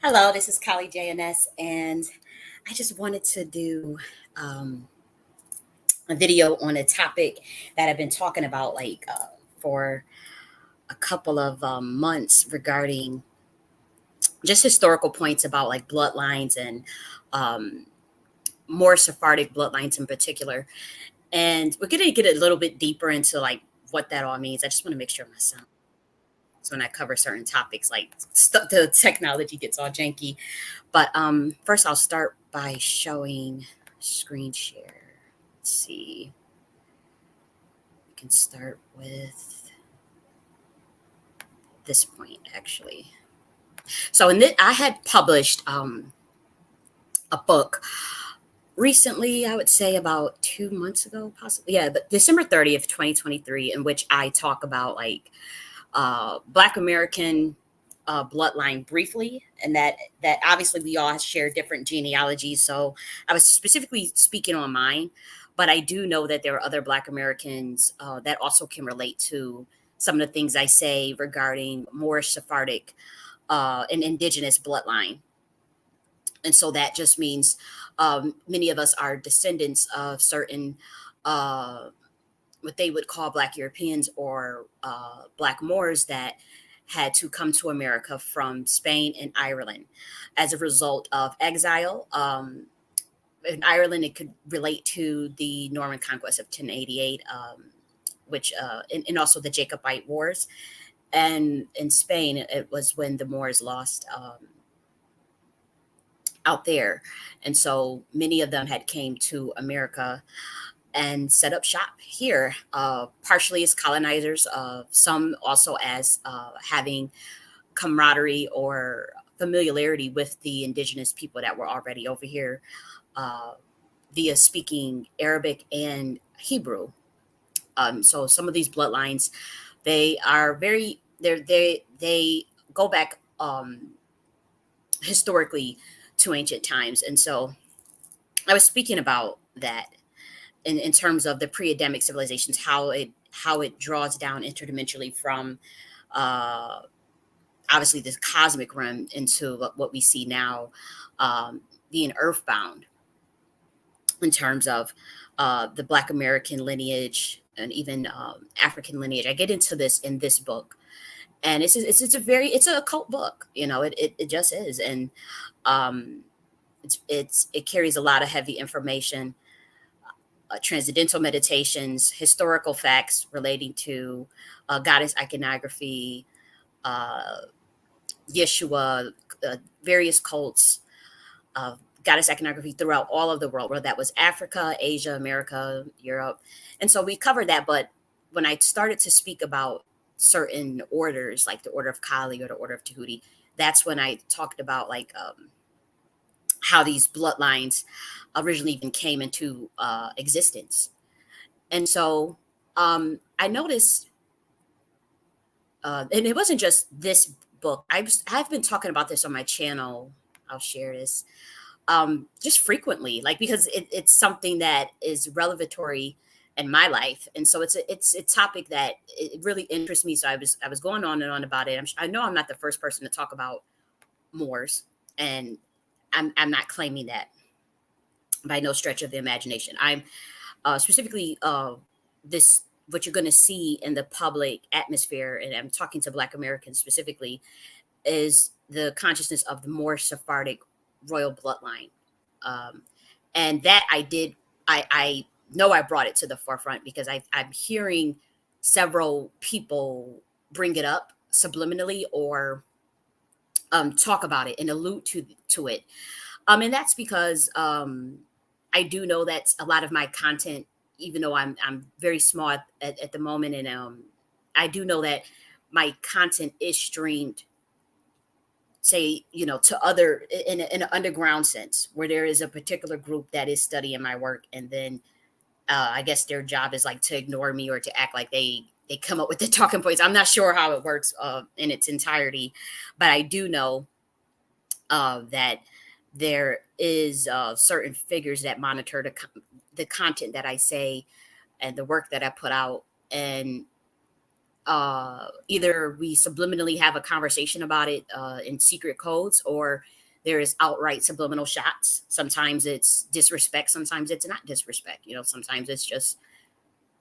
Hello, this is J.N.S, and I just wanted to do um, a video on a topic that I've been talking about for a couple of months regarding just historical points about like bloodlines and um, more Sephardic bloodlines in particular. And we're going to get a little bit deeper into like what that all means. I just want to make sure my sound. So when I cover certain topics, like the technology gets all janky. But first, I'll start by showing screen share. Let's see. We can start with this point actually. So in this, I had published a book recently. I would say about 2 months ago, possibly. Yeah, but December 30th, 2023, in which I talk about like Black American bloodline briefly, and that obviously we all share different genealogies. So I was specifically speaking on mine, but I do know that there are other Black Americans that also can relate to some of the things I say regarding Moorish, Sephardic, and indigenous bloodline. And so that just means many of us are descendants of certain uh, what they would call Black Europeans or Black Moors that had to come to America from Spain and Ireland as a result of exile. In Ireland, it could relate to the Norman conquest of 1088, and also the Jacobite Wars. And in Spain, it was when the Moors lost out there. And so many of them had came to America and set up shop here, partially as colonizers, some also as having camaraderie or familiarity with the indigenous people that were already over here uh, via speaking Arabic and Hebrew. So some of these bloodlines, they are they go back historically to ancient times, and so I was speaking about that in terms of the pre-Adamic civilizations, how it draws down interdimensionally from uh, obviously this cosmic realm into what we see now, um, being earthbound in terms of the Black American lineage and even African lineage. I get into this in this book, and it's a occult book. It just is, and um, it carries a lot of heavy information, transcendental meditations, historical facts relating to goddess iconography, uh, Yeshua, various cults, goddess iconography throughout all of the world, whether that was Africa, Asia, America, Europe. And so we covered that. But when I started to speak about certain orders, like the Order of Kali or the Order of Tahuti, that's when I talked about like how these bloodlines originally even came into existence. And so I noticed, and it wasn't just this book. I've been talking about this on my channel. I'll share this just frequently, like because it's something that is revelatory in my life, and so it's a topic that it really interests me. So I was going on and on about it. I know I'm not the first person to talk about Moors, and I'm not claiming that by no stretch of the imagination. I'm specifically this what you're going to see in the public atmosphere, and I'm talking to Black Americans specifically, is the consciousness of the more Sephardic royal bloodline, um, and that I know I brought it to the forefront because I'm hearing several people bring it up subliminally or talk about it and allude to it, and that's because I do know that a lot of my content, even though I'm very small at the moment, and I do know that my content is streamed, say, to other in an underground sense, where there is a particular group that is studying my work, and then I guess their job is like to ignore me or to act like they come up with the talking points. I'm not sure how it works in its entirety, but I do know that there is certain figures that monitor the content that I say and the work that I put out, and either we subliminally have a conversation about it in secret codes, or there is outright subliminal shots. Sometimes it's disrespect, sometimes it's not disrespect. Sometimes it's just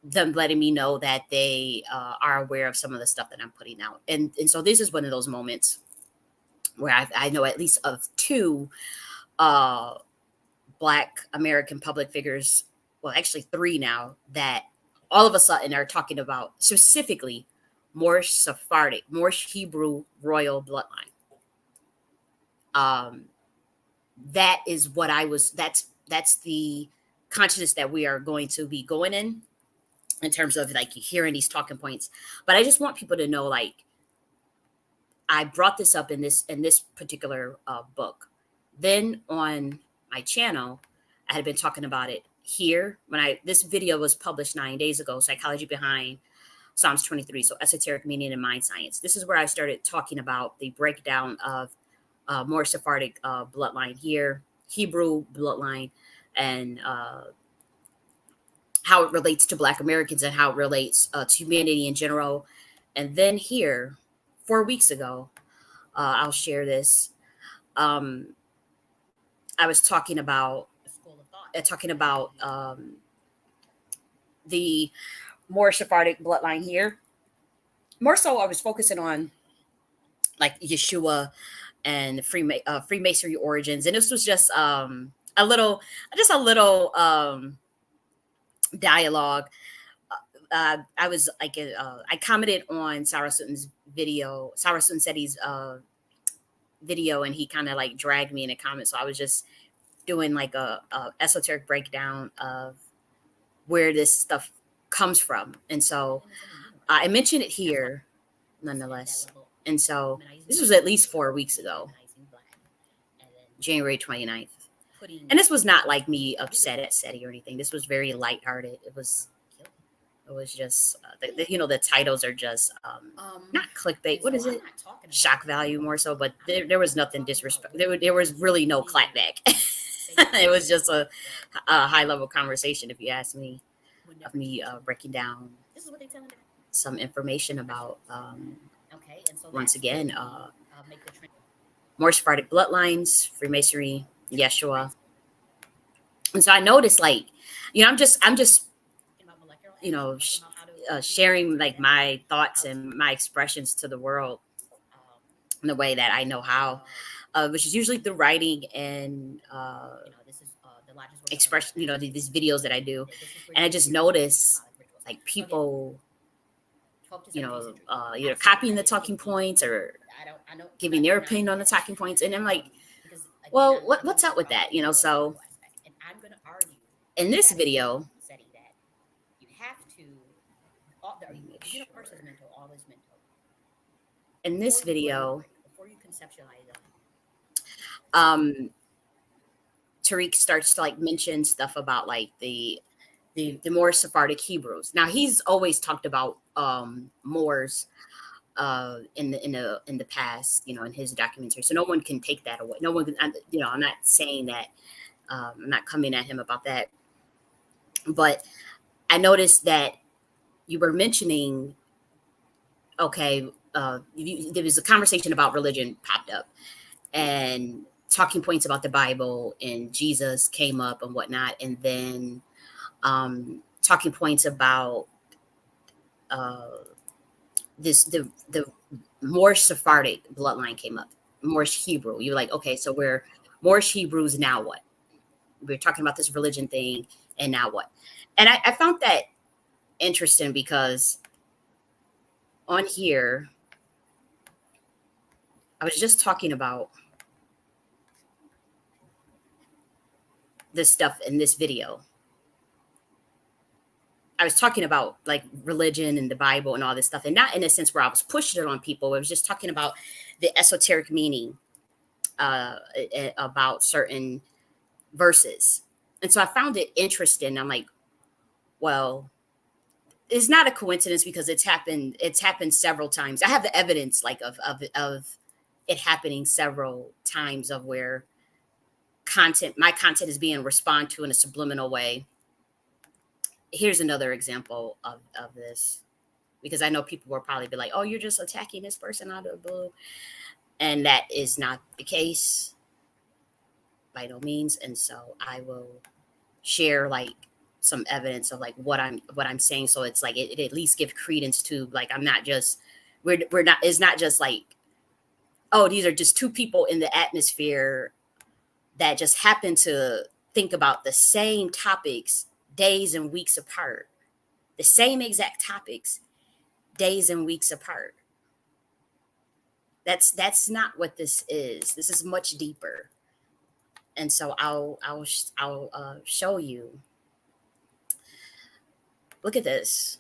them letting me know that they are aware of some of the stuff that I'm putting out. And so this is one of those moments where I know at least of two uh, Black American public figures, well, actually three now, that all of a sudden are talking about specifically Moorish Sephardic, Moorish Hebrew royal bloodline. Um, that is what that's the consciousness that we are going to be going in terms of like hearing these talking points. But I just want people to know, like, I brought this up in this particular book. Then on my channel, I had been talking about it here when this video was published 9 days ago. Psychology behind Psalms 23, so esoteric meaning and mind science. This is where I started talking about the breakdown of more Sephardic bloodline here, Hebrew bloodline, and how it relates to Black Americans and how it relates to humanity in general. And then here, 4 weeks ago, I'll share this. I was talking about the more Sephardic bloodline here. More so, I was focusing on like Yeshua and Freemasonry origins, and this was just a little, dialogue. I was like, I commented on Sarah Sutton's video, Sarah Sutton said he's video, and he kind of like dragged me in a comment. So I was just doing like a esoteric breakdown of where this stuff comes from. And so I mentioned it here nonetheless. And so this was at least 4 weeks ago, January 29th. And this was not like me upset at SETI or anything. This was very lighthearted. It was just, the titles are just not clickbait. What is it? Shock value more so, but there was nothing disrespect. There was really no clapback. It was just a high level conversation, if you ask me, of me breaking down some information about, once again, more Sephardic bloodlines, Freemasonry, Yeshua. And so I noticed, like, I'm just sharing like my thoughts and my expressions to the world in the way that I know how, which is usually through writing and expression, these videos that I do. And I just notice like people, either copying the talking points or giving their opinion on the talking points. And I'm like, well, what's up with that? So in this video, Tariq starts to like mention stuff about like the more Sephardic Hebrews. Now he's always talked about Moors in the past, in his documentary. So no one can take that away. No one can, I'm not saying that. I'm not coming at him about that. But I noticed that you were mentioning, okay, there was a conversation about religion popped up, and talking points about the Bible and Jesus came up and whatnot, and then talking points about the Moorish Sephardic bloodline came up, Moorish Hebrew. You're like, okay, so we're Moorish Hebrews, now what? We're talking about this religion thing, and now what? And I found that interesting because on here, I was just talking about this stuff in this video. I was talking about like religion and the Bible and all this stuff, and not in a sense where I was pushing it on people. I was just talking about the esoteric meaning about certain verses. And so I found it interesting. I'm like, well, it's not a coincidence because it's happened several times. I have the evidence like of it happening several times, of where my content is being responded to in a subliminal way. Here's another example of this. because I know people will probably be like, oh, you're just attacking this person out of the blue. And that is not the case by no means. And so I will share like some evidence of like what I'm saying. So it's like it at least give credence to like I'm not just we're not it's not just like, oh, these are just two people in the atmosphere that just happen to think about the same topics days and weeks apart. The same exact topics days and weeks apart. That's not what this is. This is much deeper. And so I'll show you. Look at this.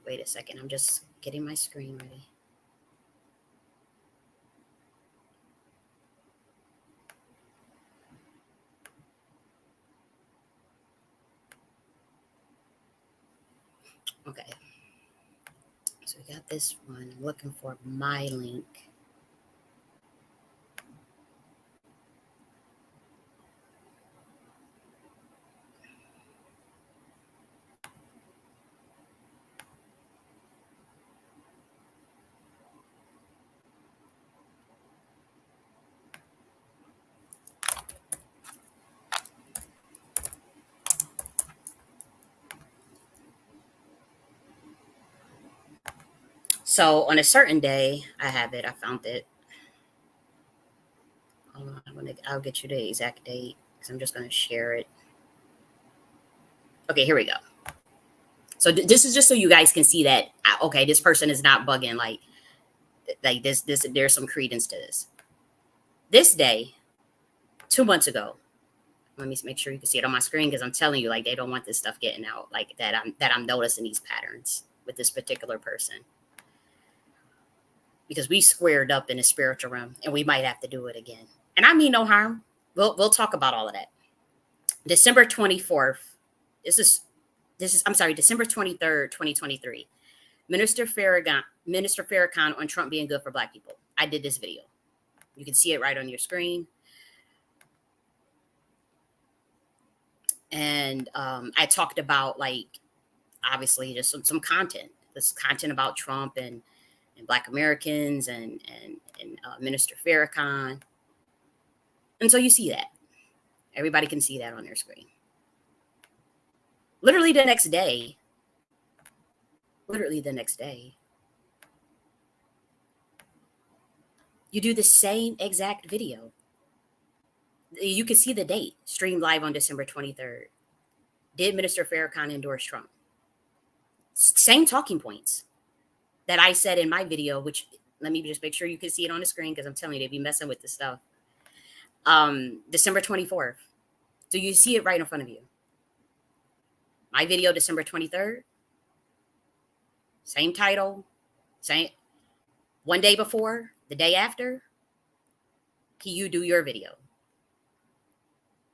Wait a second. I'm just getting my screen ready. Okay. So we got this one. I'm looking for my link. So on a certain day, I have it. I found it. Hold on, I'll get you the exact date because I'm just gonna share it. Okay, here we go. So this is just so you guys can see that okay, this person is not bugging. Like this. There's some credence to this. This day, 2 months ago. Let me make sure you can see it on my screen because I'm telling you, like they don't want this stuff getting out. Like that I'm noticing these patterns with this particular person because we squared up in the spiritual realm and we might have to do it again. And I mean no harm. We'll talk about all of that. December 24th. This is I'm sorry, December 23rd, 2023. Minister Farrakhan on Trump being good for black people. I did this video. You can see it right on your screen. And I talked about like obviously just some content. This content about Trump and Black Americans and Minister Farrakhan. And so you see that. Everybody can see that on their screen. Literally the next day, you do the same exact video. You can see the date, streamed live on December 23rd. Did Minister Farrakhan endorse Trump? Same talking points that I said in my video, which let me just make sure you can see it on the screen because I'm telling you, they be messing with this stuff. December 24th. Do you see it right in front of you? My video, December 23rd. Same title, same one day before, the day after, you do your video.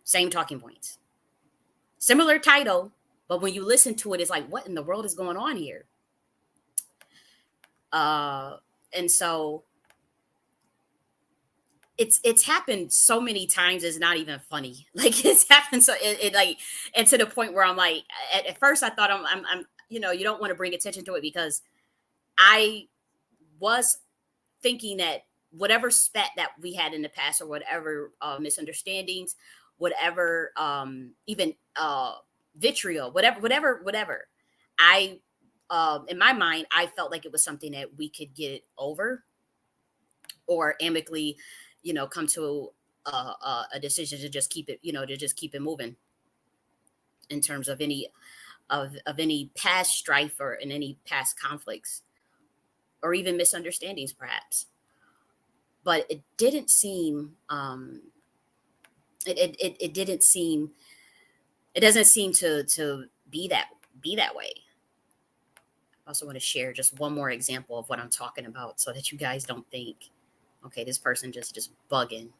Same talking points. Similar title, but when you listen to it, it's like, what in the world is going on here? And so it's happened so many times it's not even funny. Like it's happened so it like and to the point where I'm like at first I thought I'm you know, you don't want to bring attention to it because I was thinking that whatever spat that we had in the past or whatever misunderstandings, whatever even vitriol, whatever, I in my mind I felt like it was something that we could get over or amicably, you know, come to a decision to just keep it, you know, to just keep it moving in terms of any of any past strife or in any past conflicts or even misunderstandings perhaps. But it didn't seem it didn't seem it doesn't seem to be that way. I also want to share just one more example of what I'm talking about so that you guys don't think, okay, this person just bugging.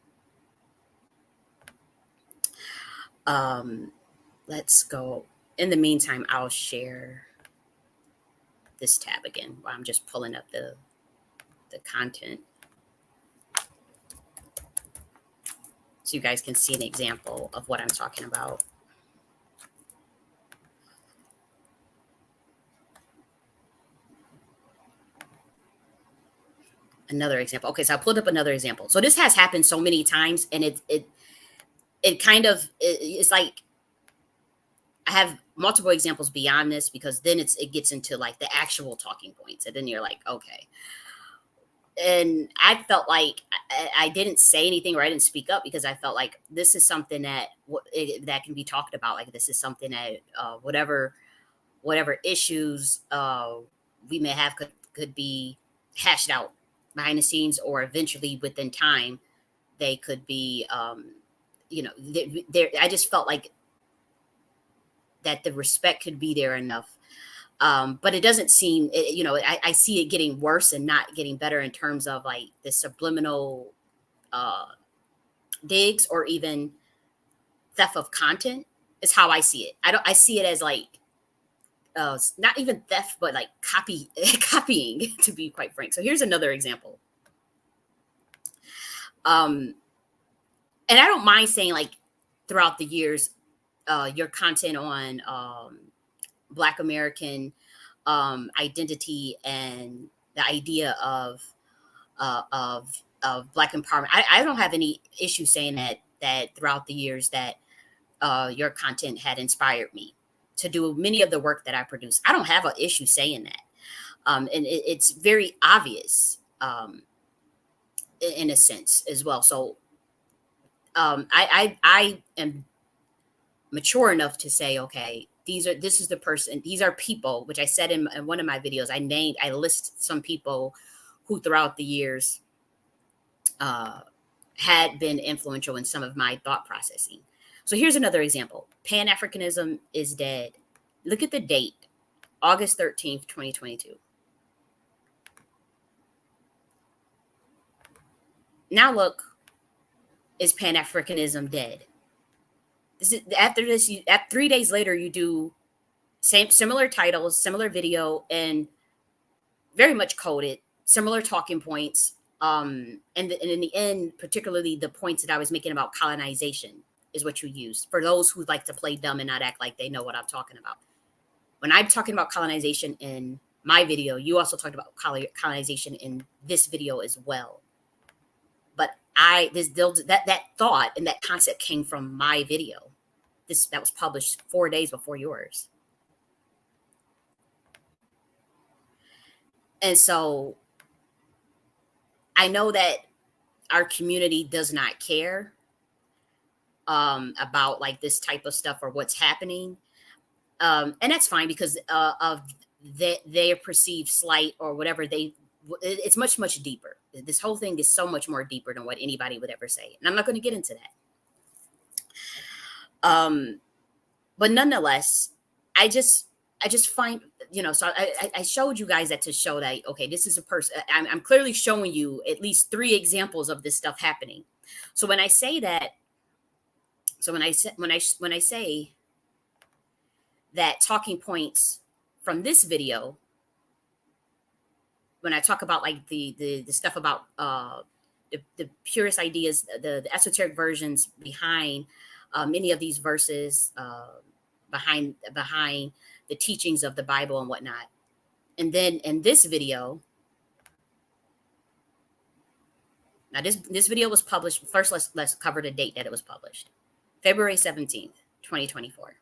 Let's go. In the meantime, I'll share this tab again while I'm just pulling up the content so you guys can see an example of what I'm talking about. Another example. Okay, so I pulled up another example. So this has happened so many times, and it kind of it's like I have multiple examples beyond this because then it gets into like the actual talking points, and then you're like, okay. And I felt like I didn't say anything or I didn't speak up because I felt like this is something that that can be talked about. Like this is something that whatever issues we may have could be hashed out behind the scenes, or eventually within time they could be there. I just felt like that the respect could be there enough. But it doesn't seem, I see it getting worse and not getting better in terms of like the subliminal uh, digs or even theft of content is how I see it. I see it as like not even theft, but like copying, to be quite frank. So here's another example. Um, and I don't mind saying like throughout the years, your content on Black American identity and the idea of Black empowerment. I don't have any issue saying that throughout the years that your content had inspired me to do many of the work that I produce. I don't have an issue saying that, and it's very obvious in a sense as well. So I am mature enough to say, okay, this is the person, these are people, which I said in one of my videos. I list some people who throughout the years uh, had been influential in some of my thought processing. So here's another example. Pan Africanism is dead. Look at the date, August 13th, 2022. Now look, is Pan Africanism dead? After this, at 3 days later, you do similar titles, similar video, and very much coded, similar talking points. And in the end, particularly the points that I was making about colonization is what you use for those who like to play dumb and not act like they know what I'm talking about. When I'm talking about colonization in my video, you also talked about colonization in this video as well. But that thought and that concept came from my video. That was published 4 days before yours. And so I know that our community does not care about like this type of stuff or what's happening. And that's fine because of their perceived slight or whatever it's much, much deeper. This whole thing is so much more deeper than what anybody would ever say. And I'm not going to get into that. But nonetheless, I just find, so I showed you guys that to show that, okay, this is a person. I'm clearly showing you at least 3 examples of this stuff happening. So when I say that, when I say that talking points from this video, when I talk about like the stuff about the purest ideas, the esoteric versions behind many of these verses, behind the teachings of the Bible and whatnot. And then in this video, now this video was published first. Let's cover the date that it was published, February 17th, 2024.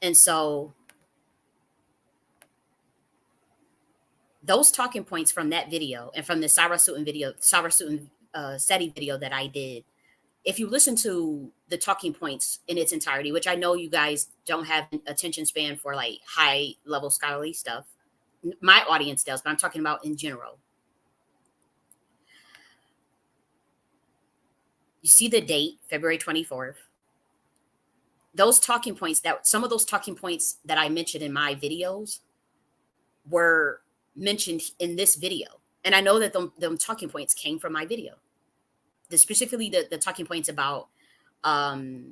And so those talking points from that video and from the Sarah Sutton SETI video that I did, if you listen to the talking points in its entirety, which I know you guys don't have an attention span for like high level scholarly stuff, my audience does, but I'm talking about in general. You see the date, February 24th. Those talking points, some of those talking points that I mentioned in my videos were mentioned in this video. And I know that them talking points came from my video. Specifically the talking points about Yeshua,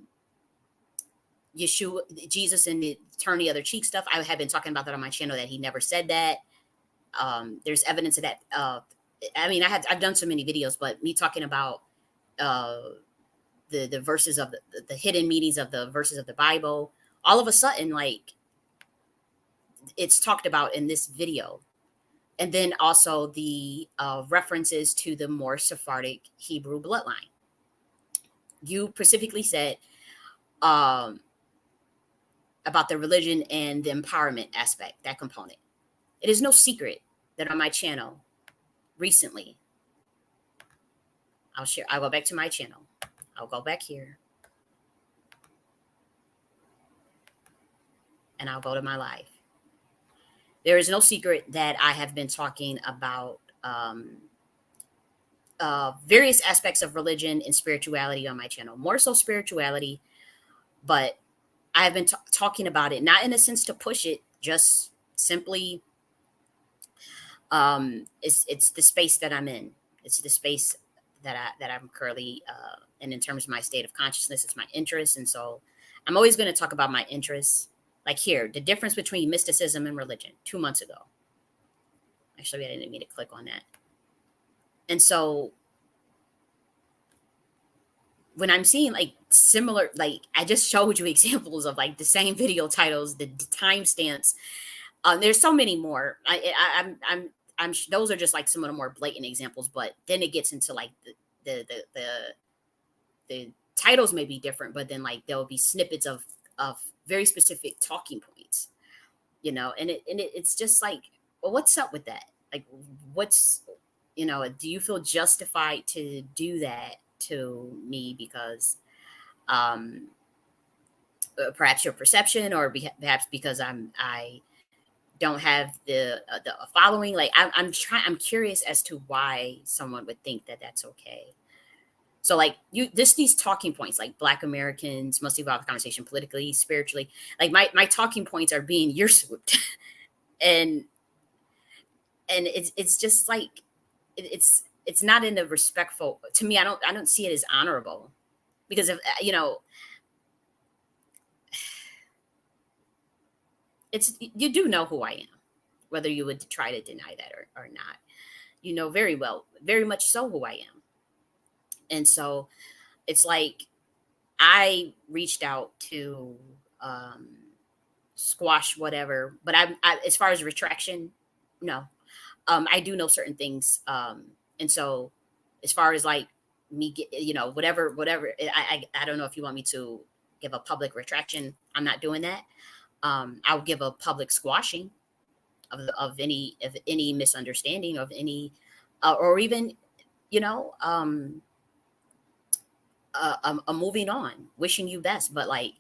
Jesus, and the turn the other cheek stuff. I have been talking about that on my channel, that he never said that. There's evidence of that. I've done so many videos, but me talking about the verses of the hidden meanings of the verses of the Bible, all of a sudden, like, it's talked about in this video. and then also the references to the more Sephardic Hebrew bloodline. You specifically said um, about the religion and the empowerment aspect, that component. It is no secret that on my channel recently, I'll share, I'll go back to my channel. I'll go back here and I'll go to my live. There is no secret that I have been talking about various aspects of religion and spirituality on my channel, more so spirituality, but I have been talking about it, not in a sense to push it, just simply it's the space that I'm in. It's the space that I'm currently and in terms of my state of consciousness, it's my interest. And so I'm always going to talk about my interests. Like here, the difference between mysticism and religion 2 months ago. Actually, I didn't mean to click on that. And so when I'm seeing like similar, like I just showed you examples of like the same video titles, the timestamps. There's so many more. Those are just like some of the more blatant examples, but then it gets into like the titles may be different, but then like there will be snippets of very specific talking points, you know, and it's just like, well, what's up with that? Like, what's, you know, do you feel justified to do that to me because um perhaps your perception, or perhaps because I don't have the following. Like I'm curious as to why someone would think that that's okay. So like you, just these talking points, like Black Americans must evolve the conversation politically, spiritually. Like my talking points are being usurped, and it's just like it's not in a respectful, to me. I don't see it as honorable, because of you know, it's, you do know who I am, whether you would try to deny that or not. You know very well, very much so, who I am. And so it's like I reached out to um, squash whatever, but as far as retraction, no. I do know certain things, and so as far as like me, you know, whatever, I don't know if you want me to give a public retraction. I'm not doing that. I'll give a public squashing of any misunderstanding of any, or even, you know, moving on, wishing you best. But like,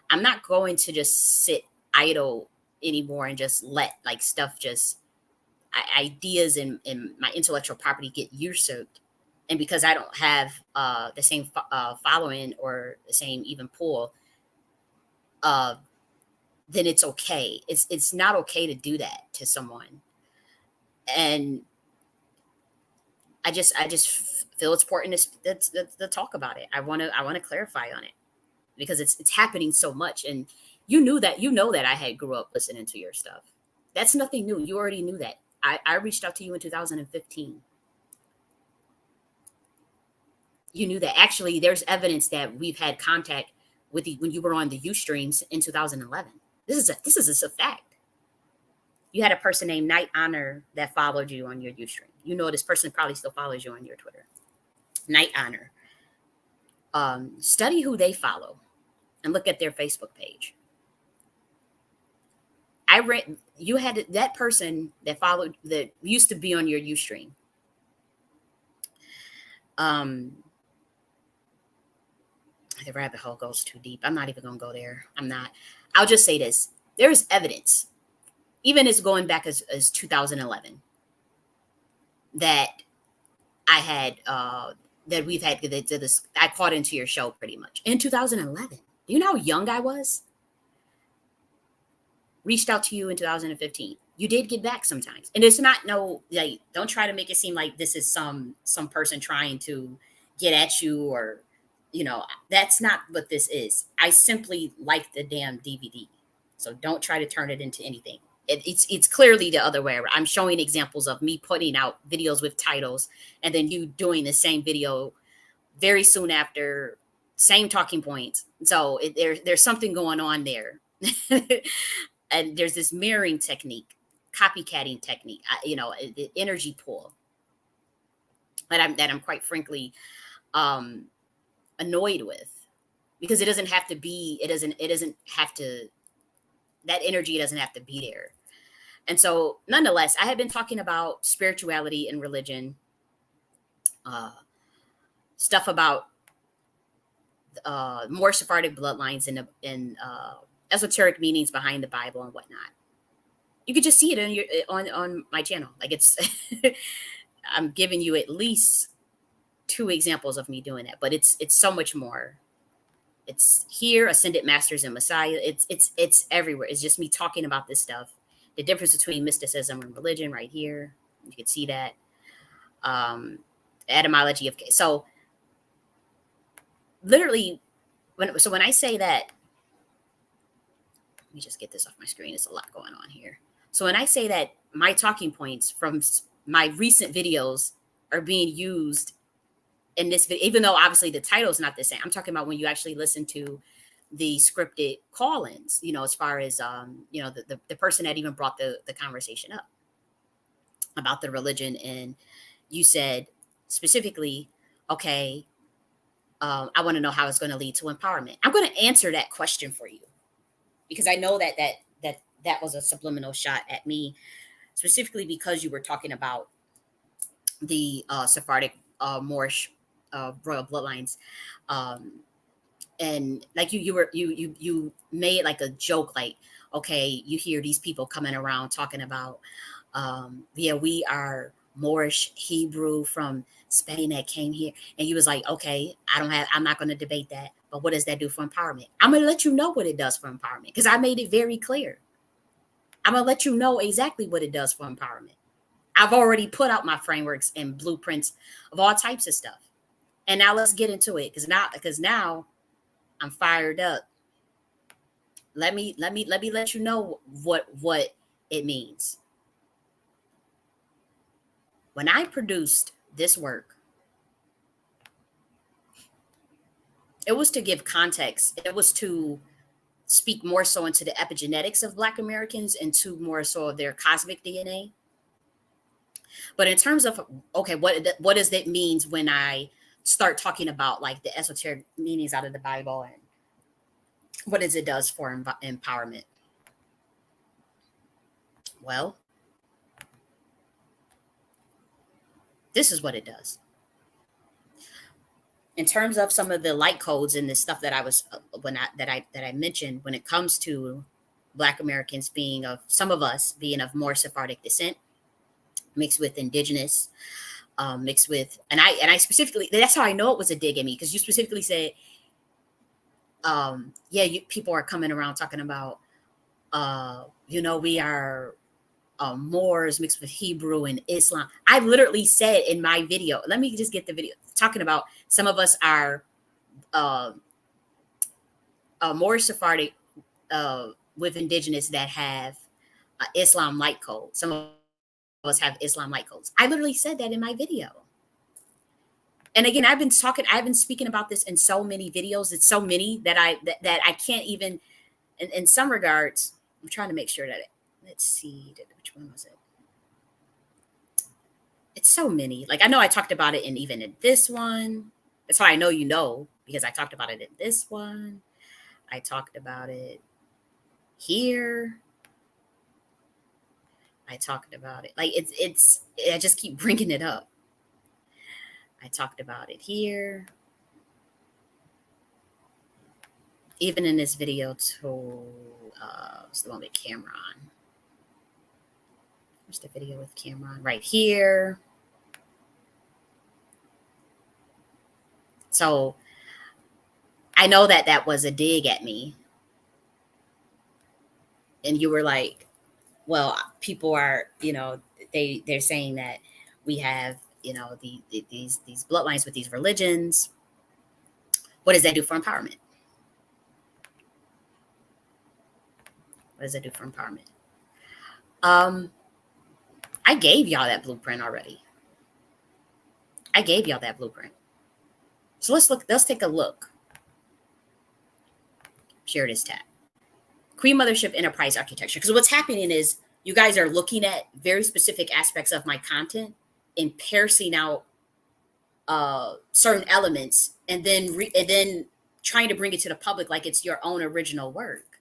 I'm not going to just sit idle anymore and just let like stuff just ideas and my intellectual property get usurped. And because I don't have the same following or the same even pull, uh, then it's okay. It's not okay to do that to someone. And I just feel it's important to talk about it. I want to clarify on it, because it's happening so much. And you know that I had grew up listening to your stuff. That's nothing new. You already knew that. I reached out to you in 2015. You knew that. Actually, there's evidence that we've had contact with you when you were on the Ustreams in 2011. This is a fact. You had a person named Night Honor that followed you on your Ustream. You know this person probably still follows you on your Twitter. Night Honor. Study who they follow and look at their Facebook page. I read you had that person that followed, that used to be on your Ustream. Um, the rabbit hole goes too deep. I'm not even gonna go there. I'm not. I'll just say this: there is evidence, even as going back as 2011, that I had that we've had this. I caught into your show pretty much in 2011. Do you know how young I was? Reached out to you in 2015. You did get back sometimes, and it's not, no, like, don't try to make it seem like this is some person trying to get at you, or you know, that's not what this is. I simply like the damn DVD, so don't try to turn it into anything. It's clearly the other way around. I'm showing examples of me putting out videos with titles, and then you doing the same video very soon after, same talking points. So there's something going on there. And there's this mirroring technique. copycatting technique, the energy pull that I'm quite frankly um, annoyed with, because it doesn't have to, that energy doesn't have to be there. And so, nonetheless, I have been talking about spirituality and religion, uh, stuff about more Sephardic bloodlines and esoteric meanings behind the Bible and whatnot. You could just see it on my channel. Like, it's, I'm giving you at least two examples of me doing that, but it's so much more. It's here, Ascended Masters and Messiah. It's everywhere. It's just me talking about this stuff. The difference between mysticism and religion, right here. You can see that. Um, etymology of, so literally, when I say that, let me just get this off my screen. It's a lot going on here. So when I say that my talking points from my recent videos are being used in this video, even though obviously the title is not the same, I'm talking about when you actually listen to the scripted call-ins, as far as the person that even brought the conversation up about the religion. And you said specifically, okay, I want to know how it's going to lead to empowerment. I'm going to answer that question for you, because I know that was a subliminal shot at me, specifically because you were talking about the Sephardic Moorish royal bloodlines, um, and like you made like a joke, like, okay, you hear these people coming around talking about, yeah, we are Moorish Hebrew from Spain that came here, and you was like, okay, I'm not going to debate that, but what does that do for empowerment? I'm going to let you know what it does for empowerment, because I made it very clear. I'm going to let you know exactly what it does for empowerment. I've already put out my frameworks and blueprints of all types of stuff. And now let's get into it, because now I'm fired up. Let me let you know what it means. When I produced this work, it was to give context. It was to speak more so into the epigenetics of Black Americans and to more so of their cosmic DNA. But in terms of, okay, what does that means when I start talking about like the esoteric meanings out of the Bible, and what does it does for empowerment? Well, this is what it does. In terms of some of the light codes and the stuff that I was that I mentioned, when it comes to Black Americans being of, some of us being of more Sephardic descent, mixed with indigenous, mixed with, and I specifically, that's how I know it was a dig at me, because you specifically said, yeah, people are coming around talking about, we are Moors mixed with Hebrew and Islam. I literally said in my video, let me just get the video, talking about some of us are uh, Moorish Sephardic with indigenous that have Islam light code. Some of us have Islam light codes. I literally said that in my video. And again, I've been speaking about this in so many videos. It's so many that I can't even, in some regards, I'm trying to make sure that let's see, which one was it? It's so many. Like, I know I talked about it even in this one. That's why I know, because I talked about it in this one. I talked about it here. I talked about it. Like, I just keep bringing it up. I talked about it here. Even in this video too, it's the one with Cameron. Where's the video with Cameron? Right here. So I know that was a dig at me. And you were like, well, people are, they're saying that we have, these bloodlines with these religions. What does that do for empowerment? What does that do for empowerment? I gave y'all that blueprint already. So let's take a look. Share this tab. Queen Mothership Enterprise Architecture. Because what's happening is You guys are looking at very specific aspects of my content and parsing out certain elements, and then trying to bring it to the public like it's your own original work.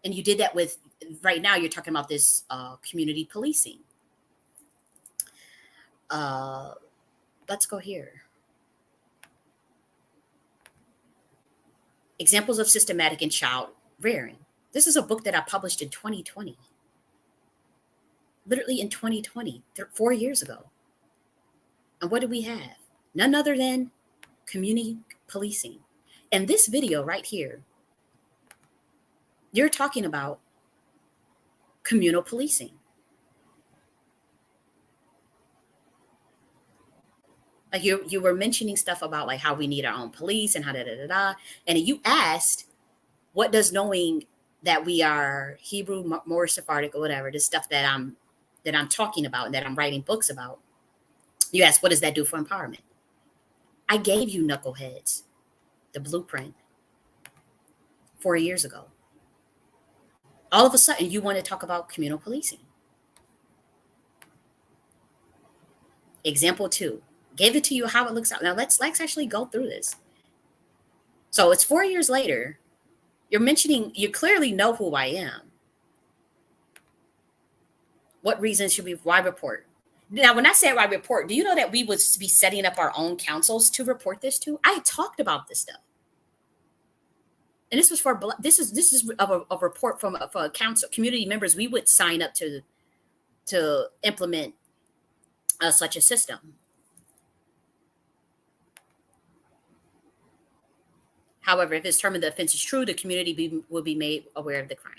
And you did that with, right now you're talking about this community policing. Uh, let's go here. Examples of systematic and child rearing. This is a book that I published in 2020. Literally in 2020, 4 years ago. And what do we have? None other than community policing. And this video right here, you're talking about communal policing. Like you were mentioning stuff about like how we need our own police and how da da da da. And you asked, what does knowing that we are Hebrew, Moorish, Sephardic, or whatever, the stuff that I'm talking about and that I'm writing books about, you asked, what does that do for empowerment? I gave you knuckleheads, the blueprint, 4 years ago. All of a sudden, you want to talk about communal policing. Example 2, gave it to you how it looks out. Now let's actually go through this. So it's 4 years later. You're mentioning, you clearly know who I am. What reasons should we, why report? Now, when I say why report, do you know that we would be setting up our own councils to report this to? I talked about this stuff. And this was for, this is a report from for a council, community members. We would sign up to implement such a system. However, if it's determined the offense is true, the community will be made aware of the crime.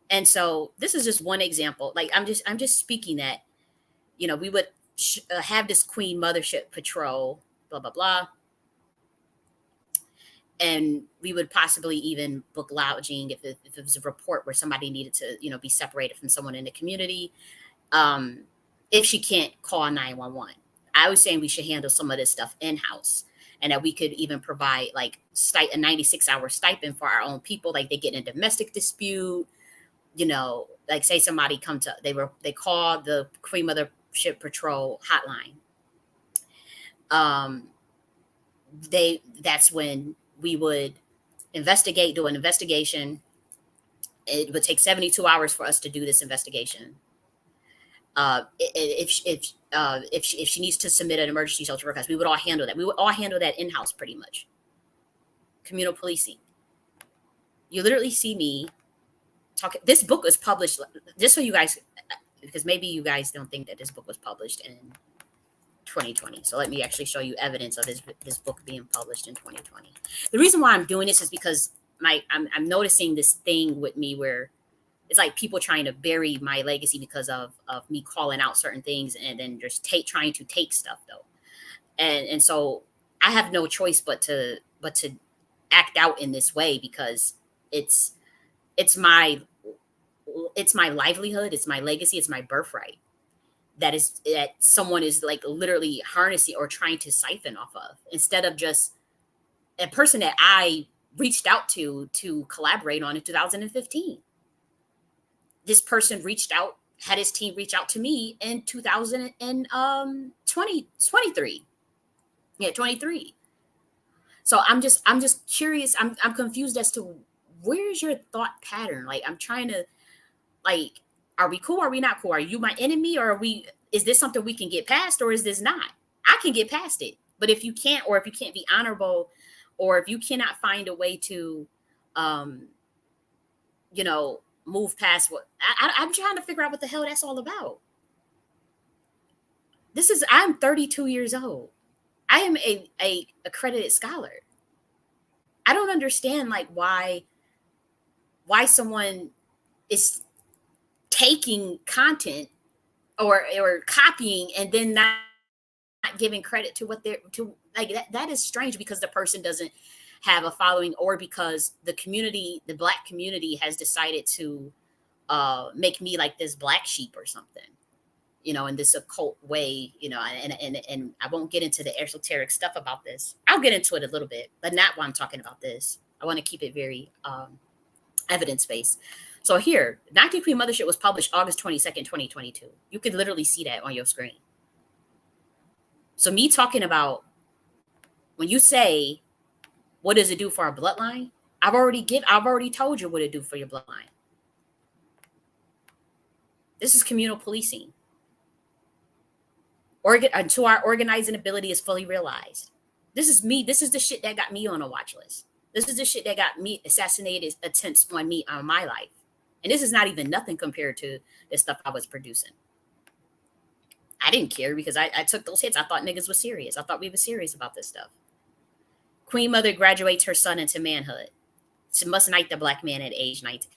And so this is just one example. Like I'm just speaking that, we would have this Queen Mothership patrol, blah blah blah, and we would possibly even book lodging if it was a report where somebody needed to, be separated from someone in the community. If she can't call 911, I was saying we should handle some of this stuff in house. And that we could even provide like a 96-hour stipend for our own people. Like they get in a domestic dispute, like say somebody they call the Queen Mothership Patrol hotline. That's when we would do an investigation. It would take 72 hours for us to do this investigation. If she needs to submit an emergency shelter request, we would all handle that. We would all handle that in-house pretty much. Communal policing. You literally see me talking. This book was published, just so you guys, because maybe you guys don't think that this book was published in 2020. So let me actually show you evidence of this book being published in 2020. The reason why I'm doing this is because I'm noticing this thing with me where it's like people trying to bury my legacy because of me calling out certain things and then just trying to take stuff though. And so I have no choice but to act out in this way because it's my livelihood, it's my legacy, it's my birthright that someone is like literally harnessing or trying to siphon off of, instead of just a person that I reached out to collaborate on in 2015. This person had his team reach out to me in 2023. Yeah, 23. So I'm just curious. I'm confused as to where's your thought pattern. Like I'm trying to, like, are we cool? Are we not cool? Are you my enemy? Or is this something we can get past, or is this not? I can get past it. But if you can't, or if you can't be honorable, or if you cannot find a way to, move past what I'm trying to figure out what the hell that's all about. I'm 32 years old. I am a accredited scholar. I don't understand like why someone is taking content or copying and then not giving credit to what they're to, like that is strange, because the person doesn't have a following, or because the Black community has decided to make me like this black sheep or something, in this occult way, and I won't get into the esoteric stuff about this. I'll get into it a little bit, but not while I'm talking about this. I want to keep it very evidence-based. So here, 19 Queen Mothership was published August 22nd, 2022. You could literally see that on your screen. So me talking about, when you say, what does it do for our bloodline? I've already told you what it do for your bloodline. This is communal policing. Until our organizing ability is fully realized. This is me. This is the shit that got me on a watch list. This is the shit that got me assassinated attempts on me on my life. And this is not even nothing compared to the stuff I was producing. I didn't care because I took those hits. I thought niggas was serious. I thought we were serious about this stuff. Queen Mother graduates her son into manhood. She must knight the black man at age 19.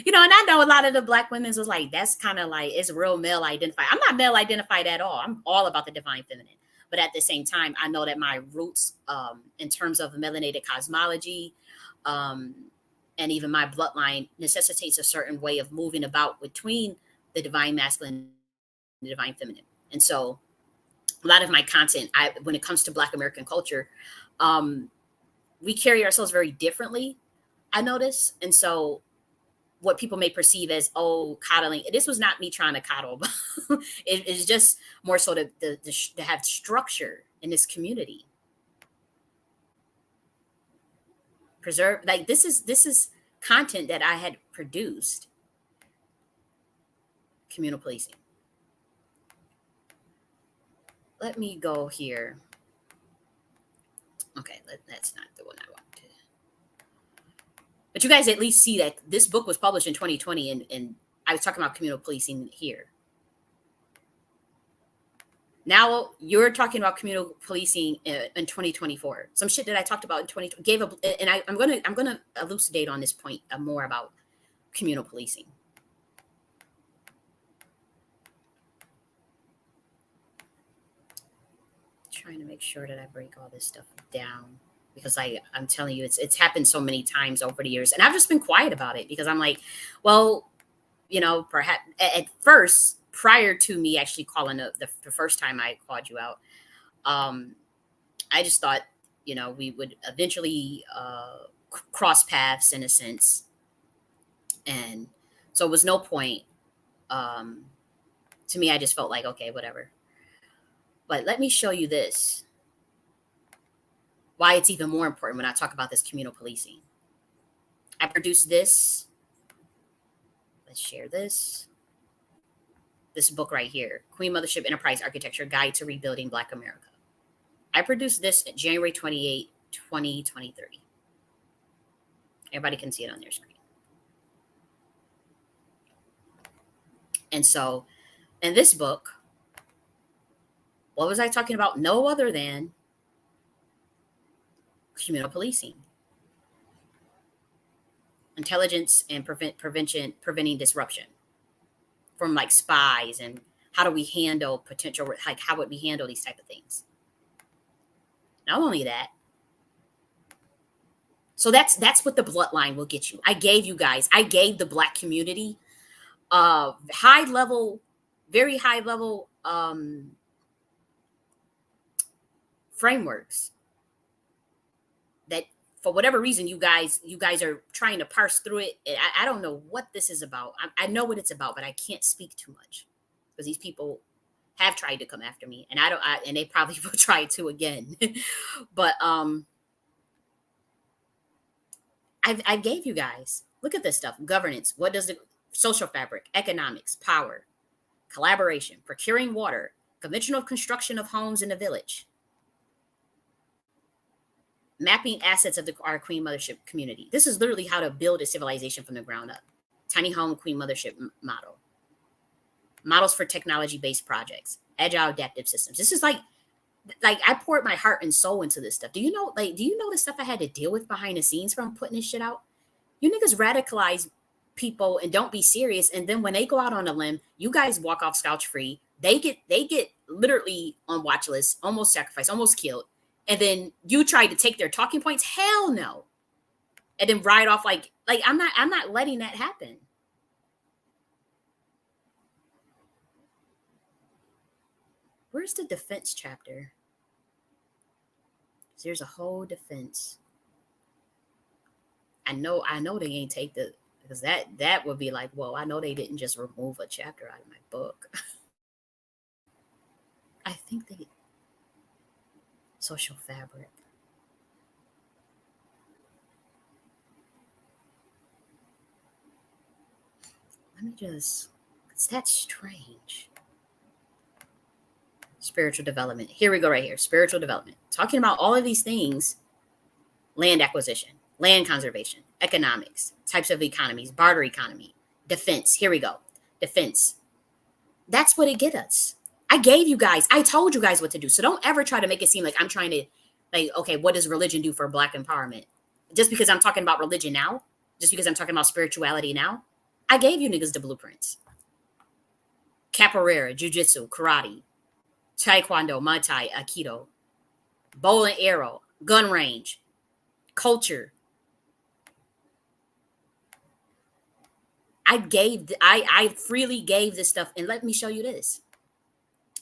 You know, and I know a lot of the black women was like, that's kind of like, it's real male identified. I'm not male identified at all. I'm all about the divine feminine. But at the same time, I know that my roots, in terms of melanated cosmology, and even my bloodline necessitates a certain way of moving about between the divine masculine and the divine feminine. And so a lot of my content, when it comes to Black American culture, we carry ourselves very differently, I notice. And so what people may perceive as, oh, coddling, this was not me trying to coddle. It's just more so to have structure in this community. Preserve, like this is content that I had produced. Communal policing. Let me go here. Okay, that's not the one I want to. But you guys at least see that this book was published in 2020, and I was talking about communal policing here. Now you're talking about communal policing in 2024. Some shit that I talked about in 2020 and I'm gonna elucidate on this point more about communal policing. Trying to make sure that I break all this stuff down, because I'm telling you, it's happened so many times over the years, and I've just been quiet about it because I'm like, well, you know, perhaps at first, prior to me actually calling the first time I called you out, I just thought, you know, we would eventually cross paths in a sense, and so it was no point. To me, I just felt like, okay, whatever. But let me show you this. Why it's even more important when I talk about this communal policing. I produced this. Let's share this. This book right here, Queen Mothership Enterprise Architecture Guide to Rebuilding Black America. I produced this January 28, 2023. Everybody can see it on their screen. And so in this book, what was I talking about? No other than communal policing, intelligence, and preventing disruption from like spies, and how do we handle potential, like how would we handle these type of things? Not only that, so that's what the bloodline will get you. I gave the Black community high level, very high level frameworks that for whatever reason you guys are trying to parse through it. I don't know what this is about. I know what it's about, but I can't speak too much because these people have tried to come after me, and and they probably will try to again. But I gave you guys, look at this stuff: governance. What does the social fabric, economics, power, collaboration, procuring water, conventional construction of homes in the village, mapping assets of our Queen Mothership community. This is literally how to build a civilization from the ground up. Tiny home Queen Mothership model. Models for technology-based projects, agile adaptive systems. This is like I poured my heart and soul into this stuff. Do you know the stuff I had to deal with behind the scenes from putting this shit out? You niggas radicalize people and don't be serious. And then when they go out on a limb, you guys walk off scotch free. They get literally on watch lists, almost sacrificed, almost killed. And then you try to take their talking points. Hell no. And then ride off like I'm not letting that happen. Where's the defense chapter? There's a whole defense. I know they ain't take the because that would be like, whoa, I know they didn't just remove a chapter out of my book. I think they social fabric. Let me just, it's that strange. Spiritual development. Here we go, right here. Spiritual development. Talking about all of these things: land acquisition, land conservation, economics, types of economies, barter economy, defense. Here we go. Defense. That's what it get us. I gave you guys, I told you guys what to do. So don't ever try to make it seem like I'm trying to, like, okay, what does religion do for Black empowerment? Just because I'm talking about religion now, just because I'm talking about spirituality now, I gave you niggas the blueprints. Capoeira, jujitsu, karate, taekwondo, muay thai, aikido, bow and arrow, gun range, culture. I freely gave this stuff, and let me show you this.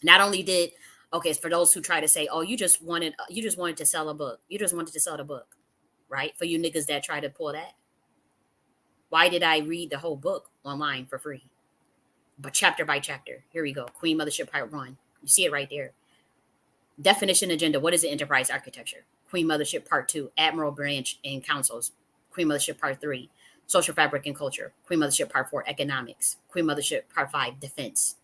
Not only did, okay, for those who try to say, oh, you just wanted to sell a book, you just wanted to sell the book, right? For you niggas that try to pull that, why did I read the whole book online for free? But chapter by chapter. Here we go. Queen Mothership Part 1. You see it right there. Definition agenda. What is the enterprise architecture? Queen Mothership Part 2. Admiral branch and councils. Queen Mothership Part 3. Social fabric and culture. Queen Mothership Part 4. Economics. Queen Mothership Part 5. Defense.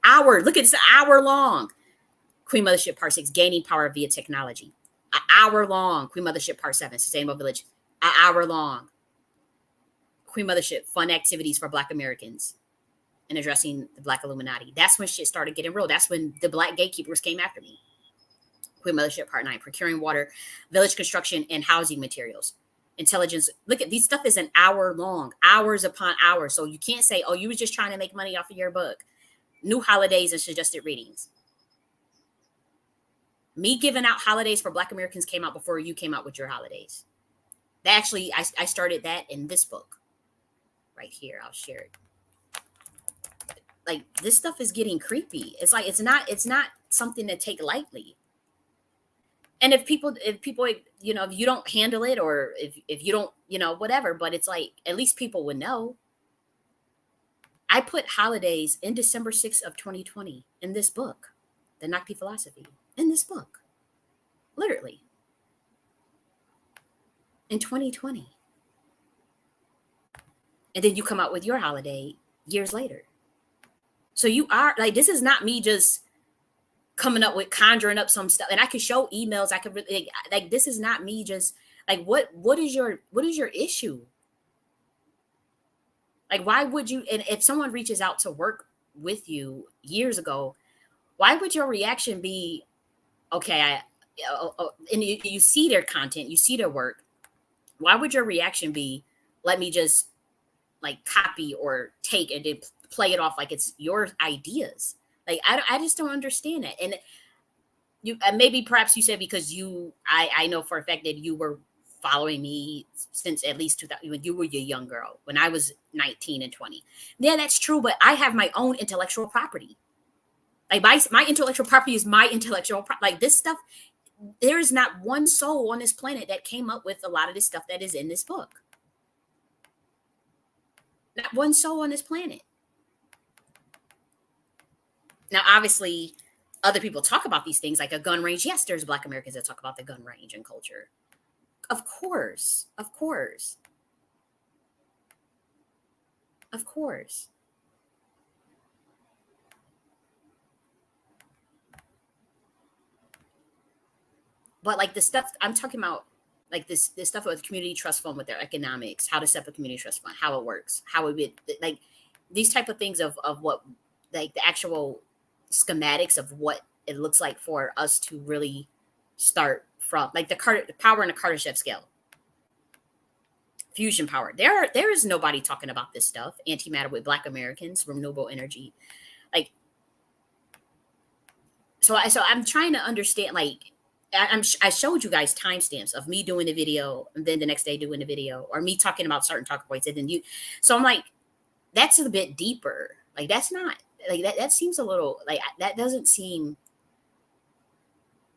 Look at this, hour long. Queen Mothership Part 6. Gaining power via technology. An hour long. Queen Mothership Part 7. Sustainable village. An hour long. Queen Mothership. Fun activities for Black Americans and addressing the Black Illuminati. That's when shit started getting real. That's when the Black gatekeepers came after me. Queen Mothership Part 9, procuring water, village construction, and housing materials. Intelligence. Look at these stuff is an hour long, hours upon hours. So you can't say, oh, you was just trying to make money off of your book. New holidays and suggested readings. Me giving out holidays for Black Americans came out before you came out with your holidays. That actually, I started that in this book. Right here, I'll share it. Like, this stuff is getting creepy. It's like it's not something to take lightly. And if people, if you don't handle it, or if you don't, whatever, but it's like, at least people would know. I put holidays in December 6th of 2020 in this book, The Nakti Philosophy, in this book, literally, in 2020. And then you come out with your holiday years later. So you are like, this is not me just coming up with conjuring up some stuff. And I could show emails. I could really, like this is not me just like, what is your issue? Like, why would you, and if someone reaches out to work with you years ago, why would your reaction be, okay, and you see their content, you see their work. Why would your reaction be, let me just like copy or take and then play it off like it's your ideas? Like, I just don't understand it. And you, maybe perhaps you said because I know for a fact that you were following me since at least 2000, when you were a young girl, when I was 19 and 20. Yeah, that's true. But I have my own intellectual property. Like my intellectual property is my intellectual like this stuff. There is not one soul on this planet that came up with a lot of this stuff that is in this book. Not one soul on this planet. Now, obviously, other people talk about these things like a gun range. Yes, there's Black Americans that talk about the gun range and culture. Of course. Of course. Of course. But like the stuff I'm talking about, like this stuff with community trust fund, with their economics, how to set up a community trust fund, how it works, how it would, like these type of things of what, like the actual schematics of what it looks like for us to really start from, like the power and the Kardashev scale, fusion power. There is nobody talking about this stuff. Antimatter with Black Americans, renewable energy, like so I'm trying to understand, like I showed you guys timestamps of me doing the video and then the next day doing the video, or me talking about certain talking points and then you. So I'm like, that's a bit deeper. Like that's not like that seems a little like that doesn't seem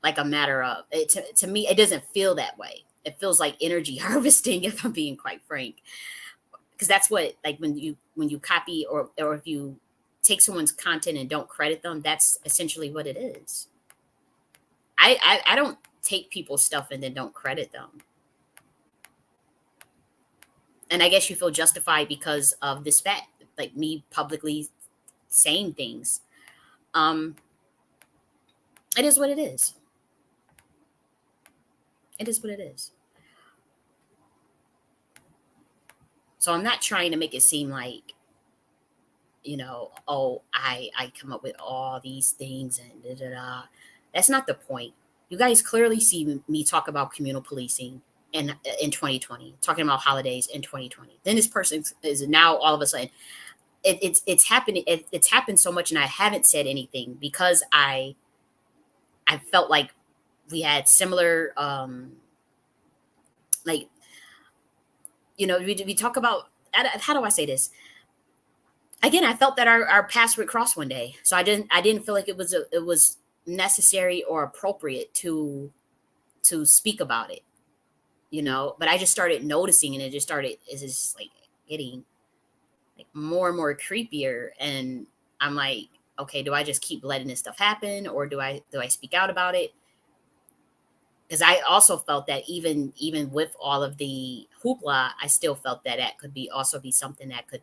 like a matter of it to me. It doesn't feel that way. It feels like energy harvesting, if I'm being quite frank. because that's what, like, when you copy, or if you take someone's content and don't credit them, that's essentially what it is. I don't take people's stuff and then don't credit them. And I guess you feel justified because of this fact, like me publicly saying things. Um, it is what it is. It is what it is. So I'm not trying to make it seem like, oh, I come up with all these things and da da da. That's not the point. You guys clearly see me talk about communal policing in 2020, talking about holidays in 2020. Then this person is now all of a sudden it's happening. It's happened so much, and I haven't said anything because I felt like we had similar, like, we talk about, how do I say this? Again, I felt that our paths would cross one day, so I didn't feel like it was necessary or appropriate to speak about it, but I just started noticing, and it just started is just like getting like more and more creepier, and I'm like, okay, do I just keep letting this stuff happen, or do I speak out about it? Because I also felt that even with all of the hoopla, I still felt that that could be something that could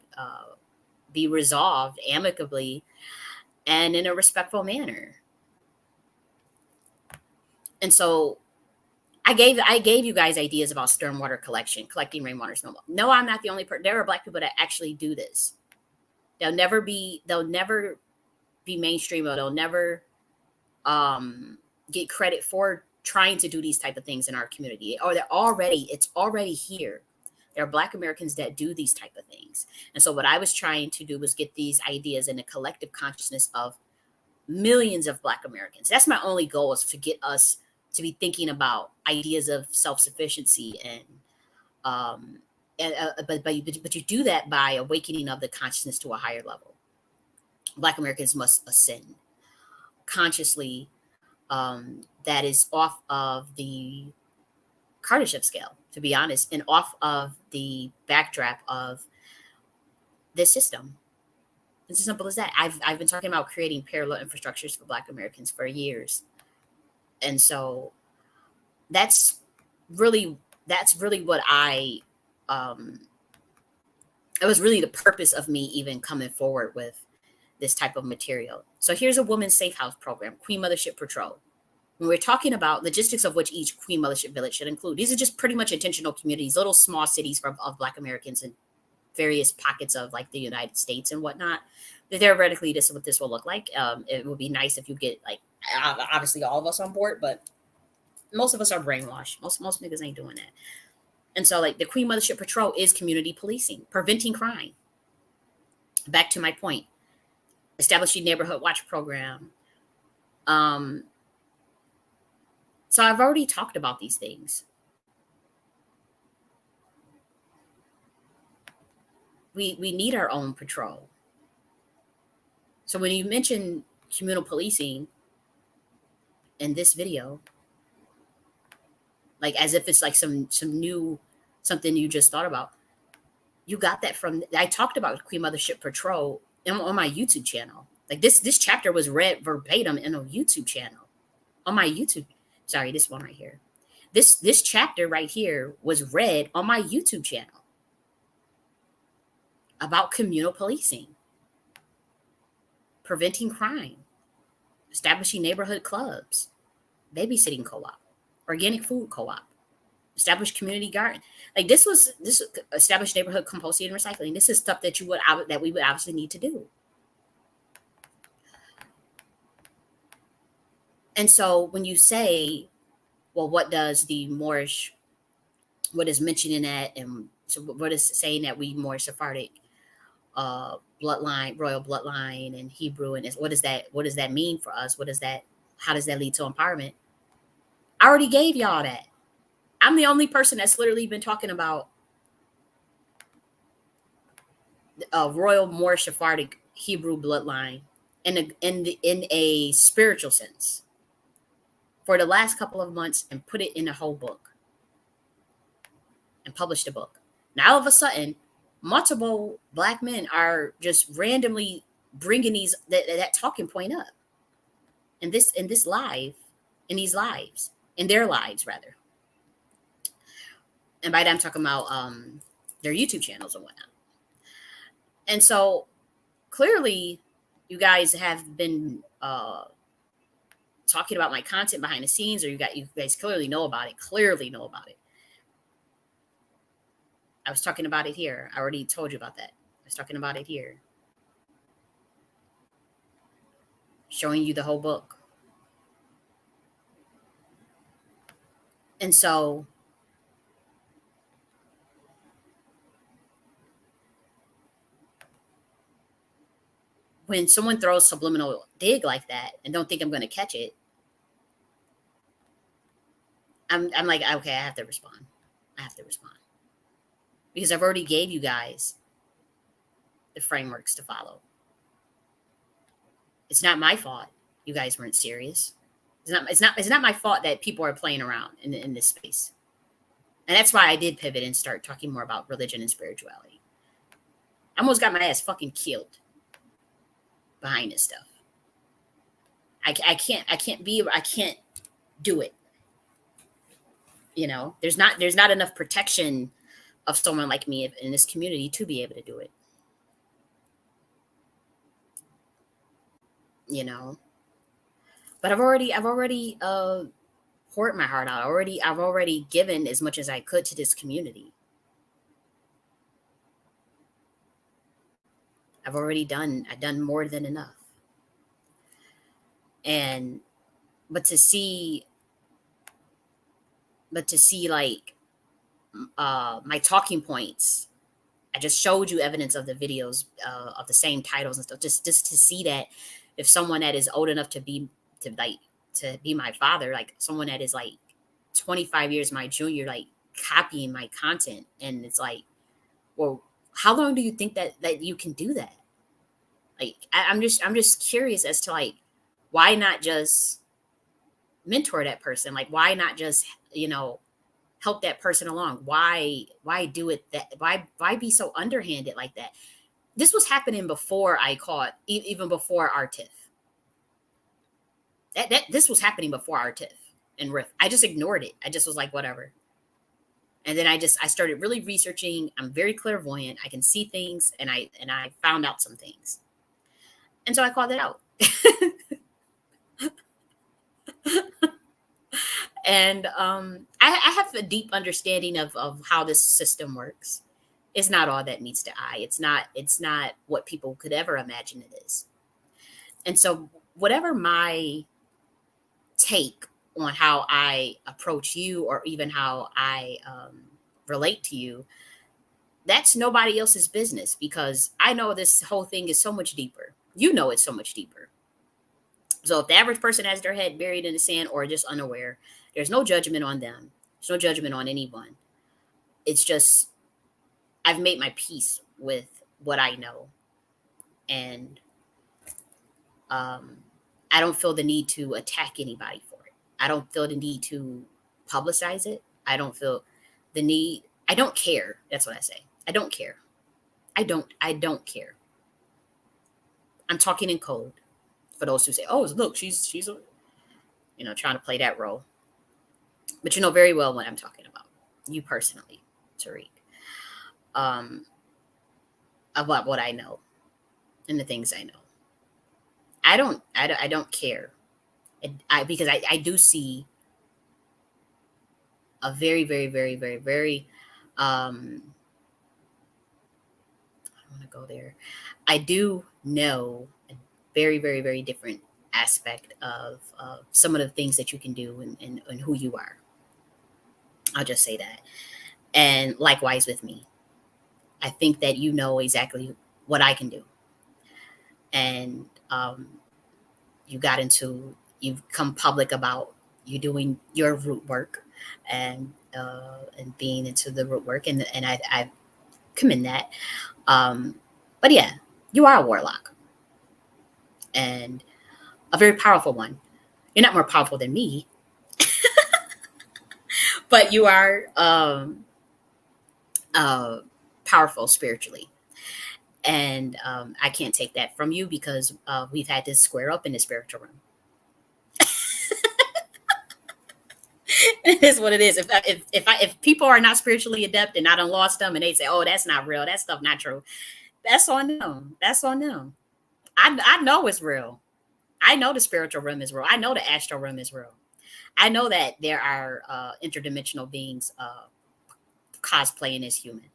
be resolved amicably and in a respectful manner. And so I gave you guys ideas about stormwater collecting rainwater snowball. No, I'm not the only person. There are Black people that actually do this. They'll never be mainstream, or they'll never get credit for trying to do these type of things in our community, or it's already here. There are Black Americans that do these type of things. And so what I was trying to do was get these ideas in the collective consciousness of millions of Black Americans. That's my only goal, is to get us to be thinking about ideas of self-sufficiency, um but you do that by awakening of the consciousness to a higher level. Black Americans must ascend consciously, that is off of the Kardashev scale, to be honest, and off of the backdrop of this system. It's as simple as that. I've been talking about creating parallel infrastructures for Black Americans for years, and so that's really that's really what I um, it was really the purpose of me even coming forward with this type of material. So here's a women's safe house program, Queen Mothership Patrol. When we're talking about logistics of which each Queen Mothership village should include, these are just pretty much intentional communities, little small cities of Black Americans in various pockets of like the United States and whatnot. Theoretically, this is what this will look like. It would be nice if you get like obviously all of us on board, but most of us are brainwashed. Most niggas ain't doing that. And so like the Queen Mothership Patrol is community policing, preventing crime. Back to my point, establishing neighborhood watch program. Um, so I've already talked about these things. We need our own patrol. So when you mention communal policing in this video, like as if it's like some new something you just thought about, you got that from I talked about Queen Mothership Patrol on my YouTube channel. Like this chapter was read verbatim in a YouTube channel on my YouTube. Sorry, this one right here. This chapter right here was read on my YouTube channel about communal policing, preventing crime, establishing neighborhood clubs, babysitting co-op, organic food co-op, established community garden. Like this established neighborhood composting and recycling. This is stuff that we would obviously need to do. And so when you say, well, what does the Moorish, what is mentioned in that, and so what is saying that we Moorish Sephardic bloodline, royal bloodline, and Hebrew, and what does that mean for us? How does that lead to empowerment? I already gave y'all that. I'm the only person that's literally been talking about royal Moorish Sephardic Hebrew bloodline in a spiritual sense for the last couple of months, and put it in a whole book and published a book. Now all of a sudden, multiple black men are just randomly bringing that talking point up in this live, in these lives, in their lives rather. And by that I'm talking about their YouTube channels and whatnot. And so clearly, you guys have been talking about my content behind the scenes, or you guys clearly know about it. Clearly know about it. I was talking about it here. I already told you about that. I was talking about it here, showing you the whole book. And so when someone throws subliminal dig like that and don't think I'm going to catch it, I'm like, okay, I have to respond. I have to respond because I've already gave you guys the frameworks to follow. It's not my fault you guys weren't serious. It's not my fault that people are playing around in this space. And that's why I did pivot and start talking more about religion and spirituality. I almost got my ass fucking killed behind this stuff. I can't do it. You know, there's not enough protection of someone like me in this community to be able to do it. You know, but I've already poured my heart out. I've already given as much as I could to this community. I've done more than enough. And but to see like my talking points, I just showed you evidence of the videos of the same titles and stuff, just to see that if someone that is old enough to be my father, like someone that is like 25 years my junior, like copying my content, and it's like, well, how long do you think that you can do that? Like I'm just curious as to like, why not just mentor that person? Like why not just, help that person along? Why do it that why be so underhanded like that? This was happening before I caught, even before our tiff. That this was happening before our tiff and riff. I just ignored it. I just was like, whatever. And then I started really researching. I'm very clairvoyant. I can see things, and I found out some things. And so I called it out. And I have a deep understanding of how this system works. It's not all that meets the eye. It's not what people could ever imagine it is. And so whatever my take on how I approach you, or even how I relate to you, that's nobody else's business, because I know this whole thing is so much deeper. You know it's so much deeper. So if the average person has their head buried in the sand or just unaware, there's no judgment on them. There's no judgment on anyone. It's just I've made my peace with what I know. And I don't feel the need to attack anybody for it. I don't feel the need to publicize it. I don't feel the need. I don't care. That's what I say. I don't care. I don't care. I'm talking in code for those who say, "Oh, look, she's trying to play that role." But you know very well what I'm talking about. You personally, Tariq. About what I know and the things I know. I don't care. Because I do see a very, very, very, very, very, I don't want to go there. I do know a very, very, very different aspect of some of the things that you can do and who you are. I'll just say that. And likewise with me. I think that you know exactly what I can do. And you've come public about you doing your root work and being into the root work, and I commend that. But yeah, you are a warlock and a very powerful one. You're not more powerful than me, but you are powerful spiritually. And I can't take that from you because we've had to square up in the spiritual realm. It is what it is. If people are not spiritually adept and I done lost them and they say, "Oh, that's not real. That stuff not true," that's on them. That's on them. I know it's real. I know the spiritual realm is real. I know the astral realm is real. I know that there are interdimensional beings cosplaying as human.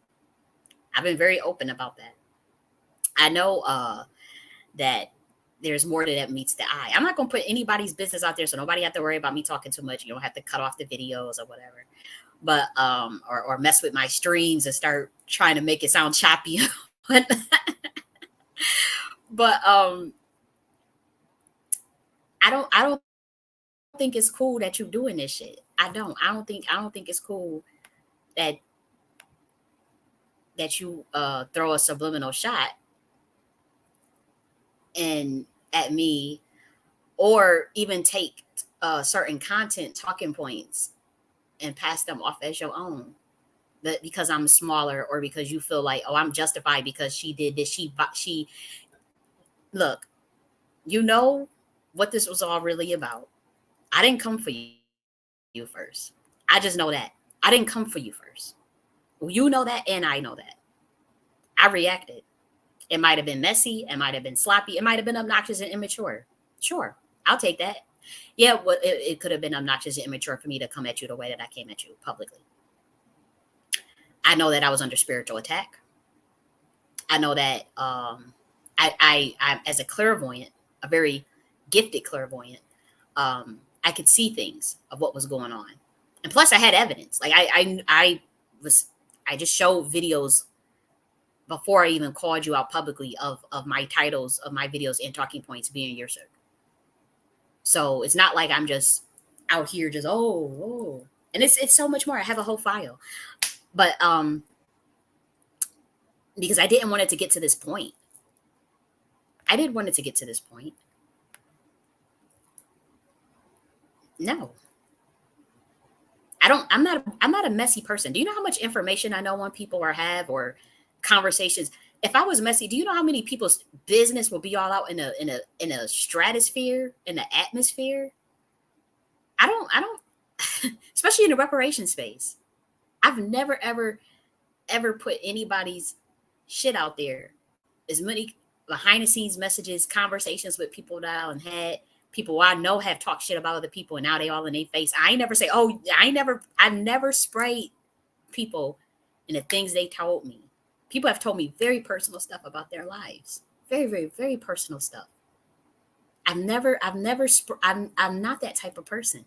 I've been very open about that. I know that there's more to that meets the eye. I'm not going to put anybody's business out there, so nobody have to worry about me talking too much. You don't have to cut off the videos or whatever, but or mess with my streams and start trying to make it sound choppy. But I don't think it's cool that you're doing this shit. I don't think it's cool that you throw a subliminal shot and at me, or even take certain content talking points and pass them off as your own. But because I'm smaller, or because you feel like, oh, I'm justified because she did this. She look. You know what this was all really about. I didn't come for you first. I just know that I didn't come for you first. Well, you know that, and I know that. I reacted. It might have been messy. It might have been sloppy. It might have been obnoxious and immature. Sure, I'll take that. Yeah, well, it could have been obnoxious and immature for me to come at you the way that I came at you publicly. I know that I was under spiritual attack. I know that I as a clairvoyant, a very gifted clairvoyant, I could see things of what was going on, and plus I had evidence. Like I just showed videos before I even called you out publicly of my titles of my videos and talking points being your circle. So it's not like I'm just out here just and it's so much more. I have a whole file, but because I didn't want it to get to this point. I didn't want it to get to this point. No, I don't. I'm not a messy person. Do you know how much information I know on people or have or conversations? If I was messy, do you know how many people's business will be all out in a stratosphere, in the atmosphere? I don't especially in the reparation space. I've never ever put anybody's shit out there. As many behind the scenes messages, conversations with people that I had, people I know have talked shit about other people, and now they all in their face. I ain't never say, oh, I never sprayed people in the things they told me. People have told me very personal stuff about their lives. Very, very, very personal stuff. I'm not that type of person.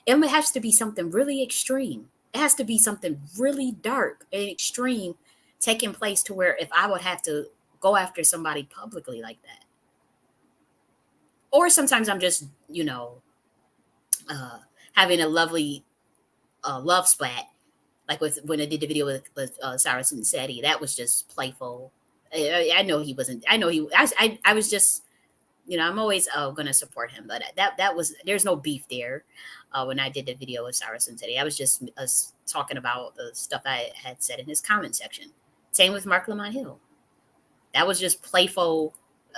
It has to be something really extreme. It has to be something really dark and extreme taking place to where if I would have to go after somebody publicly like that. Or sometimes I'm just, uh, having a lovely love splat, like with when I did the video with Cyrus and Seti. That was just playful. I know he wasn't. I know he. I was just, I'm always going to support him, but that was there's no beef there. When I did the video with Cyrus and Seti, I was just talking about the stuff I had said in his comment section. Same with Mark Lamont Hill. That was just playful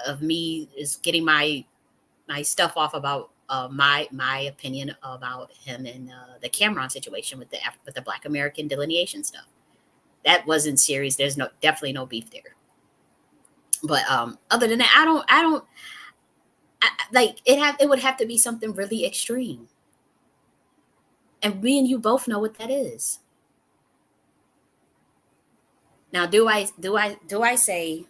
of me is getting my stuff off about my opinion about him and the Cameron situation with the Black American delineation stuff. That wasn't serious. There's definitely no beef there. But other than that, like it would have to be something really extreme. And me and you both know what that is. Now, do I say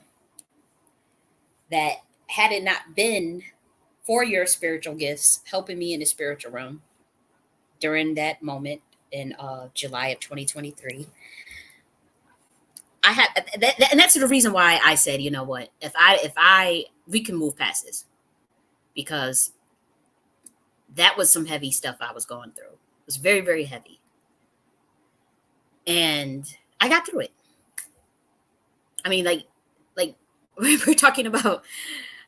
that had it not been for your spiritual gifts helping me in the spiritual realm during that moment in July of 2023, I had and that's the reason why I said, you know what, if I we can move past this, because that was some heavy stuff I was going through. It was very, very heavy, and I got through it. I mean, like we're talking about.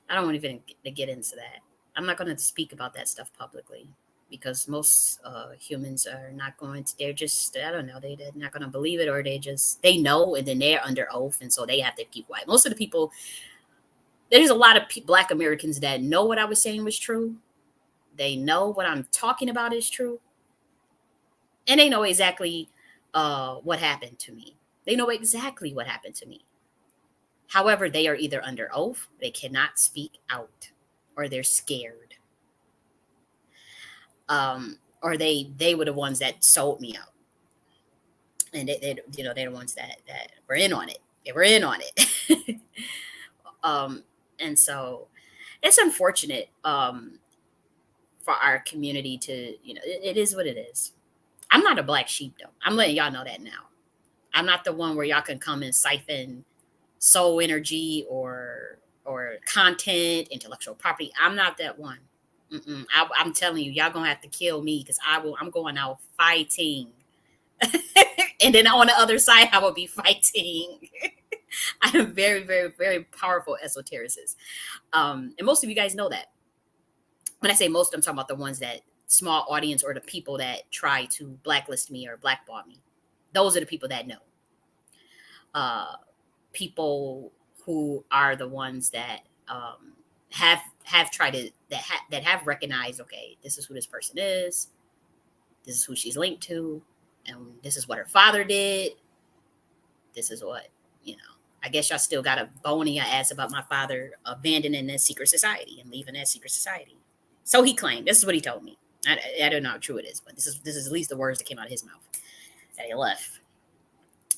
I don't want even to get into that. I'm not going to speak about that stuff publicly because most humans are not going to, they're just, I don't know, they're not going to believe it, or they know, and then they're under oath. And so they have to keep quiet. Most of the people, there's a lot of Black Americans that know what I was saying was true. They know what I'm talking about is true. And they know exactly what happened to me. They know exactly what happened to me. However, they are either under oath, they cannot speak out, or they're scared. Or they were the ones that sold me out, and they're the ones that were in on it. They were in on it. um, and so it's unfortunate for our community to, it is what it is. I'm not a black sheep though. I'm letting y'all know that now. I'm not the one where y'all can come and siphon soul energy or content, intellectual property. I'm not that one. I'm telling you, y'all gonna have to kill me because I'm going out fighting, and then on the other side, I will be fighting. I am very, very, very powerful esotericist, and most of you guys know that. When I say most, I'm talking about the ones that small audience, or the people that try to blacklist me or blackball me. Those are the people that know. Uh, People who are the ones that have tried to that have recognized, okay, this is who this person is, this is who she's linked to, and this is what her father did. This is what, you know. I guess y'all still got a bone in your ass about my father abandoning that secret society and leaving that secret society. So he claimed. This is what he told me. I don't know how true it is, but this is at least the words that came out of his mouth that he left.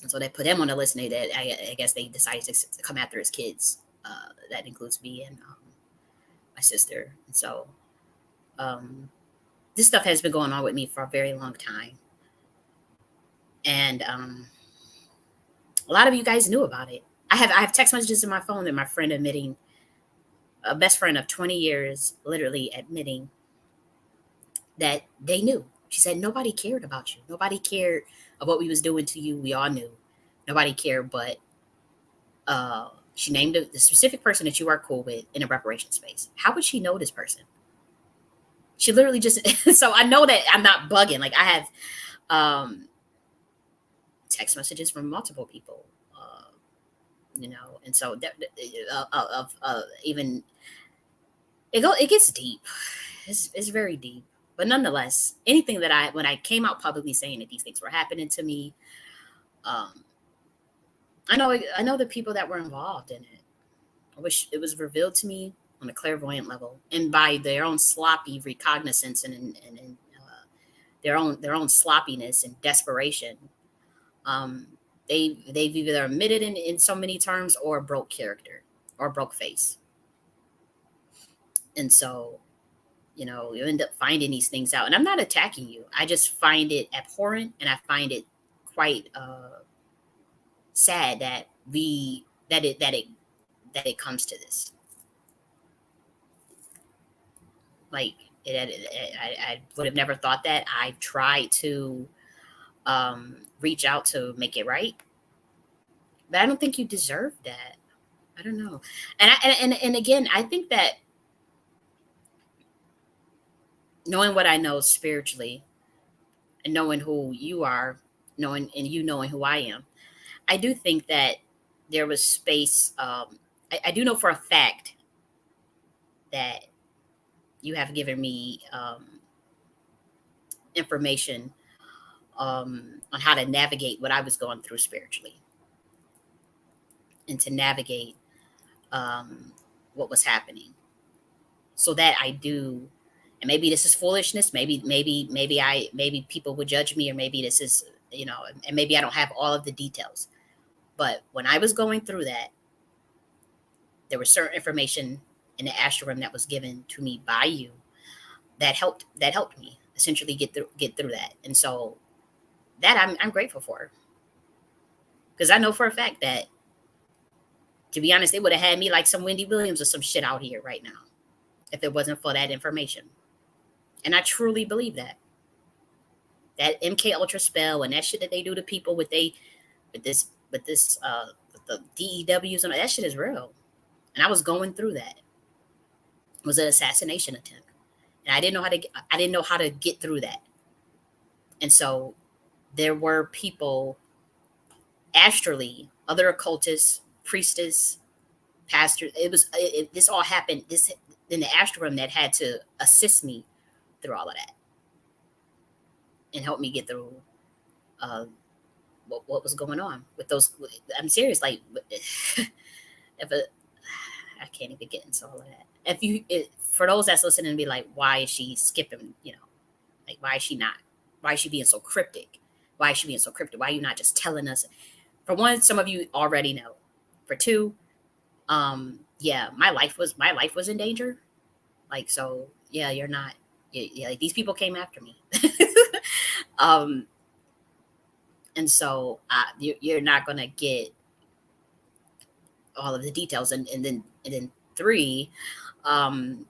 And so they put him on the list, and I guess they decided to come after his kids. That includes me and my sister. And so this stuff has been going on with me for a very long time. And a lot of you guys knew about it. I have text messages in my phone that my friend admitting, a best friend of 20 years, literally admitting that they knew. She said, nobody cared about you. Nobody cared of what we was doing to you. We all knew. Nobody cared, but she named the specific person that you are cool with in a reparation space. How would she know this person? She literally just, so I know that I'm not bugging. Like I have text messages from multiple people, and so even it gets deep. It's very deep. But nonetheless, anything that when I came out publicly saying that these things were happening to me, I know the people that were involved in it. I wish it was revealed to me on a clairvoyant level, and by their own sloppy recognizance and their own sloppiness and desperation. Um, they've either admitted in so many terms, or broke character, or broke face. And so, you end up finding these things out. And I'm not attacking you. I just find it abhorrent, and I find it quite sad that it comes to this. Like I would have never thought that. I tried to reach out to make it right, but I don't think you deserve that. I don't know. And again, I think that knowing what I know spiritually, and knowing who you are, knowing who I am, I do think that there was space. I do know for a fact that you have given me information on how to navigate what I was going through spiritually, and to navigate what was happening, so that I do. And maybe this is foolishness. Maybe people would judge me, or maybe this is, and maybe I don't have all of the details. But when I was going through that, there was certain information in the astral realm that was given to me by you that helped me essentially get through that. And so that I'm grateful for, because I know for a fact that, to be honest, they would have had me like some Wendy Williams or some shit out here right now if it wasn't for that information. And I truly believe that MK Ultra spell and that shit that they do to people with the DEWs and that shit is real. And I was going through that. It was an assassination attempt. and I didn't know how to get through that. And so there were people astrally, other occultists, priestess, pastor. This all happened this in the astral realm that had to assist me through all of that and help me get through uh, what was going on with those. I'm serious. Like, if a, I can't even get into all of that. For those that's listening, and be like, why is she skipping? Like, why is she not? Why is she being so cryptic? Why is she being so cryptic? Why are you not just telling us? For one, some of you already know. For two, yeah, my life was in danger. Like, so yeah, you're not. Yeah, like these people came after me. um, and so you're not gonna get all of the details. And then three, um,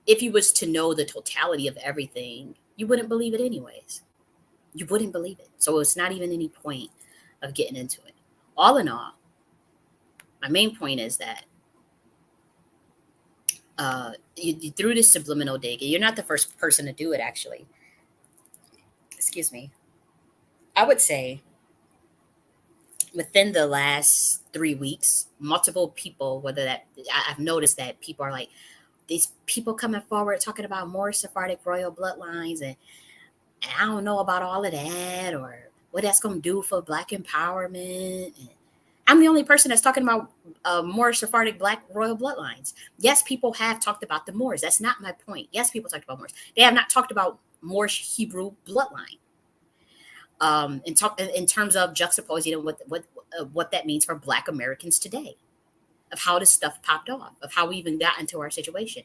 if you was to know the totality of everything, you wouldn't believe it anyways. You wouldn't believe it. So it's not even any point of getting into it. All in all, my main point is that you threw this subliminal dig, and you're not the first person to do it. Actually, excuse me. I would say within the last 3 weeks, multiple people, I've noticed that people are like, these people coming forward talking about more Sephardic royal bloodlines, and I don't know about all of that or what that's going to do for Black empowerment. And I'm the only person that's talking about Moorish Sephardic Black royal bloodlines. Yes, people have talked about the Moors. That's not my point. Yes, people talked about Moors. They have not talked about Moorish Hebrew bloodline. In terms of juxtaposing what that means for Black Americans today, of how this stuff popped off, of how we even got into our situation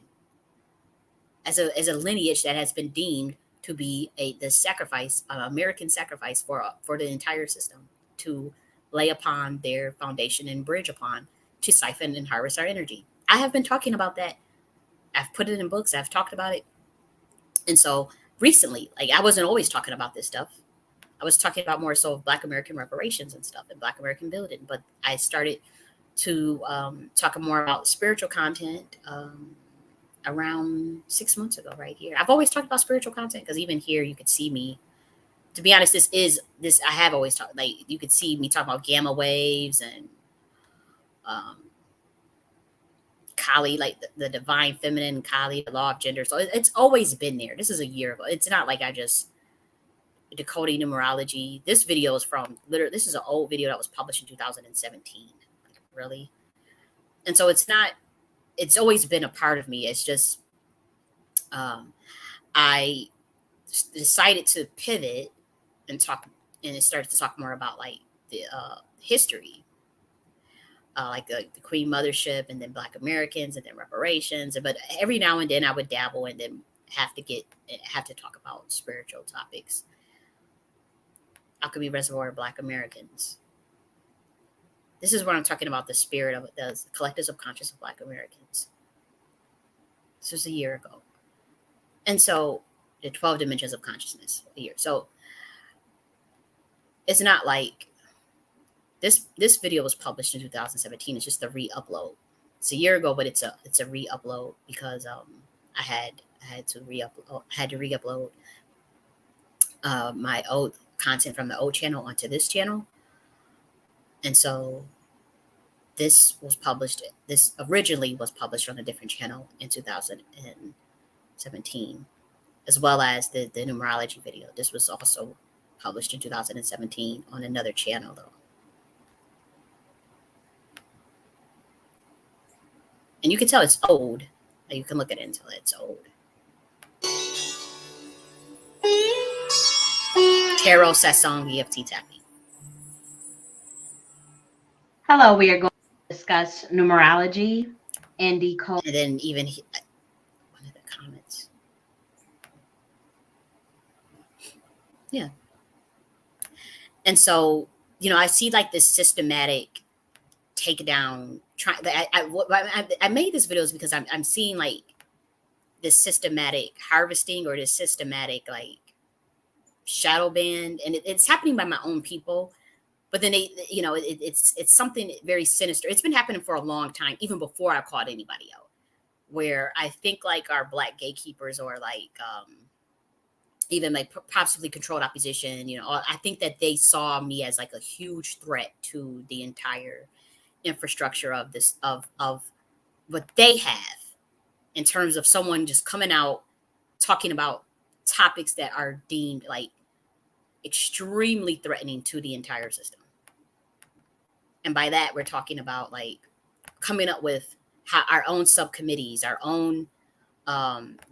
as a lineage that has been deemed to be the sacrifice, American sacrifice for the entire system to lay upon their foundation and bridge upon to siphon and harvest our energy. I have been talking about that. I've put it in books. I've talked about it, and so recently, like I wasn't always talking about this stuff. I was talking about more so Black American reparations and stuff and Black American building, but I started to talk more about spiritual content around 6 months ago, right here. I've always talked about spiritual content because even here you could see me. To be honest, this I have always talked, like you could see me talking about gamma waves and um, Kali, like the divine feminine, Kali, the law of gender. So it's always been there. This is a year ago. It's not like I just decoding numerology. This video is from literally. This is an old video that was published in 2017. Like, really, and so it's not. It's always been a part of me. It's just I decided to pivot and talk, and it started to talk more about like the history, like the Queen Mothership, and then Black Americans, and then reparations. But every now and then I would dabble, and then have to talk about spiritual topics. Alchemy Reservoir of Black Americans. This is what I'm talking about, the spirit of the collective subconscious of Black Americans. This was a year ago. And so the 12 dimensions of consciousness a year. So it's not like this video was published in 2017. It's just a re-upload. It's a year ago, but it's a re-upload because I had to re-upload my old content from the old channel onto this channel. And so this originally was published on a different channel in 2017, as well as the numerology video. This was also published in 2017 on another channel though. And you can tell it's old. You can look at it and tell it's old. Tarot Satsang EFT tapping. Hello, we are going to discuss numerology and decode. And then even one of the comments. Yeah. And so, I see like this systematic takedown. I made this videos because I'm seeing like this systematic harvesting or this systematic like shadow band, and it's happening by my own people. But then it's something very sinister. It's been happening for a long time, even before I called anybody out. where I think like our black gatekeepers or like even like possibly controlled opposition, I think that they saw me as like a huge threat to the entire infrastructure of this of what they have in terms of someone just coming out talking about topics that are deemed like extremely threatening to the entire system. And by that, we're talking about like coming up with how our own subcommittees, our own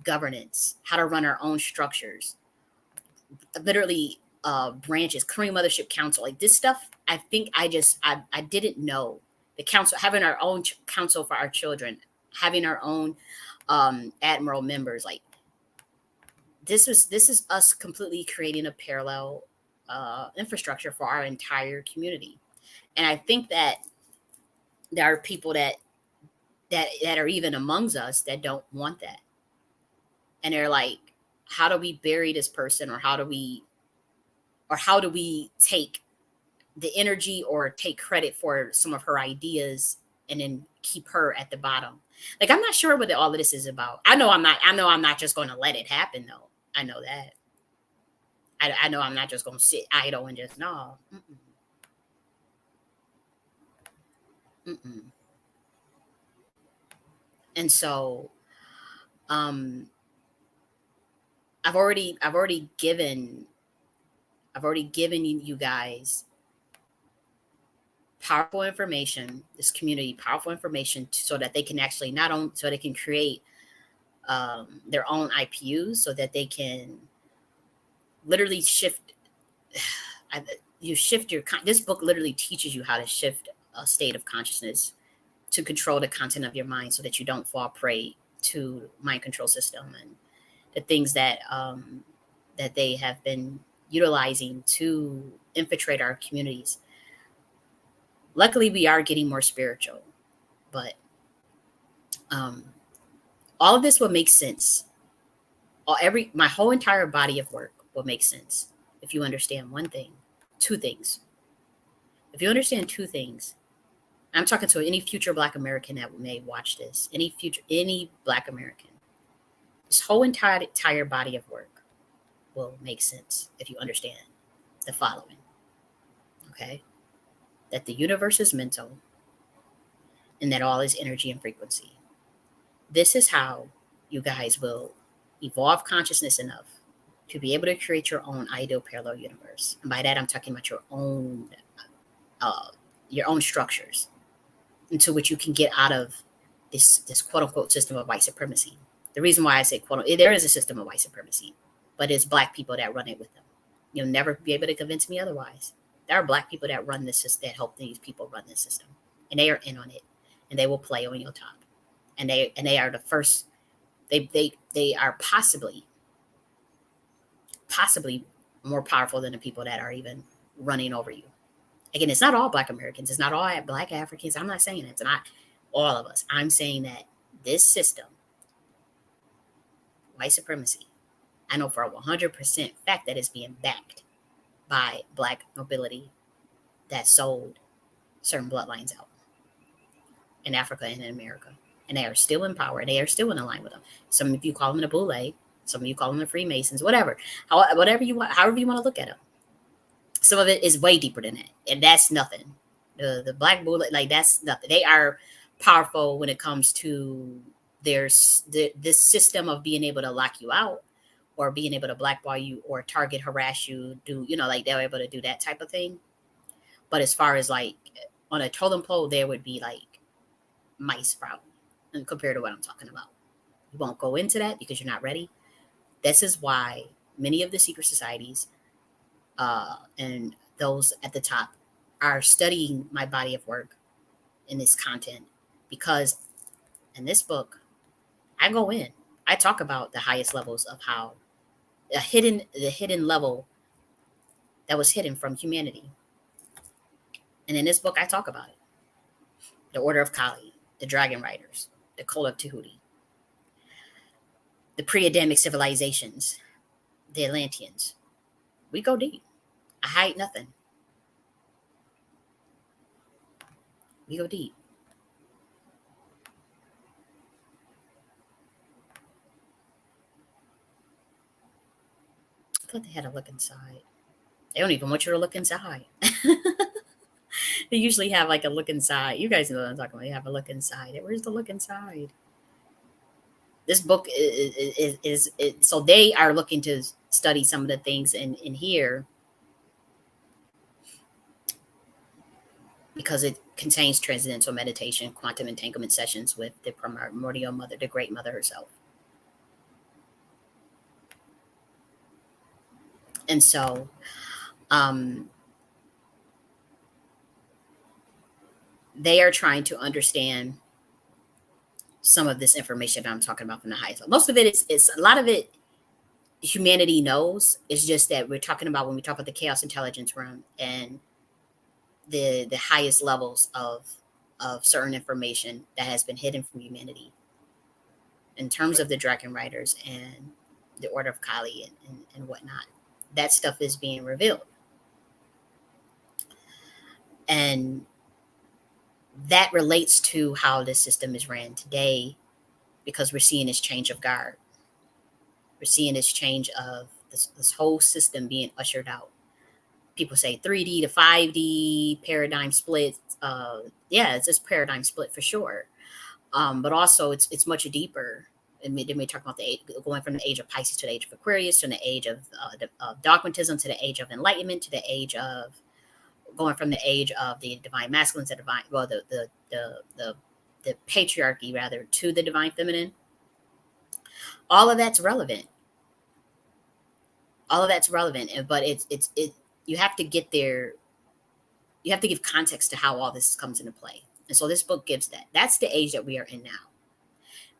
governance, how to run our own structures, literally branches, Korean Mothership Council, like this stuff. I think I didn't know the council, having our own council for our children, having our own admiral members, like this is us completely creating a parallel infrastructure for our entire community. And I think that there are people that are even amongst us that don't want that, and they're like, how do we bury this person, or how do we take the energy or take credit for some of her ideas and then keep her at the bottom? Like, I'm not sure what all of this is about. I know I'm not just going to let it happen though. I know that. I know I'm not just going to sit idle and just no. Mm-mm, mm-mm. And so um I've already given you guys powerful information, this community powerful information, so that they can actually not only so they can create their own IPUs, so that they can literally shift. You shift this book literally teaches you how to shift a state of consciousness to control the content of your mind, so that you don't fall prey to mind control system and the things that they have been utilizing to infiltrate our communities. Luckily, we are getting more spiritual, but um, all of this will make sense. My whole entire body of work will make sense if you understand one thing, two things. If you understand two things, I'm talking to any future Black American that may watch this, any Black American. This whole entire body of work will make sense if you understand the following. Okay, that the universe is mental, and that all is energy and frequency. This is how you guys will evolve consciousness enough to be able to create your own ideal parallel universe. And by that, I'm talking about uh, your own structures, into which you can get out of this quote unquote system of white supremacy. The reason why I say quote, there is a system of white supremacy, but it's Black people that run it with them. You'll never be able to convince me otherwise. There are Black people that run this system, that help these people run this system, and they are in on it, and they will play on your top, and they are the first. They are possibly more powerful than the people that are even running over you. Again, it's not all Black Americans. It's not all Black Africans. I'm not saying it's not all of us. I'm saying that this system, white supremacy, I know for a 100% fact that it's being backed by Black nobility that sold certain bloodlines out in Africa and in America. And they are still in power, and they are still in line with them. Some of you call them the Boule, some of you call them the Freemasons, whatever. Whatever you want, however you want to look at them. Some of it is way deeper than that, and that's nothing. The Black Boule, like, that's nothing. They are powerful when it comes to this system of being able to lock you out, or being able to blackball you, or target, harass you, like they're able to do that type of thing. But as far as like on a totem pole, there would be like mice probably, and compared to what I'm talking about. We won't go into that because you're not ready. This is why many of the secret societies and those at the top are studying my body of work in this content, because in this book, I go in, I talk about the highest levels of how the hidden level that was hidden from humanity. And in this book, I talk about it. The Order of Kali, the Dragon Riders, the Cult of Tahuti, the pre-Adamic civilizations, the Atlanteans. We go deep. I hide nothing. We go deep. I thought they had a look inside. They don't even want you to look inside. They usually have like a look inside. You guys know what I'm talking about. They have a look inside. Where's the look inside? This book so they are looking to study some of the things in here because it contains transcendental meditation, quantum entanglement sessions with the primordial mother, the great mother herself. And so they are trying to understand some of this information that I'm talking about from the highest level. Most of it is a lot of it humanity knows. It's just that we're talking about when we talk about the chaos intelligence realm and the highest levels of certain information that has been hidden from humanity in terms of the dragon riders and the order of Kali and whatnot. That stuff is being revealed. And that relates to how the system is ran today because we're seeing this change of guard. We're seeing this change of this whole system being ushered out. People say 3D to 5D paradigm split. Yeah, it's this paradigm split for sure. But also it's much deeper. And then we talk about going from the age of Pisces to the age of Aquarius, to the age of dogmatism, to the age of enlightenment, to the age of going from the age of the divine masculine to divine, well, the patriarchy rather, to the divine feminine. All of that's relevant. All of that's relevant, but you have to get there. You have to give context to how all this comes into play. And so this book gives that. That's the age that we are in now.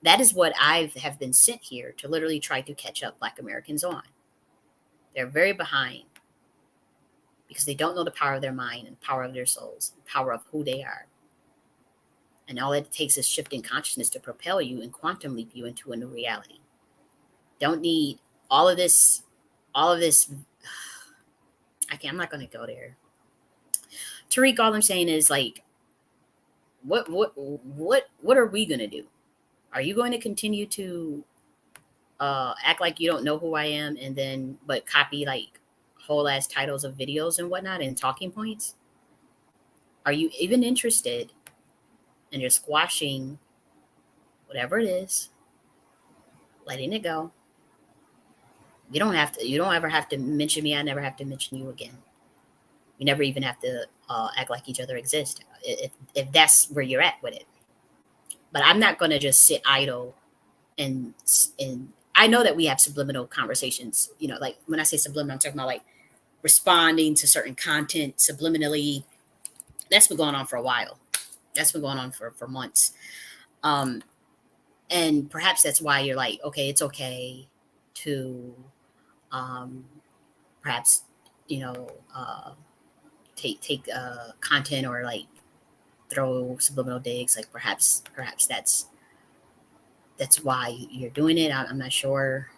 That is what I have been sent here to literally try to catch up Black Americans on. They're very behind because they don't know the power of their mind and the power of their souls, the power of who they are. And all it takes is shifting consciousness to propel you and quantum leap you into a new reality. Don't need all of this. I'm not going to go there. Tariq, all I'm saying is like, what are we going to do? Are you going to continue to act like you don't know who I am and then but copy like whole ass titles of videos and whatnot and talking points? Are you even interested in just squashing whatever it is, letting it go? You don't ever have to mention me. I never have to mention you again. You never even have to act like each other exist if that's where you're at with it. But I'm not going to just sit idle and I know that we have subliminal conversations. You know, like when I say subliminal, I'm talking about like responding to certain content subliminally. That's been going on for a while. That's been going on for months. And perhaps that's why you're like, okay, it's okay to perhaps, you know, take content or like throw subliminal digs. Like perhaps that's why you're doing it. I'm not sure.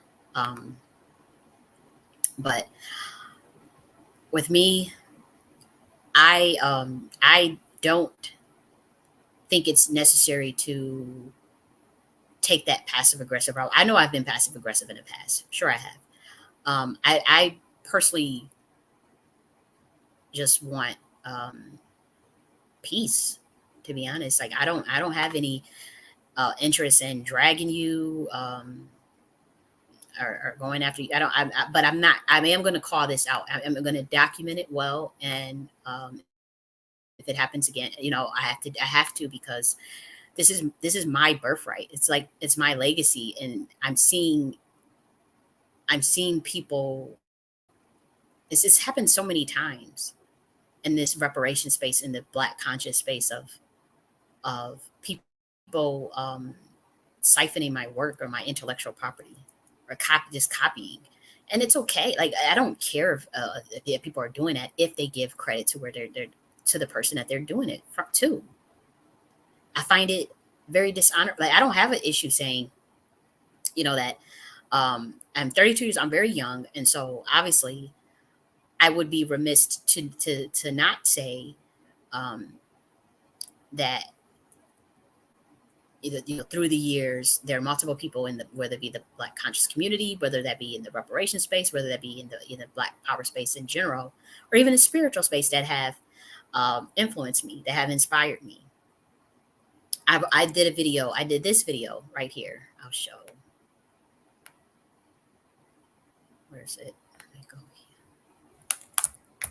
But with me, I don't think it's necessary to take that passive aggressive route. I know I've been passive aggressive in the past. Sure, I have. I personally just want peace. To be honest, like I don't have any interest in dragging you or going after you. But I'm not. I am going to call this out. I'm going to document it well, and if it happens again, you know, I have to because this is my birthright. It's like it's my legacy, and I'm seeing people. It's happened so many times in this reparation space, in the Black conscious space of people siphoning my work or my intellectual property or just copying. And it's okay. Like I don't care if people are doing that if they give credit to where they're to the person that they're doing it from to. I find it very dishonored. Like I don't have an issue saying, you know, that I'm 32 years. I'm very young, and so obviously, I would be remiss to not say that either, through the years, there are multiple people in the, whether it be the Black conscious community, whether that be in the reparation space, whether that be in the Black power space in general, or even in spiritual space, that have influenced me, that have inspired me. I did a video. I did this video right here. I'll show. Where's it? Let me go here.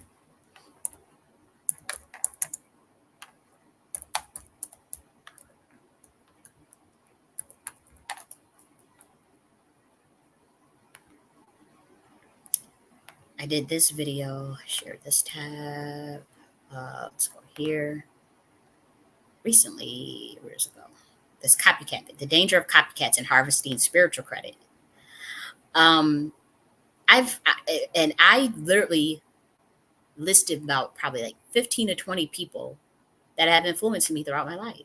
I did this video. Shared this tab. Let's go here. Recently, where's it go? This copycat, the danger of copycats and harvesting spiritual credit. I literally listed about probably like 15 to 20 people that have influenced me throughout my life,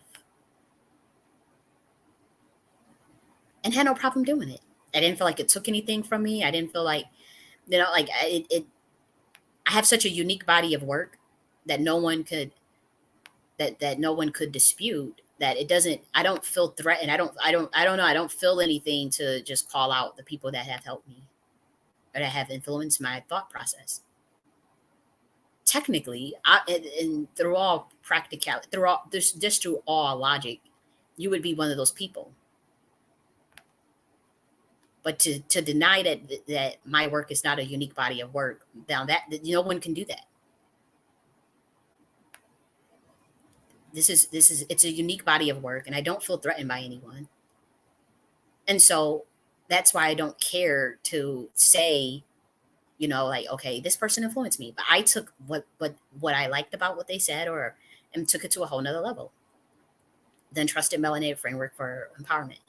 and had no problem doing it. I didn't feel like it took anything from me. I didn't feel like, like I have such a unique body of work that no one could, that no one could dispute, that it doesn't, I don't feel threatened. I don't know. I don't feel anything to just call out the people that have helped me or that have influenced my thought process. Technically, and through all practicality, through all, just through all logic, you would be one of those people. But to deny that my work is not a unique body of work, now that no one can do that. This is it's a unique body of work, and I don't feel threatened by anyone. And so that's why I don't care to say, like, okay, this person influenced me, but I took what I liked about what they said, or and took it to a whole nother level. Then trusted melanated framework for empowerment,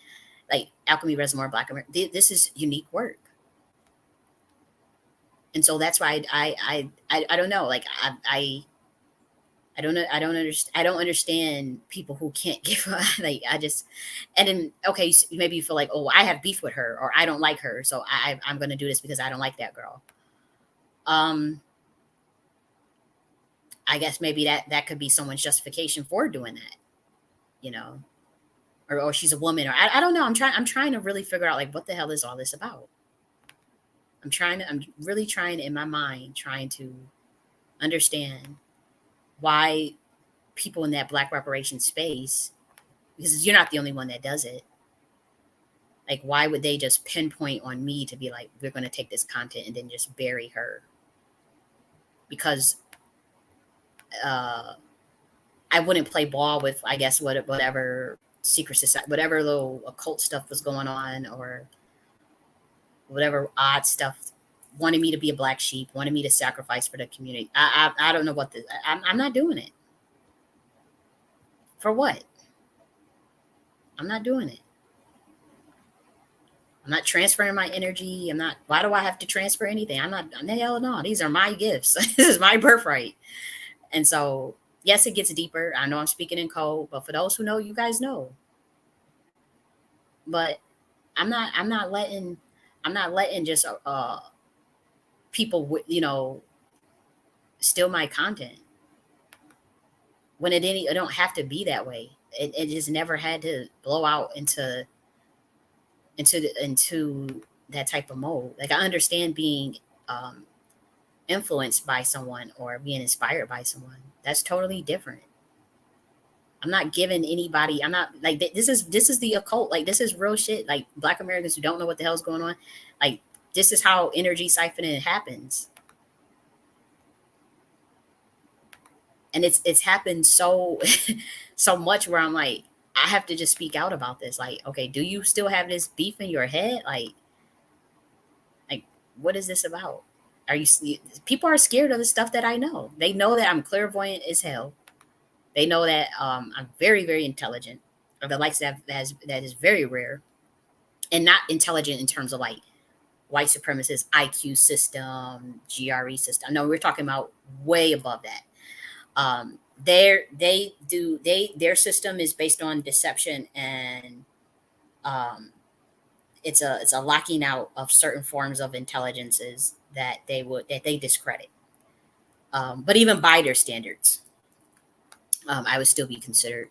like alchemy, reservoir, black America. This is unique work. And so that's why I don't know, like I don't know. I don't understand people who can't give like, I just, and then, okay, so maybe you feel like, oh, I have beef with her, or I don't like her, so I'm going to do this because I don't like that girl. Um, I guess maybe that could be someone's justification for doing that, you know, or she's a woman, or I don't know. I'm trying to really figure out, like, what the hell is all this about? I'm really trying in my mind, trying to understand why people in that Black reparation space, because you're not the only one that does it. Like, why would they just pinpoint on me to be like, we're going to take this content and then just bury her? Because I wouldn't play ball with, I guess, whatever secret society, whatever little occult stuff was going on, or whatever odd stuff, wanted me to be a black sheep, wanted me to sacrifice for the community. I don't know what I'm not doing it. For what? I'm not doing it. I'm not transferring my energy. I'm not. Why do I have to transfer anything? I'm not. Hell no. These are my gifts. This is my birthright. And so, yes, it gets deeper. I know I'm speaking in code, but for those who know, you guys know. But I'm not. I'm not letting. I'm not letting just people, steal my content. When it don't have to be that way. It just never had to blow out into that type of mode. Like, I understand being influenced by someone or being inspired by someone. That's totally different. I'm not giving anybody. I'm not like, this is the occult. Like, this is real shit. Like, Black Americans who don't know what the hell's going on. Like, this is how energy siphoning happens. And it's happened so so much where I'm like, I have to just speak out about this. Like, okay, do you still have this beef in your head? Like, what is this about? Are you People are scared of the stuff that I know. They know that I'm clairvoyant as hell. They know that I'm very, very intelligent, or the likes that is very rare, and not intelligent in terms of like white supremacist IQ system, GRE system. No, we're talking about way above that. Their system is based on deception, and um, it's a locking out of certain forms of intelligences that they discredit. But even by their standards, I would still be considered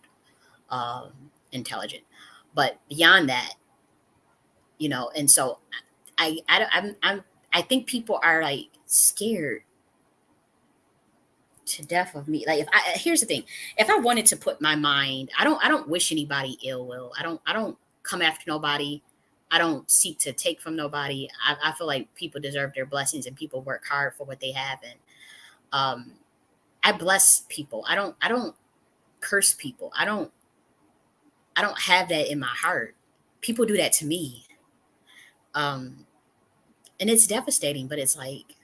um, intelligent. But beyond that, and so I think people are like scared to death of me. Like, if I here's the thing, if I wanted to put my mind, I don't wish anybody ill will. I don't come after nobody. I don't seek to take from nobody. I feel like people deserve their blessings and people work hard for what they have. And um, I bless people. I don't curse people. I don't have that in my heart. People do that to me. Um, and it's devastating, but it's like,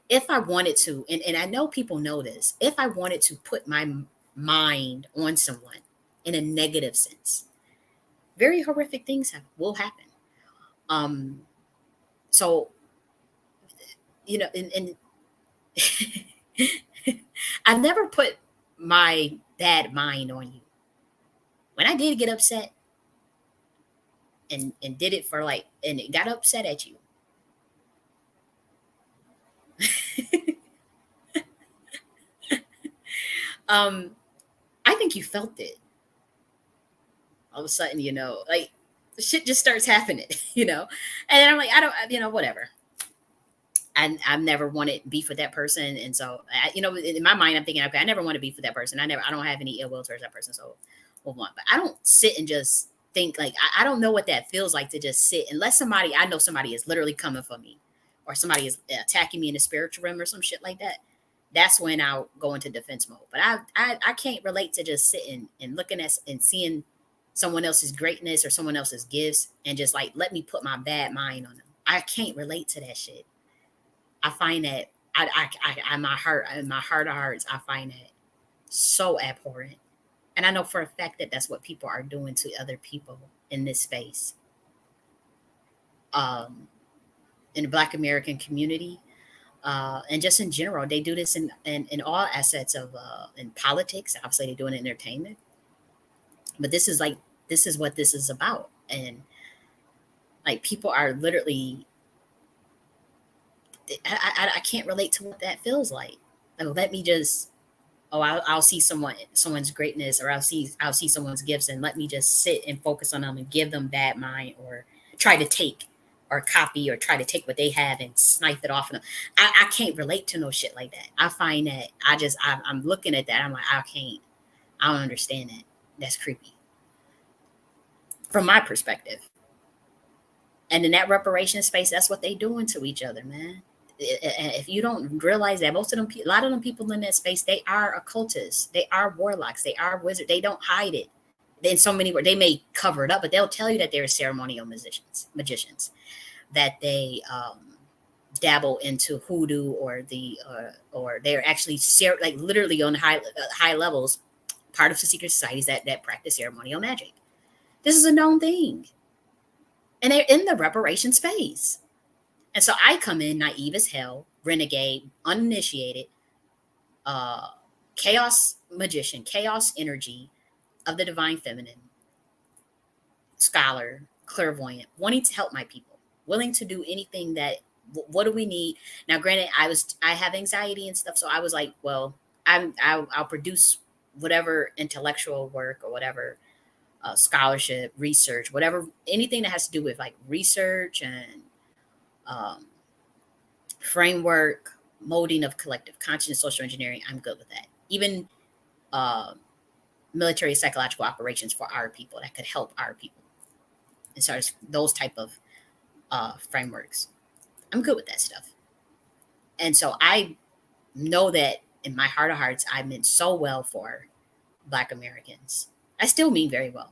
if I wanted to, and I know people know this, if I wanted to put my mind on someone in a negative sense, very horrific things will happen. Um, so, and I never put my bad mind on you. When I did get upset and did it for like, and it got upset at you, um, I think you felt it all of a sudden, like shit just starts happening, and then I'm like, I don't, whatever. I've never wanted beef with that person, and so in my mind, I'm thinking, okay, I never want to beef with that person. I don't have any ill will towards that person, so move on. But I don't sit and just think like I don't know what that feels like to just sit unless I know somebody is literally coming for me, or somebody is attacking me in the spiritual realm or some shit like that. That's when I'll go into defense mode. But I can't relate to just sitting and looking at and seeing someone else's greatness or someone else's gifts and just like let me put my bad mind on them. I can't relate to that shit. I find that in my heart of hearts, I find that so abhorrent. And I know for a fact that that's what people are doing to other people in this space. Um, in the Black American community, and just in general, they do this in all assets of in politics. Obviously, they do it in entertainment, but this is what this is about, and like people are literally. I can't relate to what that feels like. Let me just I'll see someone's greatness, or I'll see someone's gifts, and let me just sit and focus on them and give them bad mind, or try to take or copy or try to take what they have and snipe it off of them. I can't relate to no shit like that. I find that I'm looking at that, I'm like, I don't understand that. That's creepy from my perspective. And in that reparation space, that's what they doing to each other, man. If you don't realize that, most of them, a lot of them people in that space, they are occultists, they are warlocks, they are wizards. They don't hide it. In so many words, they may cover it up, but they'll tell you that they're ceremonial magicians, that they dabble into hoodoo, or they're actually like literally on high levels, part of the secret societies that practice ceremonial magic. This is a known thing, and they're in the reparation space. And so I come in naive as hell, renegade, uninitiated, uh, chaos magician, chaos energy of the divine feminine, scholar, clairvoyant, wanting to help my people, willing to do anything that. What do we need now? Granted, I have anxiety and stuff, so I was like, well, I'll produce whatever intellectual work or whatever scholarship, research, whatever, anything that has to do with like research and um, framework, molding of collective consciousness, social engineering. I'm good with that. Even uh, military psychological operations for our people that could help our people. As far as those type of frameworks, I'm good with that stuff. And so I know that in my heart of hearts, I meant so well for Black Americans. I still mean very well,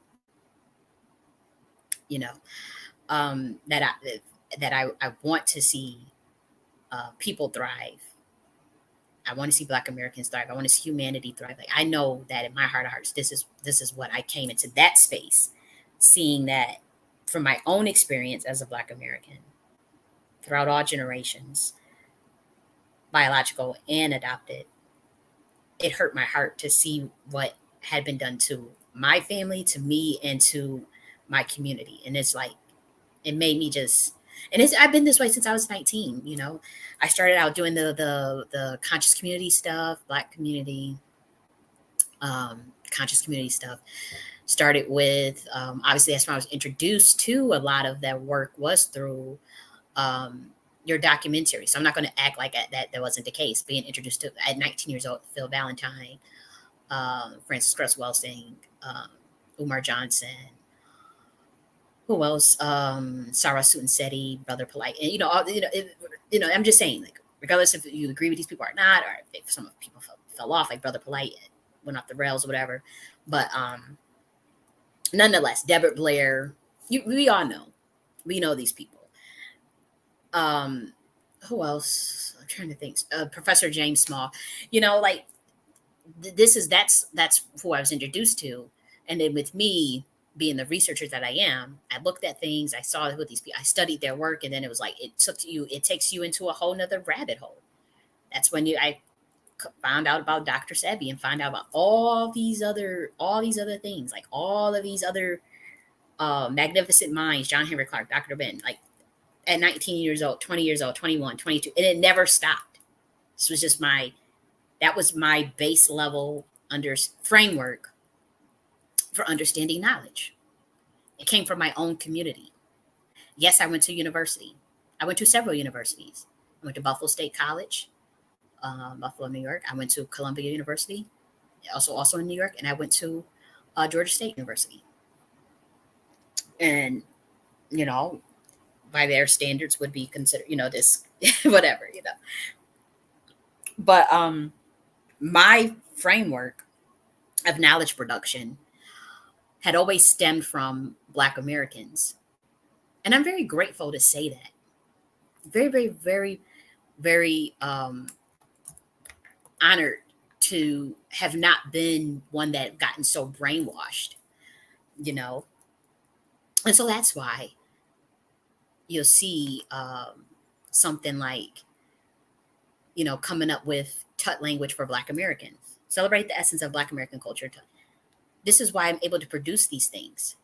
you know, that I want to see people thrive. I want to see Black Americans thrive. I want to see humanity thrive. Like, I know that in my heart of hearts, this is what I came into that space, seeing that from my own experience as a Black American throughout all generations, biological and adopted. It hurt my heart to see what had been done to my family, to me, and to my community. And it's like, it made me just, and I've been this way since I was 19. I started out doing the conscious community stuff, Black community, conscious community stuff. Started with obviously that's when I was introduced to a lot of that work was through um, your documentary. So I'm not going to act like that wasn't the case. Being introduced to at 19 years old, Phil Valentine, Francis Cress Welsing, Umar Johnson, who else? Sarah Sutanseti, Brother Polite, and I'm just saying, like, regardless if you agree with these people or not, or if some of people fell off, like Brother Polite went off the rails or whatever, but nonetheless, Deborah Blair, we all know, we know these people. Um, who else? I'm trying to think. Professor James Small, like that's who I was introduced to, and then with me being the researcher that I am, I looked at things, I saw what these people, I studied their work, and then it was like it takes you into a whole nother rabbit hole. That's when I found out about Dr. Sebi and find out about all these other things, like all of these other magnificent minds, John Henry Clark, Dr. Ben, like at 19 years old, 20 years old, 21, 22, and it never stopped. This was just that was my base level framework for understanding knowledge. It came from my own community. Yes, I went to university. I went to several universities. I went to Buffalo State College, Buffalo, New York. I went to Columbia University, also in New York, and I went to Georgia State University. And you know, by their standards, would be considered, this whatever, But my framework of knowledge production had always stemmed from Black Americans, and I'm very grateful to say that. Very, very, very, very honored to have not been one that gotten so brainwashed, you know. And so that's why you'll see something like, coming up with Tut language for Black Americans. Celebrate the essence of Black American culture. This is why I'm able to produce these things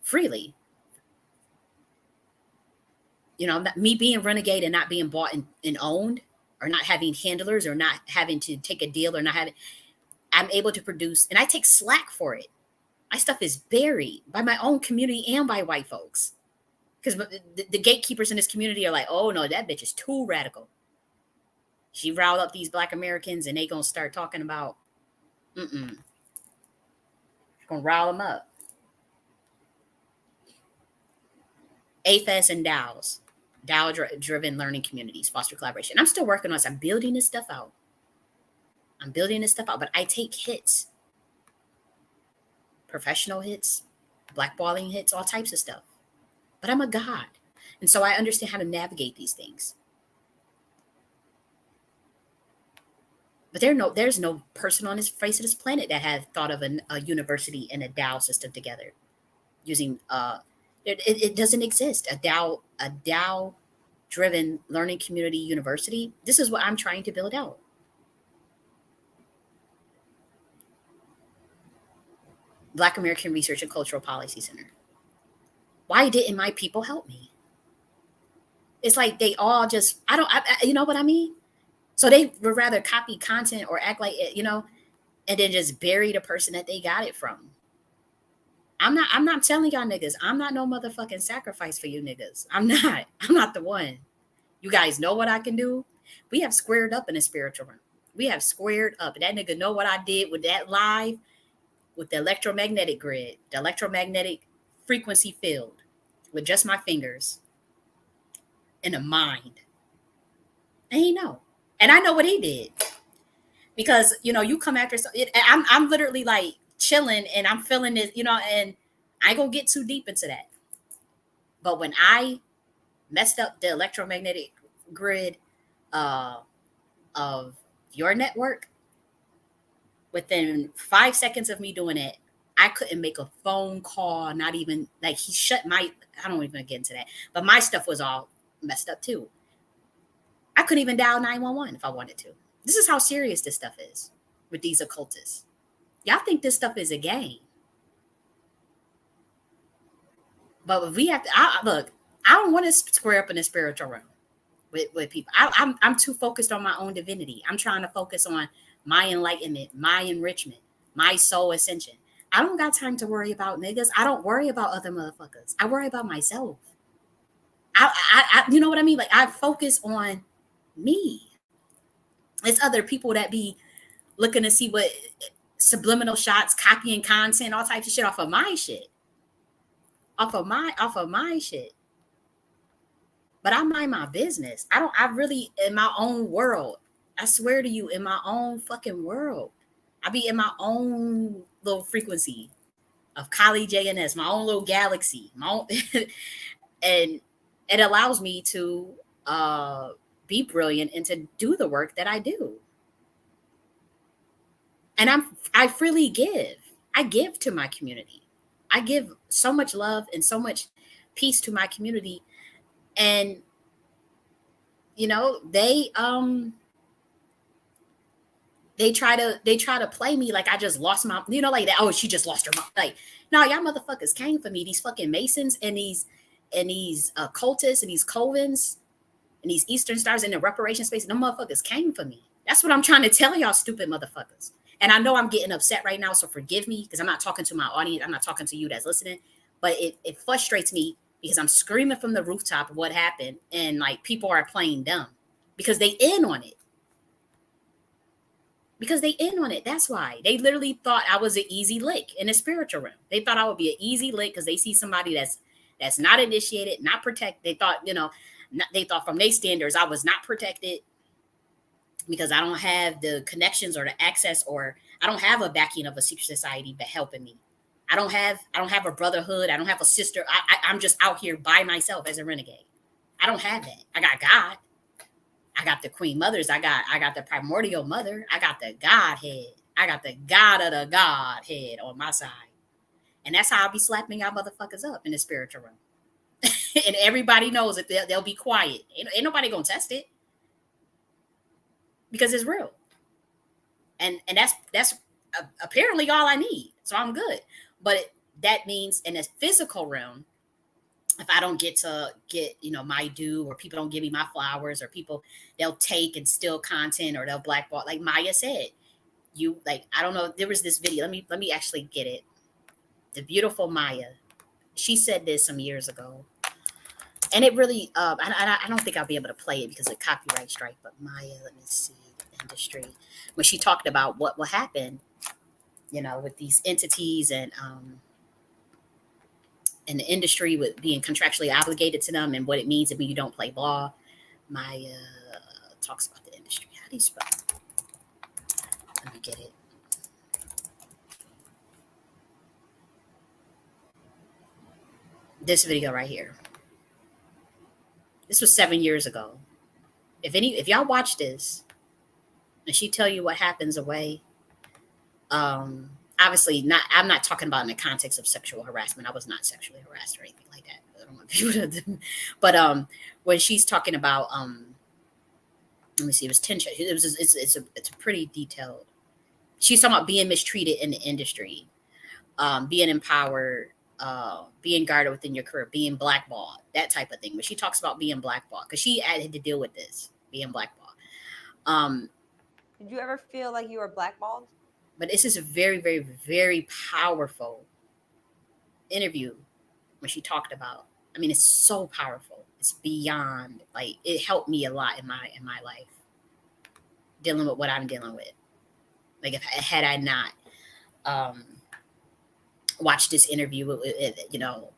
freely. Me being renegade and not being bought and owned, or not having handlers, or not having to take a deal, or not having, I'm able to produce, and I take slack for it. My stuff is buried by my own community and by white folks. Because the gatekeepers in this community are like, oh no, that bitch is too radical. She riled up these Black Americans and they gonna start talking about, gonna rile them up. AFES and DAO driven learning communities, foster collaboration. I'm still working on this. I'm building this stuff out. But I take hits, professional hits, blackballing hits, all types of stuff. But I'm a god. And so I understand how to navigate these things. But there's no person on this face of this planet that has thought of a university and a DAO system together using it doesn't exist. A DAO driven learning community university. This is what I'm trying to build out. Black American Research and Cultural Policy Center. Why didn't my people help me? It's like they all just, you know what I mean? So they would rather copy content or act like it, and then just bury the person that they got it from. I'm not telling y'all niggas, I'm not no motherfucking sacrifice for you niggas. I'm not the one. You guys know what I can do. We have squared up in the spiritual realm. We have squared up. And that nigga know what I did with that live, with the electromagnetic grid, the electromagnetic frequency field, with just my fingers and a mind. And he know. And I know what he did. Because, you come after I'm literally like chilling and I'm feeling this, and I ain't gonna get too deep into that. But when I messed up the electromagnetic grid of your network, within 5 seconds of me doing it, I couldn't make a phone call, not even, like, he shut I don't even get into that, but my stuff was all messed up too. I couldn't even dial 911 if I wanted to. This is how serious this stuff is with these occultists. Y'all think this stuff is a game. But we have to, look, I don't want to square up in the spiritual realm with people. I'm too focused on my own divinity. I'm trying to focus on my enlightenment, my enrichment. my soul ascension. I don't got time to worry about niggas. I don't worry about other motherfuckers. I worry about myself. You know what I mean? Like I focus on me. It's other people that be looking to see what subliminal shots, copying content, all types of shit off of my shit, off of my shit. But I mind my business. I really in my own world. I swear to you, in my own fucking world. I be in my own little frequency of Kali J.N.S, my own little galaxy, my own, and it allows me to uh, be brilliant and to do the work that I do. And I freely give. I give to my community. I give so much love and so much peace to my community, and you know they try to play me like I just lost my, you know, like that. Oh, she just lost her mom. Like, no, y'all motherfuckers came for me. These fucking Masons and these cultists and these covens and these Eastern Stars in the reparation space. No motherfuckers came for me. That's what I'm trying to tell y'all, stupid motherfuckers. And I know I'm getting upset right now, so forgive me because I'm not talking to my audience. I'm not talking to you that's listening. But it frustrates me because I'm screaming from the rooftop of what happened, and like people are playing dumb because they in on it. Because they in on it. That's why they literally thought I was an easy lick in the spiritual realm. They thought I would be an easy lick because they see somebody that's not initiated, not protected. They thought, you know, they thought from their standards I was not protected because I don't have the connections or the access, or I don't have a backing of a secret society but helping me. I don't have a brotherhood. I don't have a sister. I'm just out here by myself as a renegade. I don't have that. I got God. I got the Queen Mothers. I got the primordial mother. I got the Godhead. I got the God of the Godhead on my side. And that's how I'll be slapping y'all motherfuckers up in the spiritual realm. And everybody knows that they'll be quiet. Ain't nobody gonna test it because it's real. And that's apparently all I need. So I'm good. But that means in the physical realm, if I don't get you know, my due, or people don't give me my flowers, or people, they'll take and steal content, or they'll blackball, like Maya said, you, like, I don't know, there was this video, let me actually get it. The beautiful Maya, she said this some years ago, and it really I don't think I'll be able to play it because of copyright strike, but Maya, let me see, the industry, when she talked about what will happen, you know, with these entities and the industry with being contractually obligated to them, and what it means if you don't play ball. Maya talks about the industry. How do you spell it? Let me get it. This video right here. This was 7 years ago. If y'all watch this and she tell you what happens away, obviously not, I'm not talking about in the context of sexual harassment. I was not sexually harassed or anything like that. I don't want people to, but when she's talking about let me see, it was 10, it was, it's a pretty detailed, she's talking about being mistreated in the industry, being empowered, being guarded within your career, being blackballed, that type of thing. But she talks about being blackballed because she had to deal with this, being blackballed. Did you ever feel like you were blackballed? But this is a very, very, very powerful interview when she talked about. I mean, it's so powerful. It's beyond, like, it helped me a lot in my life, dealing with what I'm dealing with. Like, if had I not watched this interview, you know,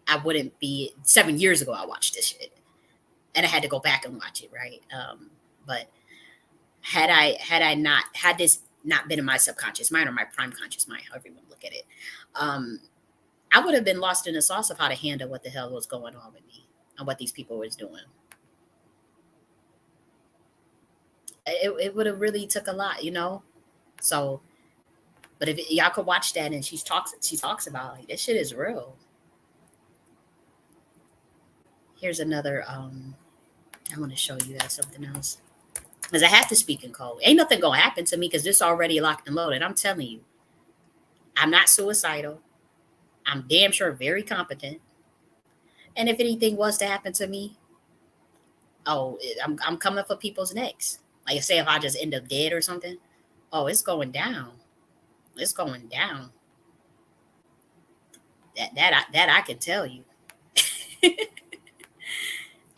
I wouldn't be. 7 years ago, I watched this shit, and I had to go back and watch it, right? But had I not had this not been in my subconscious mind or my prime conscious mind, however you want to look at it, I would have been lost in the sauce of how to handle what the hell was going on with me and what these people was doing. It would have really took a lot, you know. So, but if y'all could watch that, and she talks about, like, this shit is real. Here's another. I want to show you guys something else, because I have to speak in code. Ain't nothing gonna happen to me because this already locked and loaded. I'm telling you, I'm not suicidal. I'm damn sure very competent. And if anything was to happen to me, oh, I'm coming for people's necks. Like, say if I just end up dead or something, oh, it's going down. It's going down. That I can tell you.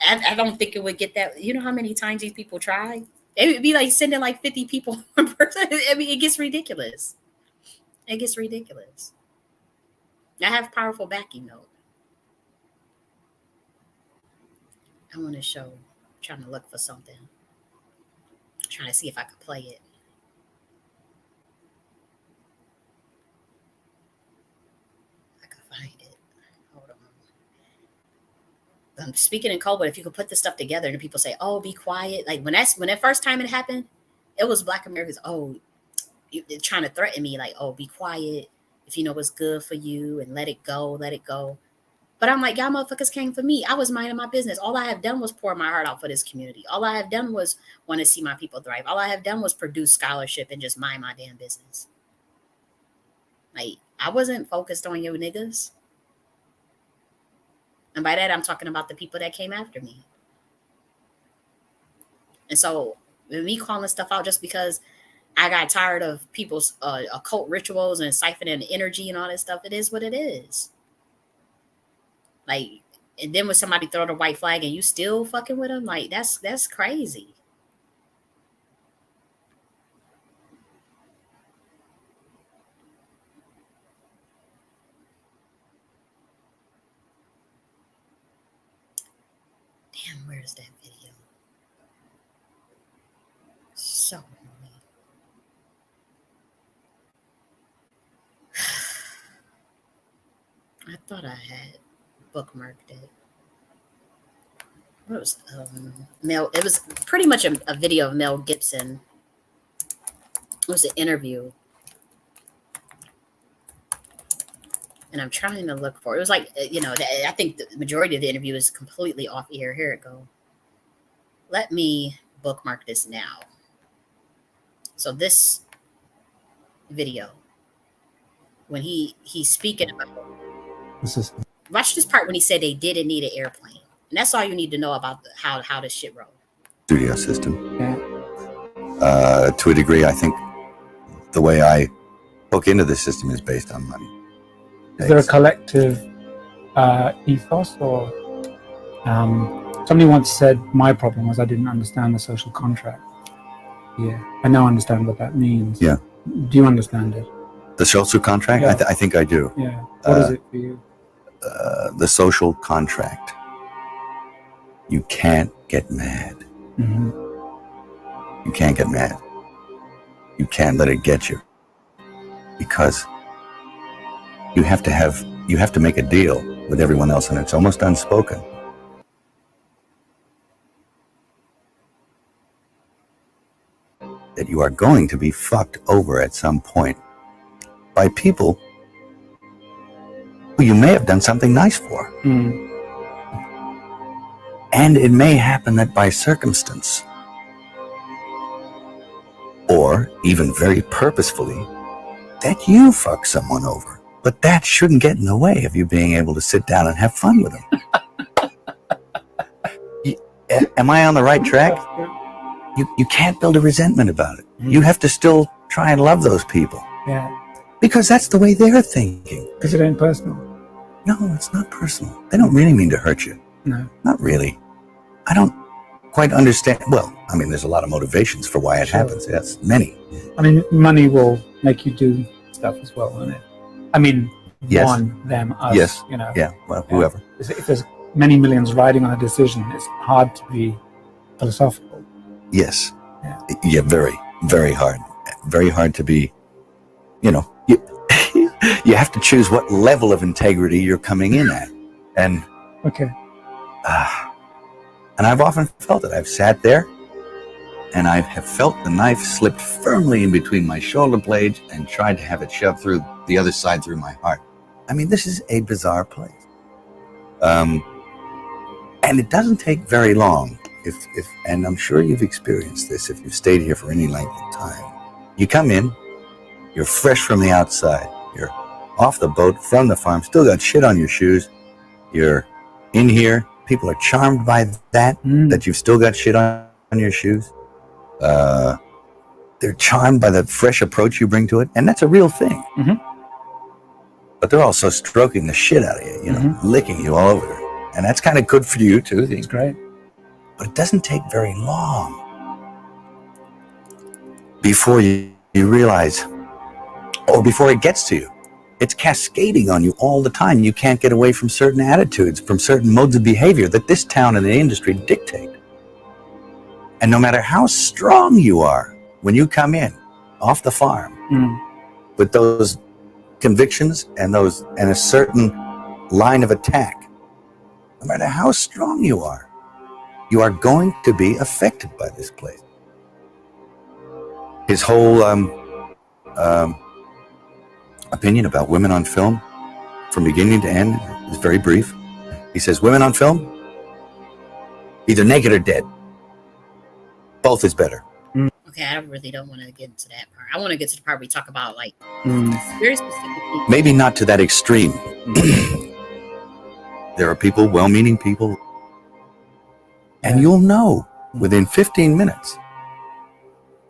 I don't think it would get that. You know how many times these people try? It would be like sending like 50 people per person. I mean, it gets ridiculous. It gets ridiculous. I have powerful backing though. I want to show. I'm trying to look for something. I'm trying to see if I could play it. I could find it. Hold on. I'm speaking in code, but if you could put this stuff together and people say, "Oh, be quiet," like when that first time it happened, it was Black Americans. Oh, they're trying to threaten me, like, "Oh, be quiet if you know what's good for you and let it go, let it go." But I'm like, y'all motherfuckers came for me. I was minding my business. All I have done was pour my heart out for this community. All I have done was want to see my people thrive. All I have done was produce scholarship and just mind my damn business. Like, I wasn't focused on you niggas. And by that, I'm talking about the people that came after me. And so, me calling stuff out just because I got tired of people's occult rituals and siphoning energy and all this stuff, it is what it is. Like, and then when somebody throw the white flag and you still fucking with them, like that's crazy. Damn, where's that video? So annoying. I thought I had bookmarked it. What was Mel? It was pretty much a video of Mel Gibson. It was an interview, and I'm trying to look for it. It was like I think the majority of the interview is completely off air. Here it go. Let me bookmark this now. So this video, when he's speaking about, watch this part when he said they didn't need an airplane, and that's all you need to know about how this shit rolls. Studio system. Yeah. To a degree, I think the way I hook into the system is based on money. Is there a collective ethos, or somebody once said my problem was I didn't understand the social contract. Yeah, I now understand what that means. Yeah. Do you understand it? The social contract? Yeah. I think I do. Yeah. What is it for you? The social contract. You can't get mad. Mm-hmm. You can't get mad. You can't let it get you. Because you have to make a deal with everyone else, and it's almost unspoken. That you are going to be fucked over at some point by people who you may have done something nice for. Mm. And it may happen that by circumstance, or even very purposefully, that you fuck someone over. But that shouldn't get in the way of you being able to sit down and have fun with them. Am I on the right track? You can't build a resentment about it. Mm. You have to still try and love those people. Yeah. Because that's the way they're thinking. Because it ain't personal. No, it's not personal. They don't really mean to hurt you. No. Not really. I don't quite understand. Well, I mean, there's a lot of motivations for why it happens. Yes, many. I mean, money will make you do stuff as well, won't it? I mean, yes. One, them, us, yes. You know. Yeah, well, whoever. If there's many millions riding on a decision, it's hard to be philosophical. Yes. Yeah, very, very hard. Very hard to be, you have to choose what level of integrity you're coming in at. And okay. And I've often felt it. I've sat there and I have felt the knife slipped firmly in between my shoulder blades and tried to have it shoved through the other side through my heart. I mean, this is a bizarre place. And it doesn't take very long. And I'm sure you've experienced this if you've stayed here for any length of time. You come in, you're fresh from the outside. You're off the boat, from the farm, still got shit on your shoes. You're in here. People are charmed by that you've still got shit on your shoes. they're charmed by the fresh approach you bring to it, and that's a real thing. But they're also stroking the shit out of you, you know, licking you all over. And that's kind of good for you too. It's great. But it doesn't take very long before you realize, or before it gets to you. It's cascading on you all the time. You can't get away from certain attitudes, from certain modes of behavior that this town and the industry dictate. And no matter how strong you are, when you come in off the farm with those convictions and a certain line of attack, no matter how strong you are going to be affected by this place. His whole opinion about women on film, from beginning to end, is very brief. He says, women on film, either naked or dead. Both is better. Okay, I really don't want to get into that part. I want to get to the part where we talk about, like, very specific people. Maybe not to that extreme. There are people, well-meaning people, and you'll know within 15 minutes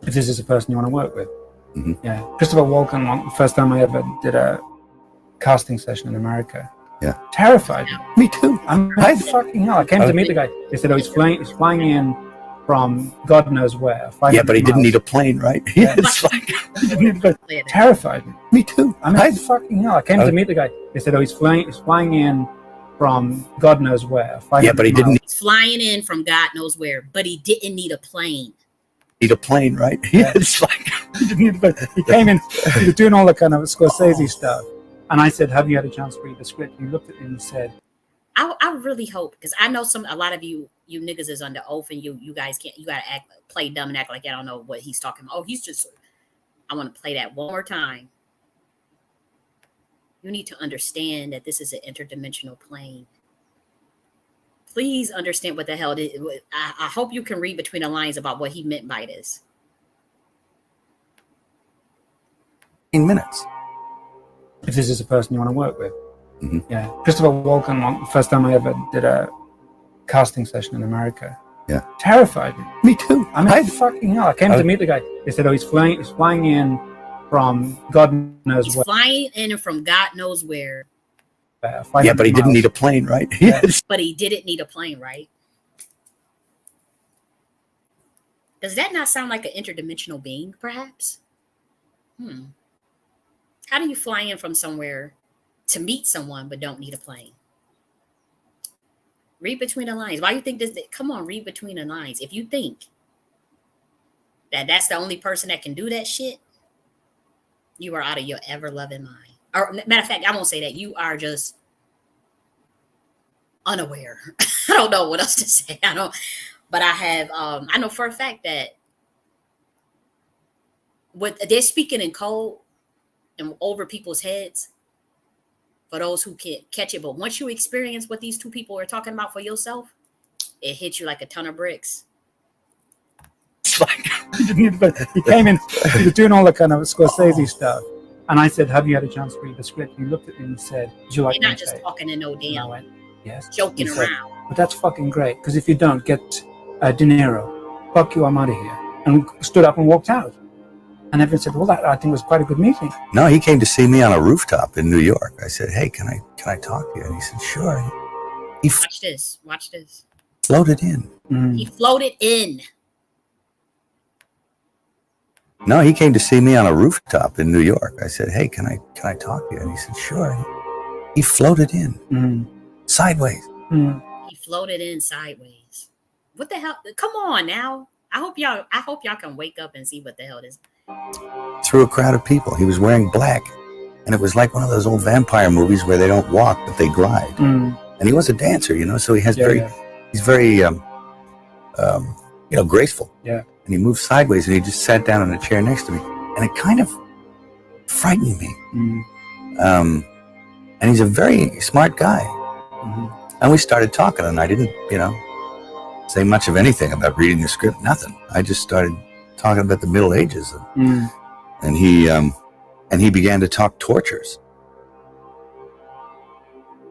if this is a person you want to work with. Yeah. Christopher Walken, the first time I ever did a casting session in America. Yeah. Terrified. Me too. I fucking hell. I came to meet the guy. They said, oh, he's flying in from God knows where. Yeah, but he didn't need a plane, right? Yeah. It's like, he didn't need a plane. Terrified. Me too. I fucking hell. I came to meet the guy. They said, oh, he's flying in from God knows where. Yeah, but he didn't need flying in from God knows where, but he didn't need a plane. Need a plane, right? Yeah, it's like he didn't need a plane. He came in, he was doing all the kind of Scorsese stuff. And I said, have you had a chance to read the script? He looked at me and he said, I really hope, because I know a lot of you niggas is under oath, and you guys can't, you gotta play dumb and act like I don't know what he's talking about. Oh, he's just, I want to play that one more time. You need to understand that this is an interdimensional plane. Please understand what the hell it is. I hope you can read between the lines about what he meant by this. 15 minutes. if this is a person you want to work with. Yeah. Christopher Walken, the first time I ever did a casting session in America. Yeah. Terrified me. Me too. I fucking hell. I came to meet the guy. They said, oh, he's flying in from God knows where. Flying in from God knows where. Yeah, but he didn't need a plane, right? Yeah. But he didn't need a plane, right? Does that not sound like an interdimensional being, perhaps? How do you fly in from somewhere to meet someone but don't need a plane? Read between the lines. Why do you think this? Come on, read between the lines. If you think that that's the only person that can do that shit, you are out of your ever-loving mind. Or matter of fact, I won't say that. You are just unaware. I don't know what else to say. But I have, I know for a fact that what they're speaking in code and over people's heads for those who can't catch it. But once you experience what these two people are talking about for yourself, it hits you like a ton of bricks. It's like, he came in, he was doing all the kind of Scorsese stuff. And I said, have you had a chance to read the script? He looked at me and said, would you like You're not just talking in no damn. I went, yes. Joking said, around. But that's fucking great, because if you don't get De Niro, fuck you, I'm out of here. And we stood up and walked out. And everyone said, well, that I think was quite a good meeting. No, he came to see me on a rooftop in New York. I said, hey, can I talk to you? And he said, sure. He Watch this. Watch this. floated in. He floated in. No, he came to see me on a rooftop in New York. I said, hey, can I talk to you? And he said, sure. He floated in. Sideways. He floated in sideways. What the hell? Come on now. I hope y'all can wake up and see what the hell this. Through a crowd of people. He was wearing black. And it was like one of those old vampire movies where they don't walk, but they glide. And he was a dancer, so he has he's very, graceful. Yeah. And he moved sideways and he just sat down in a chair next to me. And it kind of frightened me. And he's a very smart guy. And we started talking, and I didn't, say much of anything about reading the script, nothing. I just started talking about the Middle Ages. And he began to talk tortures.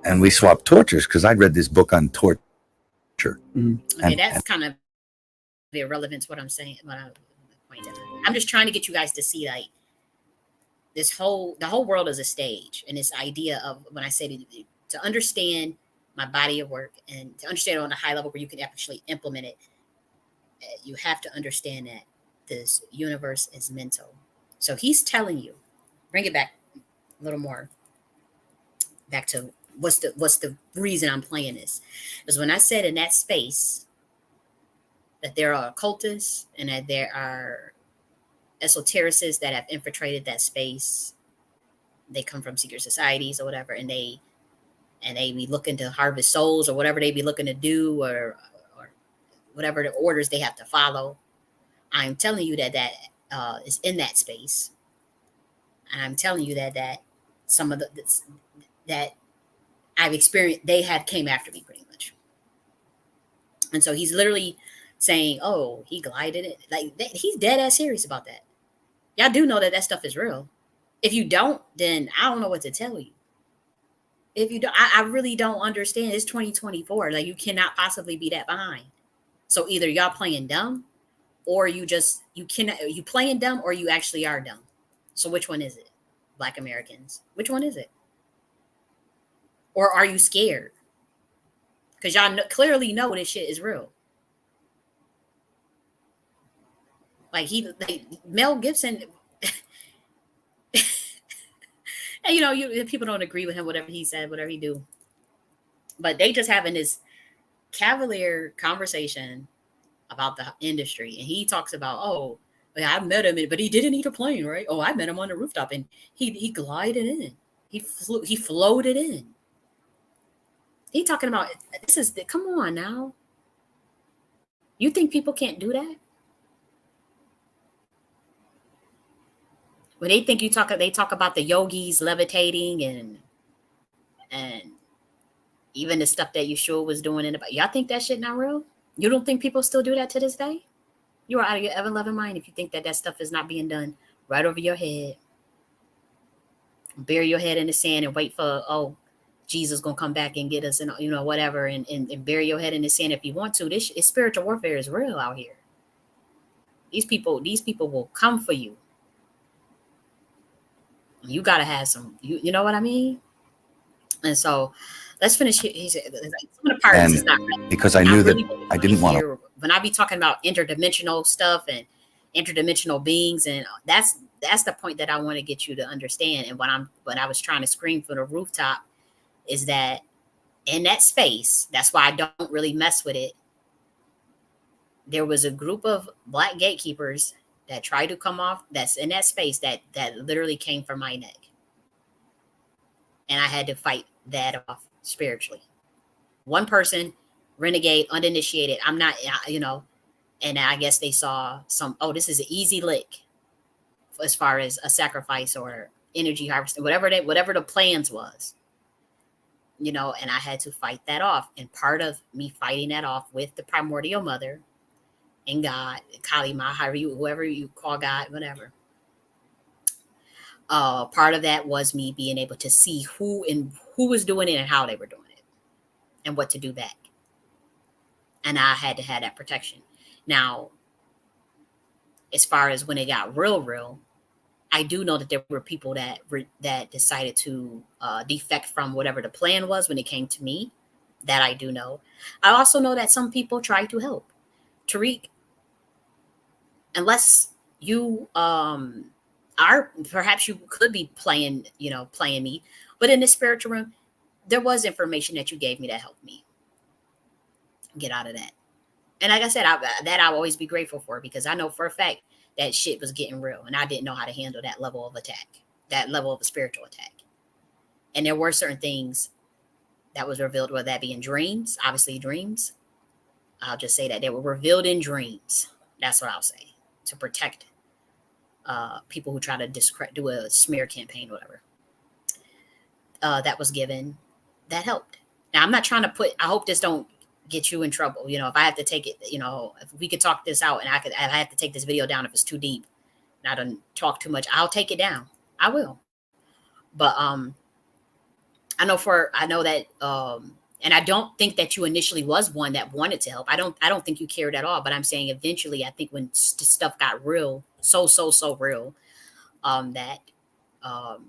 And we swapped tortures because I'd read this book on torture. Okay, that's kind of irrelevant to what I'm saying. I'm just trying to get you guys to see like the whole world is a stage, and this idea of when I say to understand my body of work and to understand it on a high level where you can actually implement it, you have to understand that this universe is mental. So he's telling you, bring it back a little more back to what's the reason I'm playing this. Because when I said in that space that there are occultists and that there are esotericists that have infiltrated that space, they come from secret societies or whatever, and they be looking to harvest souls or whatever they be looking to do, or whatever the orders they have to follow. I'm telling you that is in that space, and I'm telling you that some of that I've experienced, they have came after me pretty much. And so he's literally saying, "Oh, he glided it." Like he's dead ass serious about that. Y'all do know that stuff is real. If you don't, then I don't know what to tell you. If you don't, I really don't understand. It's 2024. Like you cannot possibly be that behind. So either y'all playing dumb, or you playing dumb, or you actually are dumb. So which one is it? Black Americans, which one is it? Or are you scared? Because y'all clearly know this shit is real. Like Mel Gibson, and people don't agree with him, whatever he said, whatever he do, but they just having this cavalier conversation about the industry, and he talks about, oh, I met him, but he didn't eat a plane, right? Oh, I met him on the rooftop, and he glided in, he floated in. He talking about come on now. You think people can't do that? When they think they talk about the yogis levitating and even the stuff that Yeshua was doing y'all think that shit not real? You don't think people still do that to this day? You are out of your ever-loving mind if you think that stuff is not being done right over your head. Bury your head in the sand and wait for, Jesus gonna come back and get us, and whatever, and bury your head in the sand if you want to. This spiritual warfare is real out here. These people will come for you. You gotta have some, you know what I mean? And so let's finish. He said some of the parts is not right. Because I knew that I didn't want to. When I be talking about interdimensional stuff and interdimensional beings, and that's the point that I want to get you to understand. And what I was trying to scream from the rooftop is that in that space, that's why I don't really mess with it. There was a group of black gatekeepers that tried to come off, that's in that space that literally came from my neck. And I had to fight that off spiritually. One person, renegade, uninitiated, I'm not, and I guess they saw this is an easy lick as far as a sacrifice or energy harvesting, whatever the plans was. And I had to fight that off. And part of me fighting that off with the primordial mother and God, Kali Ma, whoever you call God, whatever. Part of that was me being able to see who was doing it and how they were doing it and what to do back. And I had to have that protection. Now, as far as when it got real, I do know that there were people that decided to defect from whatever the plan was when it came to me. That I do know. I also know that some people tried to help. Tariq, unless you perhaps you could be playing me, but in the spiritual realm, there was information that you gave me that helped me get out of that. And like I said, I'll always be grateful for, because I know for a fact that shit was getting real, and I didn't know how to handle that level of attack, that level of a spiritual attack. And there were certain things that was revealed, whether that be in dreams, obviously dreams. I'll just say that they were revealed in dreams. That's what I'll say, to protect people who try to do a smear campaign, whatever. That was given, that helped. Now, I'm not trying to I hope this don't get you in trouble. If I have to take it, if we could talk this out, and I have to take this video down if it's too deep and I don't talk too much, I'll take it down. I will. But I know that and I don't think that you initially was one that wanted to help. I don't think you cared at all, but I'm saying eventually, I think when stuff got real so real, that um,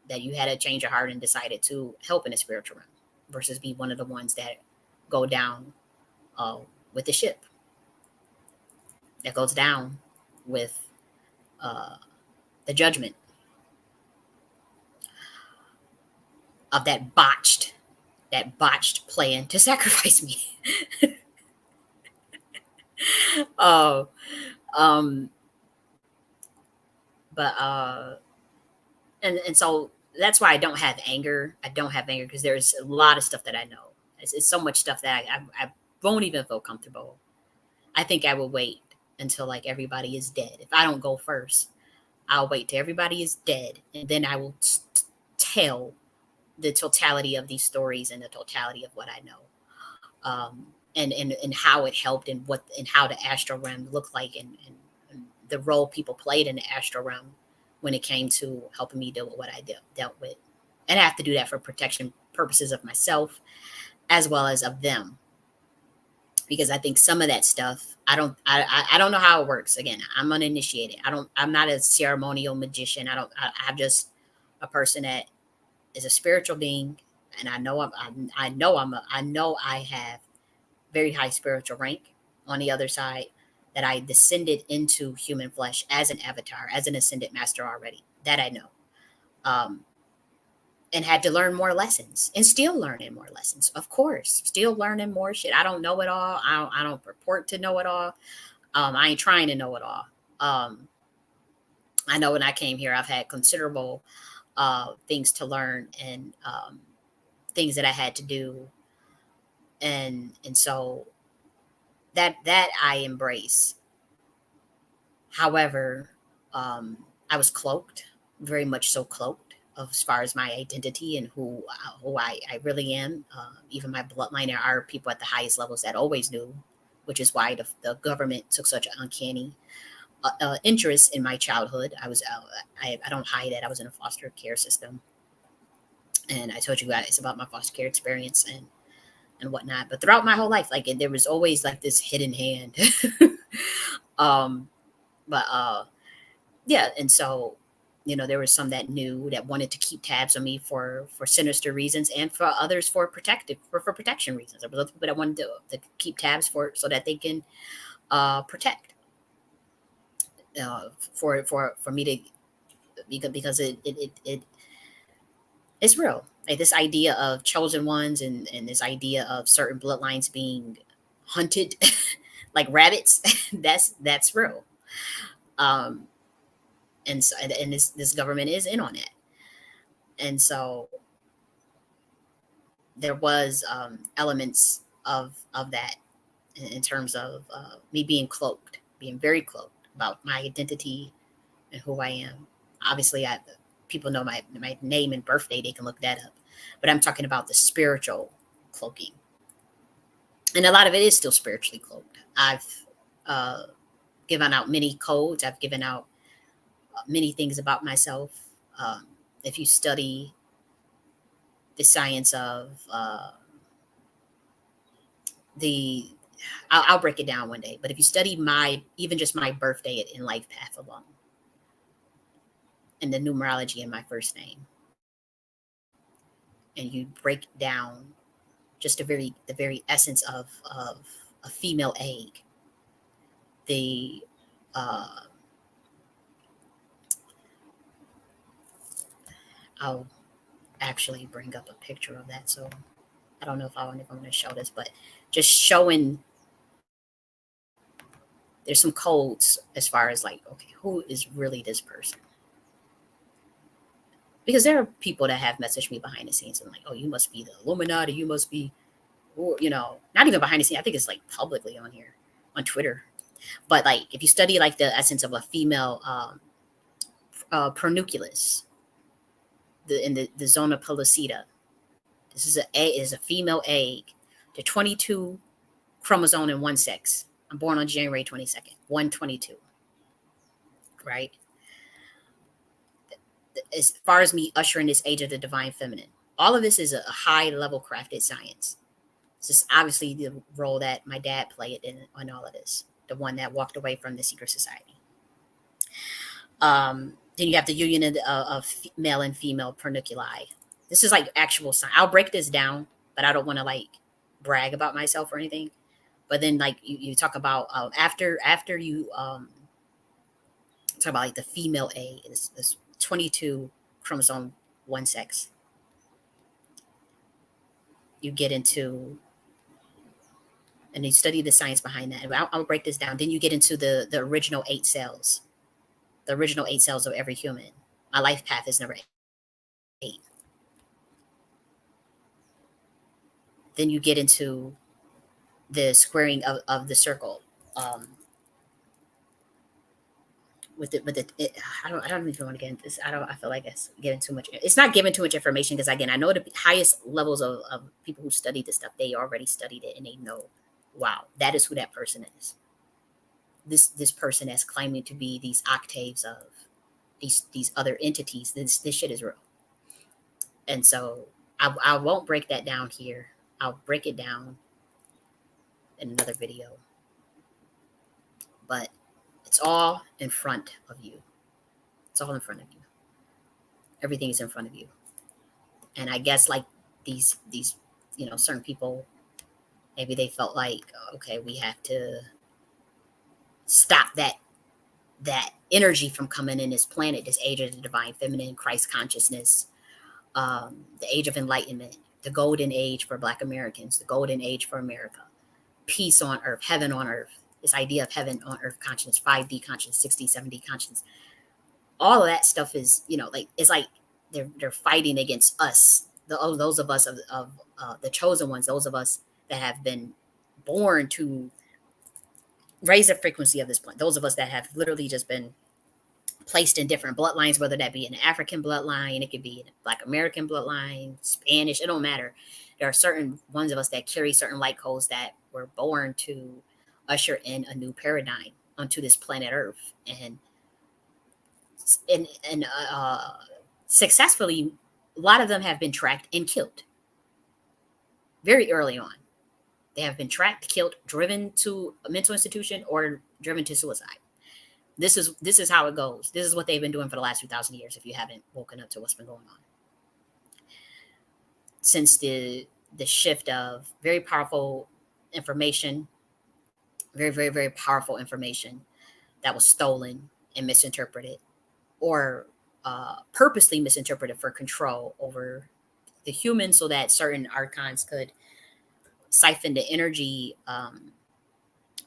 that you had to change your heart and decided to help in the spiritual realm versus be one of the ones that go down uh, with the ship, that goes down with uh, the judgment of that botched plan to sacrifice me. Oh, um, but and so that's why I don't have anger. I don't have anger because there's a lot of stuff that I know. It's so much stuff that I won't even feel comfortable. I think I will wait until like everybody is dead. If I don't go first, I'll wait till everybody is dead, and then I will tell the totality of these stories and the totality of what I know, and how it helped and what and how the astral realm looked like, and the role people played in the astral realm when it came to helping me deal with what I dealt with, and I have to do that for protection purposes of myself as well as of them, because I think some of that stuff I don't know how it works. Again, I'm uninitiated. I'm not a ceremonial magician. I'm just a person that is a spiritual being, and I know I have very high spiritual rank on the other side, that I descended into human flesh as an avatar, as an ascended master already. That I know. Um, and had to learn more lessons and still learning more lessons. Of course, still learning more shit. I don't know it all. I don't purport to know it all. I ain't trying to know it all. Um, I know when I came here, I've had considerable things to learn, and things that I had to do, and so that I embrace. However, I was cloaked, very much so cloaked, as far as my identity and who I really am. Even my bloodline, there are people at the highest levels that always knew, which is why the government took such an uncanny interest in my childhood. I don't hide that I was in a foster care system, and I told you guys about my foster care experience and whatnot. But throughout my whole life, like there was always like this hidden hand. um, but yeah, and so there was some that knew, that wanted to keep tabs on me for sinister reasons, and for others for protection reasons. There was other people that wanted to keep tabs so that they can protect, for me to, because it's real. Like this idea of chosen ones, and this idea of certain bloodlines being hunted like rabbits. That's real. Um, and so, and this government is in on it. And so there was elements of that in terms of me being cloaked, being very cloaked about my identity and who I am. Obviously, people know my name and birthday; they can look that up. But I'm talking about the spiritual cloaking, and a lot of it is still spiritually cloaked. I've uh, given out many codes. I've given out many things about myself. If you study the science of the I'll break it down one day, but if you study even just my birthday in life path alone, and the numerology in my first name, and you break down just the very essence of a female egg, the uh, I'll actually bring up a picture of that. So I don't know if I'm going to show this, but just showing there's some codes as far as like, okay, who is really this person? Because there are people that have messaged me behind the scenes and like, oh, you must be the Illuminati, you must be, or not even behind the scenes. I think it's like publicly on here, on Twitter. But like, if you study like the essence of a female pernunculus, in the zona pellucida, this is a female egg, the 22 chromosome in one sex. I'm born on January 22nd, 122, right? As far as me ushering this age of the divine feminine, all of this is a high level crafted science. This is obviously the role that my dad played in all of this, the one that walked away from the secret society. Then you have the union of male and female perniculi. This is like actual science. I'll break this down, but I don't want to like brag about myself or anything. But then like you talk about after you talk about like the female A is 22 chromosome, one sex. You get into, and you study the science behind that. I'll break this down. Then you get into the original 8 cells, the original 8 cells of every human. My life path is number 8. Then you get into the squaring of the circle. I don't even want to get into this. I feel like it's giving too much. It's not giving too much information because again, I know the highest levels of people who study this stuff, they already studied it and they know, wow, that is who that person is. This person that's claiming to be these octaves of these other entities. This shit is real. And so I won't break that down here. I'll break it down in another video. But it's all in front of you. It's all in front of you. Everything is in front of you. And I guess like these certain people, maybe they felt like, okay, we have to stop that energy from coming in this planet, this age of the divine feminine, Christ consciousness, the age of enlightenment, the golden age for Black Americans, the golden age for America, peace on earth, heaven on earth, this idea of heaven on earth consciousness, 5D consciousness, 6D, 7D consciousness. All of that stuff is, like, it's like they're fighting against us, those of us of the chosen ones, those of us that have been born to raise the frequency of this planet, those of us that have literally just been placed in different bloodlines, whether that be an African bloodline, it could be a Black American bloodline, Spanish, it don't matter. There are certain ones of us that carry certain light codes that were born to usher in a new paradigm onto this planet Earth, and successfully, a lot of them have been tracked and killed very early on. They have been tracked, killed, driven to a mental institution, or driven to suicide. This is how it goes. This is what they've been doing for the last 2,000 years. If you haven't woken up to what's been going on since the shift of very powerful information, very, very, very powerful information that was stolen and misinterpreted, or purposely misinterpreted for control over the human, so that certain archons could siphon the energy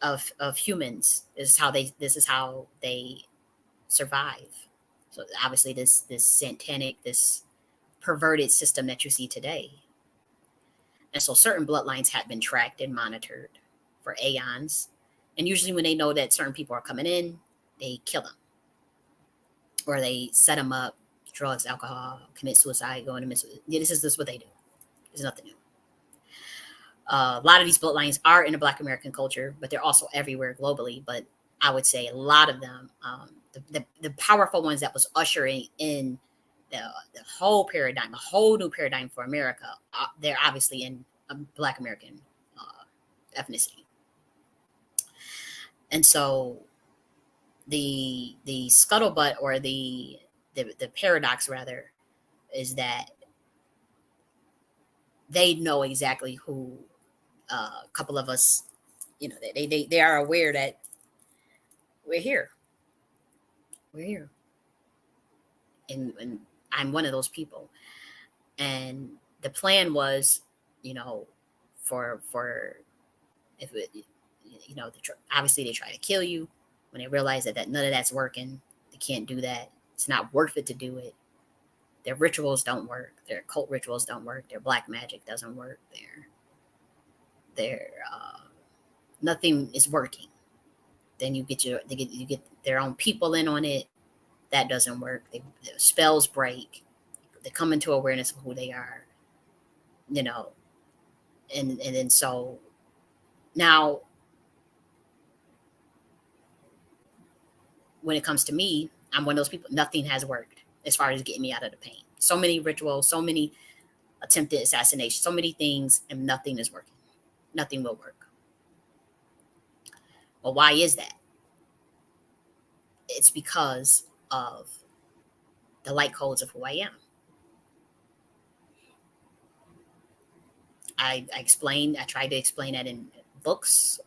of humans. This is how they survive. So obviously this satanic, this perverted system that you see today. And so certain bloodlines have been tracked and monitored for aeons. And usually when they know that certain people are coming in, they kill them. Or they set them up, drugs, alcohol, commit suicide, go into this is what they do. There's nothing new. A lot of these bloodlines are in the Black American culture, but they're also everywhere globally. But I would say a lot of them, the powerful ones that was ushering in the whole paradigm, a whole new paradigm for America, they're obviously in a Black American ethnicity. And so the scuttlebutt, or the paradox rather, is that they know exactly who a couple of us, they are aware that we're here. And I'm one of those people. And the plan was, for if it, obviously they try to kill you when they realize that none of that's working. They can't do that. It's not worth it to do it. Their rituals don't work. Their cult rituals don't work. Their black magic doesn't work. Their nothing is working. Then you get their own people in on it. That doesn't work. The spells break. They come into awareness of who they are. And then so now when it comes to me, I'm one of those people. Nothing has worked as far as getting me out of the pain. So many rituals, so many attempted assassinations, so many things, and nothing is working. Nothing will work. Well, why is that? it's because of the light codes of who I am. I tried to explain that in books,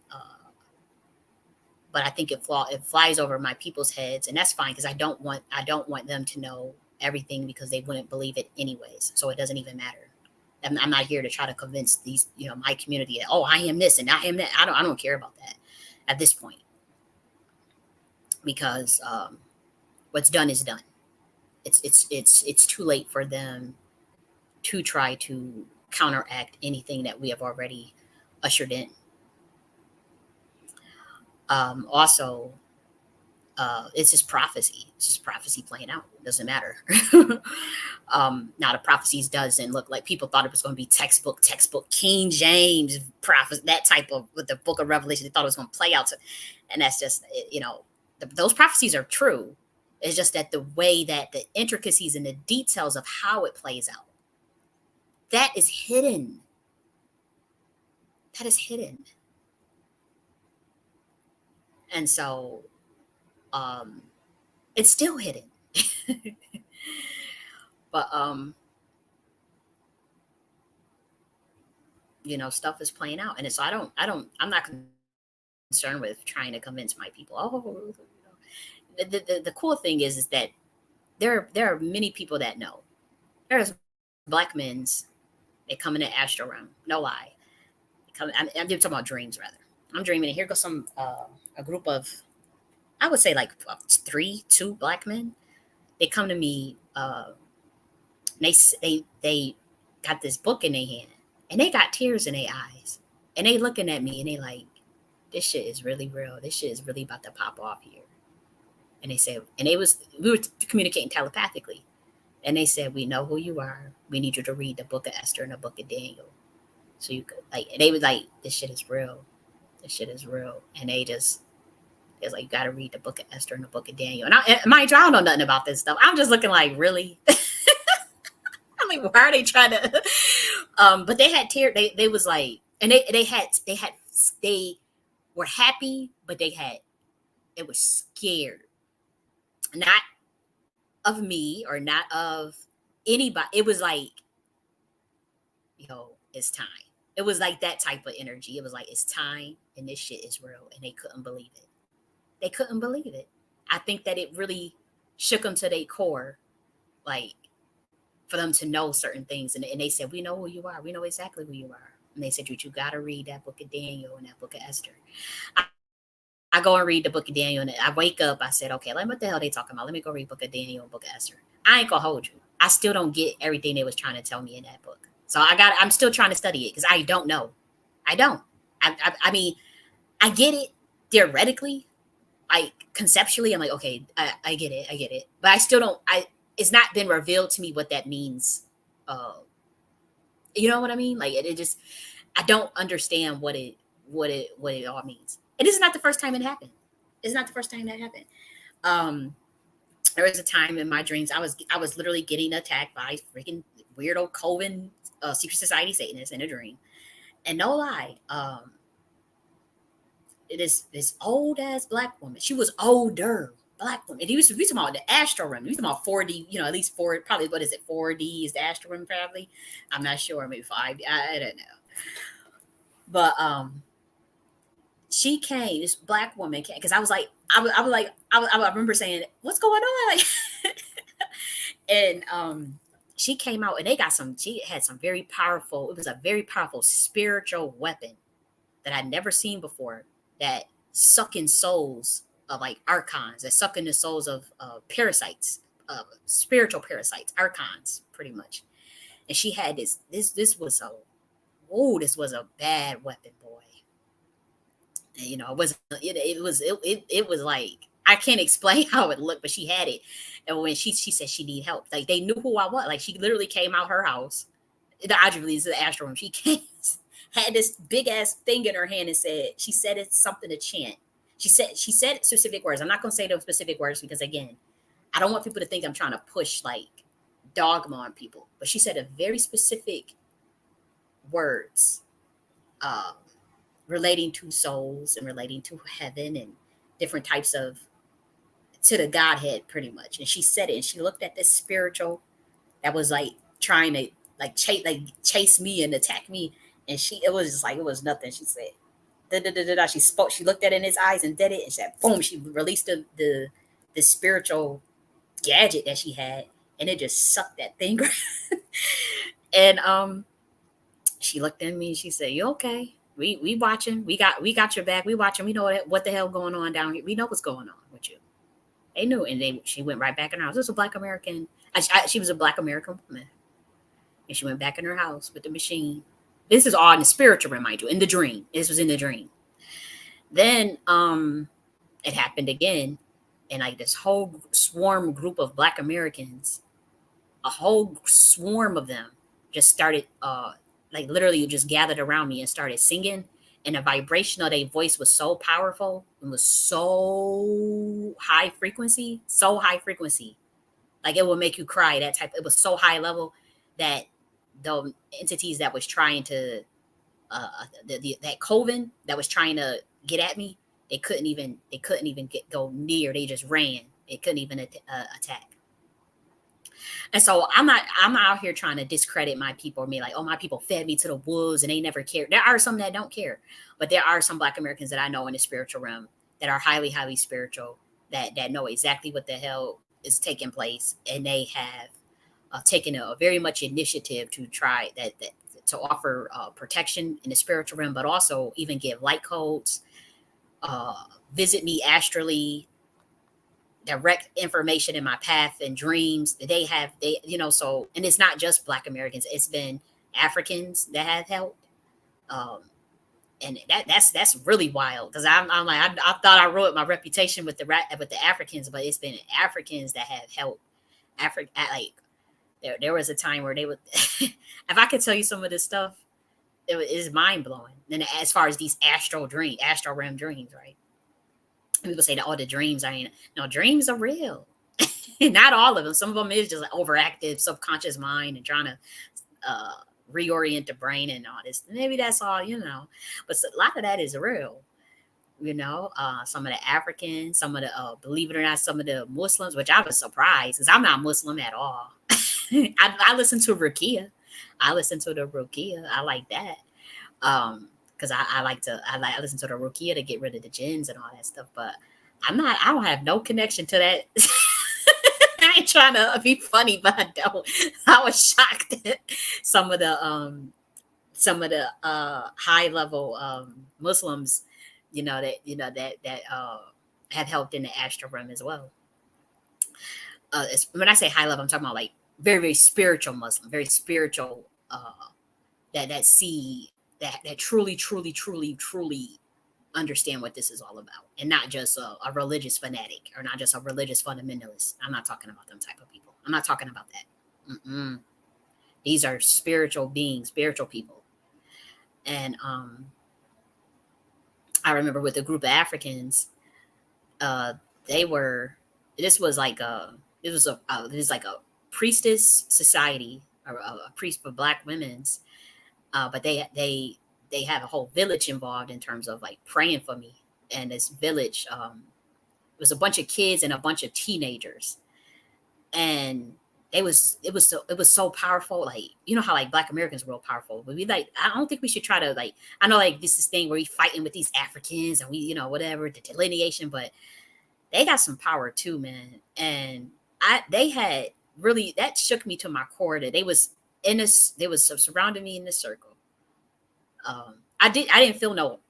but I think it flies over my people's heads, and that's fine because I don't want them to know everything because they wouldn't believe it anyways. So it doesn't even matter. I'm not here to try to convince these, my community that, oh, I am this and I am that. I don't care about that at this point, because what's done is done. It's too late for them to try to counteract anything that we have already ushered in. Also, it's just prophecy. It's just prophecy playing out. It doesn't matter. Now the prophecies doesn't look like people thought it was going to be textbook King James prophecy, that type of, with the book of Revelation. They thought it was going to play out. And that's just, those prophecies are true. It's just that the way that the intricacies and the details of how it plays out, that is hidden. That is hidden. And so, it's still hidden. But stuff is playing out, and so I'm not concerned with trying to convince my people. Oh, the cool thing is that there are many people that know. There's black men's, they come in the astral realm, no lie. I'm talking about dreams, rather. I'm dreaming, and here goes a group of, I would say like 2 black men. They come to me. They got this book in their hand, and they got tears in their eyes, and they looking at me, and they like, this shit is really real. This shit is really about to pop off here. And they said, we were communicating telepathically, and they said, we know who you are. We need you to read the book of Esther and the book of Daniel, so you could and they was like, this shit is real. This shit is real. And it's like, you got to read the book of Esther and the book of Daniel. And I don't know nothing about this stuff. I'm just looking like, really? I'm like, why are they trying to? But they had tears. They was like, and they were happy, but they were scared, not of me or not of anybody. It was like, it's time. It was like that type of energy. It was like, it's time, and this shit is real, and they couldn't believe it. They couldn't believe it. I think that it really shook them to their core, like, for them to know certain things. And they said, we know who you are. We know exactly who you are. And they said, you got to read that book of Daniel and that book of Esther. I go and read the book of Daniel, and I wake up. I said, okay, what the hell are they talking about? Let me go read book of Daniel and book of Esther. I ain't gonna hold you. I still don't get everything they was trying to tell me in that book. So I'm still trying to study it because I don't know. I don't. I mean, I get it theoretically, like conceptually. I'm like, okay, I get it. But I still don't. It's not been revealed to me what that means. You know what I mean? Like it just, I don't understand what it all means. And this is not the first time it happened. It's not the first time that happened. There was a time in my dreams I was literally getting attacked by freaking weirdo Coven secret society Satanists in a dream. And no lie, it is this old ass black woman. She was older black woman. And we talking about the astral realm. We talking about 4D, at least 4, probably, what is it, 4D is the astral realm probably. I'm not sure, maybe 5D. I don't know. But she came, this black woman came, because I was like, I remember saying, what's going on? Like, and she came out, and she had some very powerful, it was a very powerful spiritual weapon that I'd never seen before, that sucking souls of like archons, that sucking the souls of parasites, spiritual parasites, archons, pretty much. And she had this was a bad weapon, boy. And, it was like, I can't explain how it looked, but she had it. And when she said she needed help, like they knew who I was. Like she literally came out her house. The Audrey is the astral room. She came, had this big ass thing in her hand and she said it's something to chant. She said specific words. I'm not going to say those specific words because, again, I don't want people to think I'm trying to push like dogma on people. But she said a very specific words relating to souls and relating to heaven and different types of to the Godhead pretty much. And she said it, and she looked at this spiritual that was like trying to chase me and attack me. And it was just like, it was nothing. She said, da, da, da, da, da. She spoke, she looked at it in his eyes and did it. And she said, boom, she released the spiritual gadget that she had. And it just sucked that thing. And she looked at me and she said, "You okay? We watching. We got your back. We watching. We know what the hell going on down here. We know what's going on with you." They knew, and she went right back in her house. This was a Black American. She was a Black American woman, and she went back in her house with the machine. This is all in the spiritual realm, mind you, in the dream. This was in the dream. Then it happened again, and like this whole swarm group of Black Americans, a whole swarm of them, just started like literally just gathered around me and started singing. And the vibration of their voice was so powerful and was so high frequency, like it will make you cry. That type, it was so high level that the entities that was trying to that coven that was trying to get at me, they couldn't even go near. They just ran. They couldn't even attack. And so I'm not out here trying to discredit my people or be like, oh, my people fed me to the wolves and they never cared. There are some that don't care, but there are some Black Americans that I know in the spiritual realm that are highly, highly spiritual, that know exactly what the hell is taking place. And they have taken a very much initiative to try that to offer protection in the spiritual realm, but also even give light codes, visit me astrally, direct information in my path and dreams. They so, and it's not just Black Americans, it's been Africans that have helped. And that's really wild, because I'm like, I thought I ruined my reputation with the Africans, but it's been Africans that have helped Africa. Like there was a time where they would if I could tell you some of this stuff, it is mind blowing. And as far as these astral realm dreams, right? People say that all the dreams are no, dreams are real. Not all of them. Some of them is just like overactive subconscious mind and trying to reorient the brain and all this. Maybe that's all, but a lot of that is real. Some of the Africans, some of the believe it or not, some of the Muslims, which I was surprised because I'm not Muslim at all. I listen to Ruqyah. I listen to the Ruqyah. I like that. Because I listen to the Ruqyah to get rid of the jinns and all that stuff, but I don't have no connection to that. I ain't trying to be funny, but I don't. I was shocked at some of the high level Muslims, that have helped in the astral realm as well. When I say high level, I'm talking about like very, very spiritual Muslim, very spiritual, that see that truly understand what this is all about, and not just a religious fanatic or not just a religious fundamentalist. I'm not talking about them type of people. I'm not talking about that. These are spiritual beings, spiritual people. And I remember with a group of Africans, this was like a priestess society, or a priest for Black women's. But they have a whole village involved in terms of like praying for me. And this village, it was a bunch of kids and a bunch of teenagers, and it was so powerful. Like, how like Black Americans are real powerful, but I don't think we should try to I know like this thing where we fighting with these Africans and we whatever the delineation, but they got some power too, man. And they had really, that shook me to my core, that they was surrounding me in this circle. I didn't feel no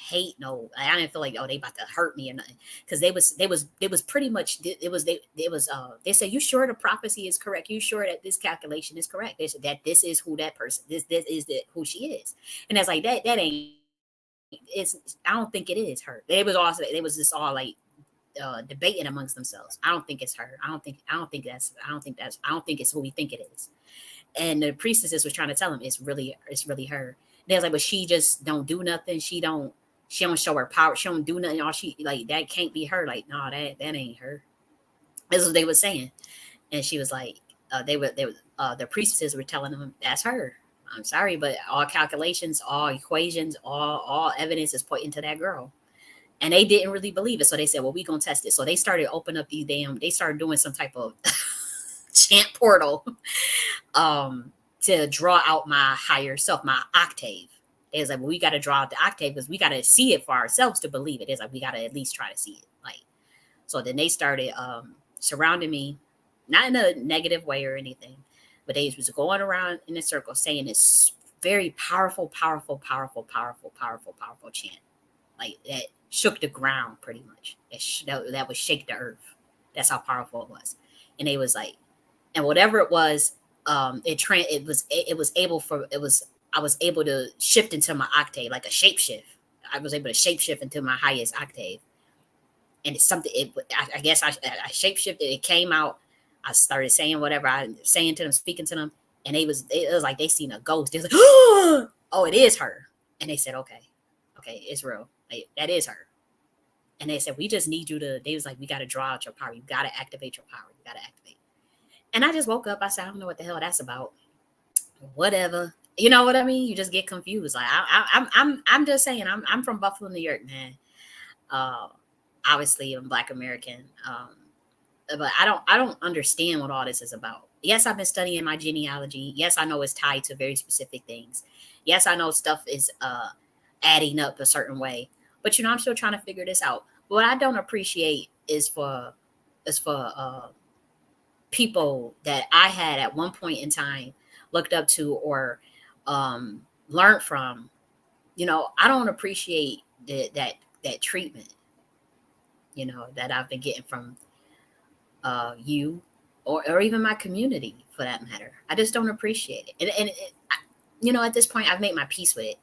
hate, I didn't feel like, oh, they about to hurt me or nothing, because they was pretty much, they said, you sure the prophecy is correct? You sure that this calculation is correct? They said that this is who that person, this is who she is. And that's like, that ain't, I don't think it is her. They was just all like debating amongst themselves. I don't think it's her. I don't think it's who we think it is. And the priestesses was trying to tell him it's really her. They was like, but she just don't do nothing. She don't show her power. She don't do nothing. All she like, that can't be her. Like, no, that ain't her. This is what they were saying. And she was like, the priestesses were telling them that's her. I'm sorry, but all calculations, all equations, all evidence is pointing to that girl. And they didn't really believe it. So they said, well, we gonna test it. So they started opening up they started doing some type of chant portal to draw out my higher self, my octave. They was like, well, we got to draw out the octave because we got to see it for ourselves to believe it. It's like, we got to at least try to see it. Like, so then they started surrounding me, not in a negative way or anything, but they was going around in a circle saying this very powerful, powerful, powerful, powerful, powerful, powerful chant. Like that shook the ground pretty much. That would shake the earth. That's how powerful it was. And they was like, and whatever it was, I was able to shift into my octave, like a shapeshift. I was able to shapeshift into my highest octave. And it's something, I guess I shapeshifted, it came out. I started saying whatever I saying to them, speaking to them. And it was like they seen a ghost. They was like, oh, it is her. And they said, okay, it's real. Like, that is her. And they said, we just need you to, they was like, we got to draw out your power. You got to activate your power. You got to activate. And I just woke up. I said, I don't know what the hell that's about. Whatever. You know what I mean? You just get confused. Like I'm just saying, I'm from Buffalo, New York, man. Obviously I'm Black American. But I don't understand what all this is about. Yes, I've been studying my genealogy. Yes, I know it's tied to very specific things. Yes, I know stuff is adding up a certain way. But I'm still trying to figure this out. What I don't appreciate is for people that I had at one point in time looked up to or learned from. I don't appreciate that treatment, that I've been getting from you or even my community for that matter. I just don't appreciate it. And at this point I've made my peace with it.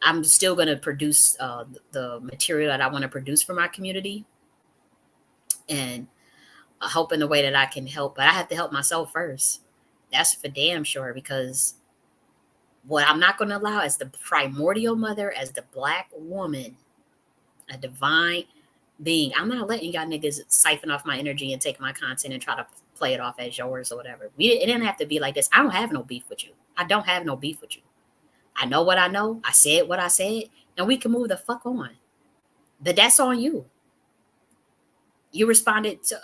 I'm still going to produce the material that I want to produce for my community and help in the way that I can help. But I have to help myself first. That's for damn sure, because what I'm not going to allow as the primordial mother, as the Black woman, a divine being, I'm not letting y'all niggas siphon off my energy and take my content and try to play it off as yours or whatever. It didn't have to be like this. I don't have no beef with you. I don't have no beef with you. I know what I know. I said what I said, and we can move the fuck on. But that's on you. You responded to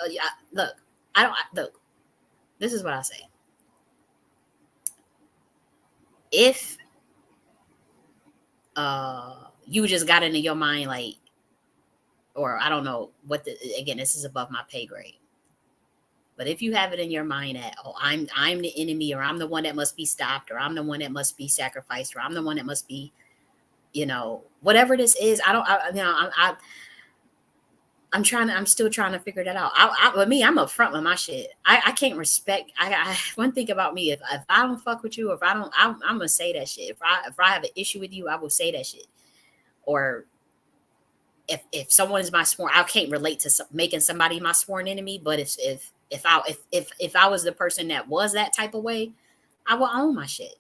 look. Look. This is what I say. If you just got into your mind like, or I don't know what again, this is above my pay grade. But if you have it in your mind that, oh, I'm the enemy, or I'm the one that must be stopped, or I'm the one that must be sacrificed, or I'm the one that must be, whatever this is, I'm still trying to figure that out. With me, I'm upfront with my shit. I can't respect. One thing about me, if I don't fuck with you, I'm gonna say that shit. If I have an issue with you, I will say that shit. Or if someone is my sworn, I can't relate to making somebody my sworn enemy. But if I was the person that was that type of way, I will own my shit.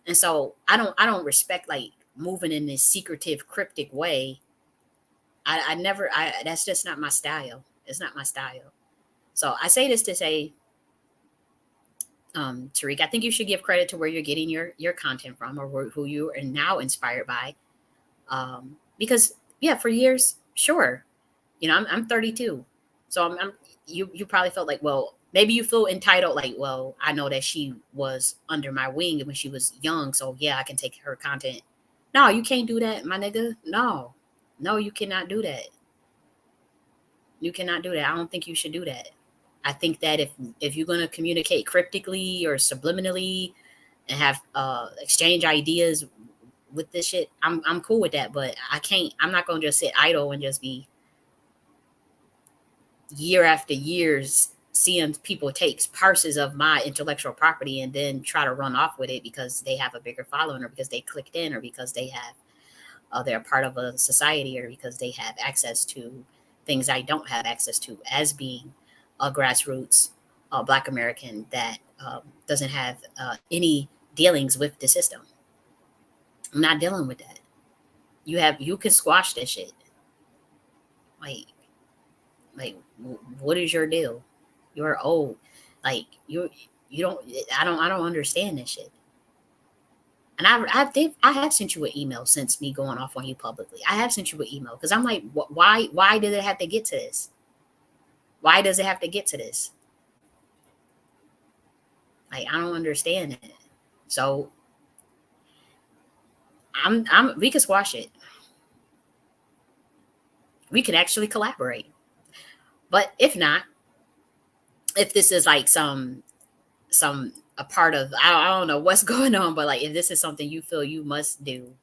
And so I don't respect like moving in this secretive, cryptic way. That's just not my style. It's not my style. So I say this to say, Tariq, I think you should give credit to where you're getting your content from, or who you are now inspired by. Because yeah, for years, sure. I'm 32. So you probably felt like, well, maybe you feel entitled, like, well, I know that she was under my wing when she was young. So yeah, I can take her content. No, you can't do that, my nigga. No, you cannot do that. You cannot do that. I don't think you should do that. I think that if you're going to communicate cryptically or subliminally and have exchange ideas with this shit, I'm cool with that. But I'm not going to just sit idle and just be year after years seeing people take parcels of my intellectual property and then try to run off with it because they have a bigger following, or because they clicked in, or because they have they're part of a society, or because they have access to things I don't have access to, as being a grassroots Black American that doesn't have any dealings with the system. I'm not dealing with that. You can squash that shit. Like, what is your deal? You're old. Like, you don't. I don't understand this shit. And I have sent you an email since me going off on you publicly. I have sent you an email because I'm like, why did it have to get to this? Why does it have to get to this? Like, I don't understand it. So we can squash it. We can actually collaborate. But if not, if this is like a part of, I don't know what's going on, but like if this is something you feel you must do,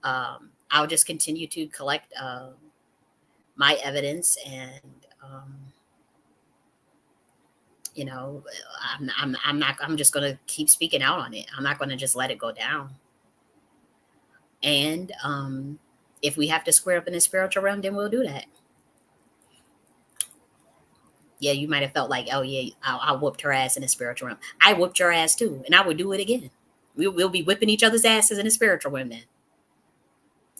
I'll just continue to collect my evidence, and you know, I'm just gonna keep speaking out on it. I'm not gonna just let it go down. And if we have to square up in the spiritual realm, then we'll do that. Yeah, you might have felt like, oh yeah, I whooped her ass in the spiritual realm. I whooped your ass too, and I would do it again. We'll be whipping each other's asses in the spiritual realm then.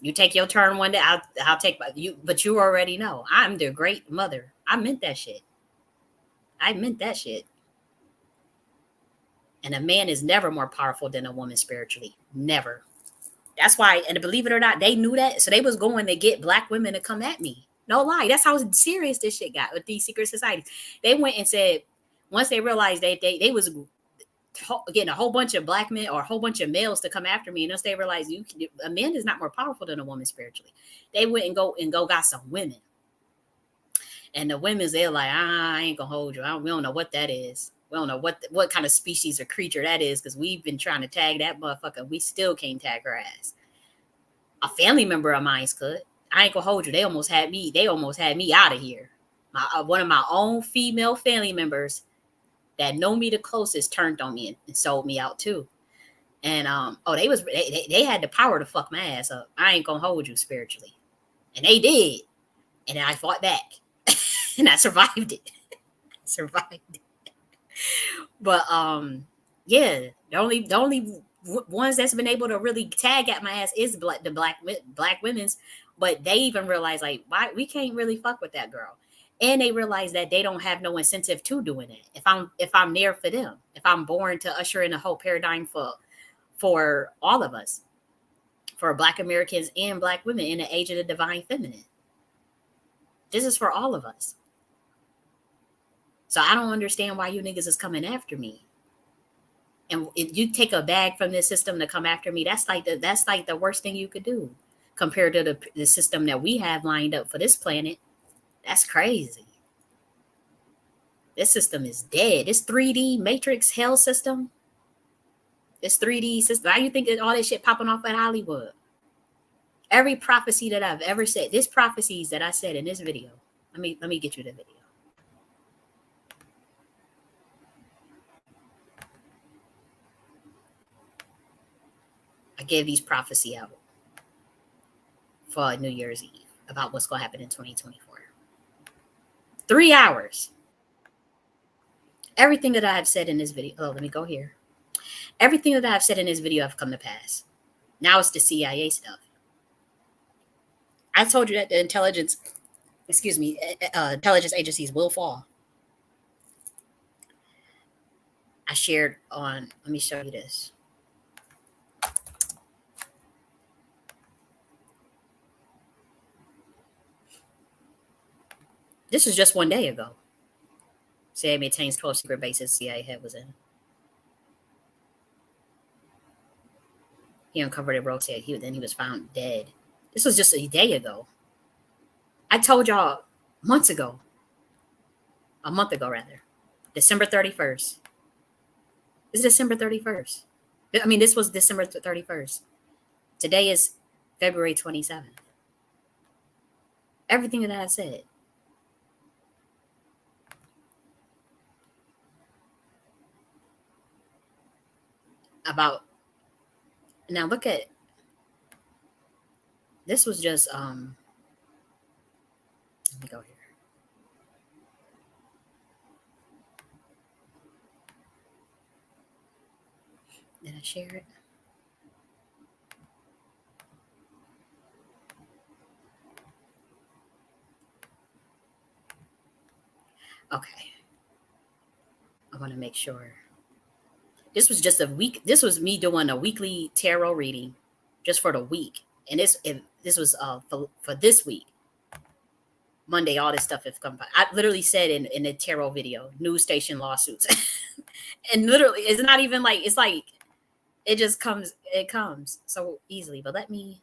You take your turn one day, I'll take you, but you already know I'm the great mother. I meant that shit. I meant that shit. And a man is never more powerful than a woman spiritually. Never. That's why, and believe it or not, they knew that. So they was going to get black women to come at me. No lie. That's how serious this shit got with these secret societies. They went and said, once they realized they was getting a whole bunch of black men or a whole bunch of males to come after me, and once they realized a man is not more powerful than a woman spiritually, they went and got some women. And the women's, they're like, I ain't gonna hold you. We don't know what that is. We don't know what kind of species or creature that is, because we've been trying to tag that motherfucker. We still can't tag her ass. A family member of mine could. I ain't gonna hold you. They almost had me out of here. One of my own female family members that know me the closest turned on me and sold me out too. And they had the power to fuck my ass up. I ain't gonna hold you spiritually. And they did. And I fought back. And I survived it. But yeah, the only ones that's been able to really tag at my ass is the black women's. But they even realize, like, why we can't really fuck with that girl. And they realize that they don't have no incentive to doing it. If I'm there for them, if I'm born to usher in a whole paradigm for all of us, for Black Americans and Black women in the age of the divine feminine. This is for all of us. So I don't understand why you niggas is coming after me. And if you take a bag from this system to come after me, that's like the worst thing you could do compared to the system that we have lined up for this planet. That's crazy. This system is dead. This 3D Matrix hell system. This 3D system. Why you think that all this shit popping off at Hollywood? Every prophecy that I've ever said, this prophecies that I said in this video. Let me get you the video. I gave these prophecy out for New Year's Eve about what's going to happen in 2024. 3 hours. Everything that I have said in this video. Oh, let me go here. Everything that I have said in this video have come to pass. Now it's the CIA stuff. I told you that the intelligence agencies will fall. I shared on, let me show you this. This is just 1 day ago. CIA maintains 12 secret bases CIA head was in. He uncovered a rotate. Then he was found dead. This was just a day ago. I told y'all months ago. A month ago, rather. December 31st. This is December 31st. I mean, this was December 31st. Today is February 27th. Everything that I said. About, now look at, this was just, let me go here. Did I share it? Okay. I want to make sure. This was just a week. This was me doing a weekly tarot reading just for the week. And this was for this week. Monday, all this stuff has come by. I literally said in the tarot video, news station lawsuits. And literally, it's not even like, it's like, it just comes, it comes so easily. But let me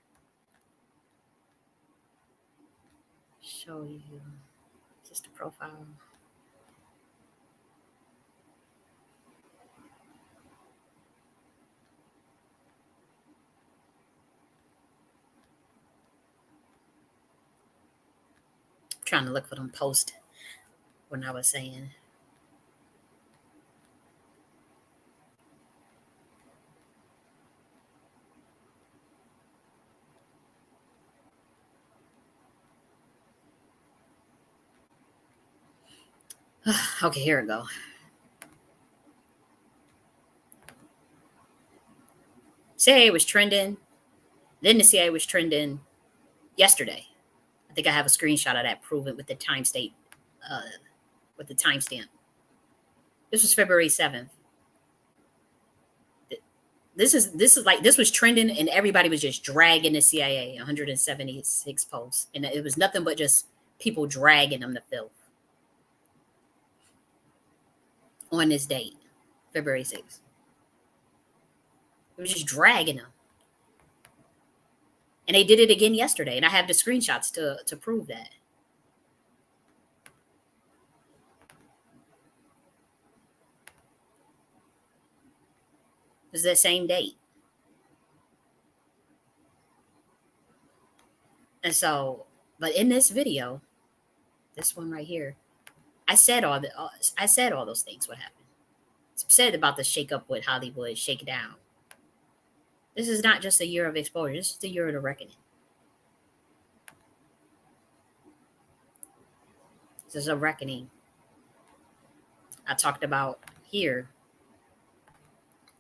show you just the profile. Trying to look for them posts when I was saying. Okay, here we go. CIA was trending. Then the CIA was trending yesterday. I think I have a screenshot of that proving with the time state, with the timestamp. This was February 7th. This was trending, and everybody was just dragging the CIA. 176 posts, and it was nothing but just people dragging them to filth on this date, February 6th. It was just dragging them, and they did it again yesterday, and I have the screenshots to prove that. It's that same date. And so, but in this video, this one right here, I said all those things. What happened? I said about the shake up with Hollywood, shake down. This is not just a year of exposure. This is the year of the reckoning. This is a reckoning. I talked about here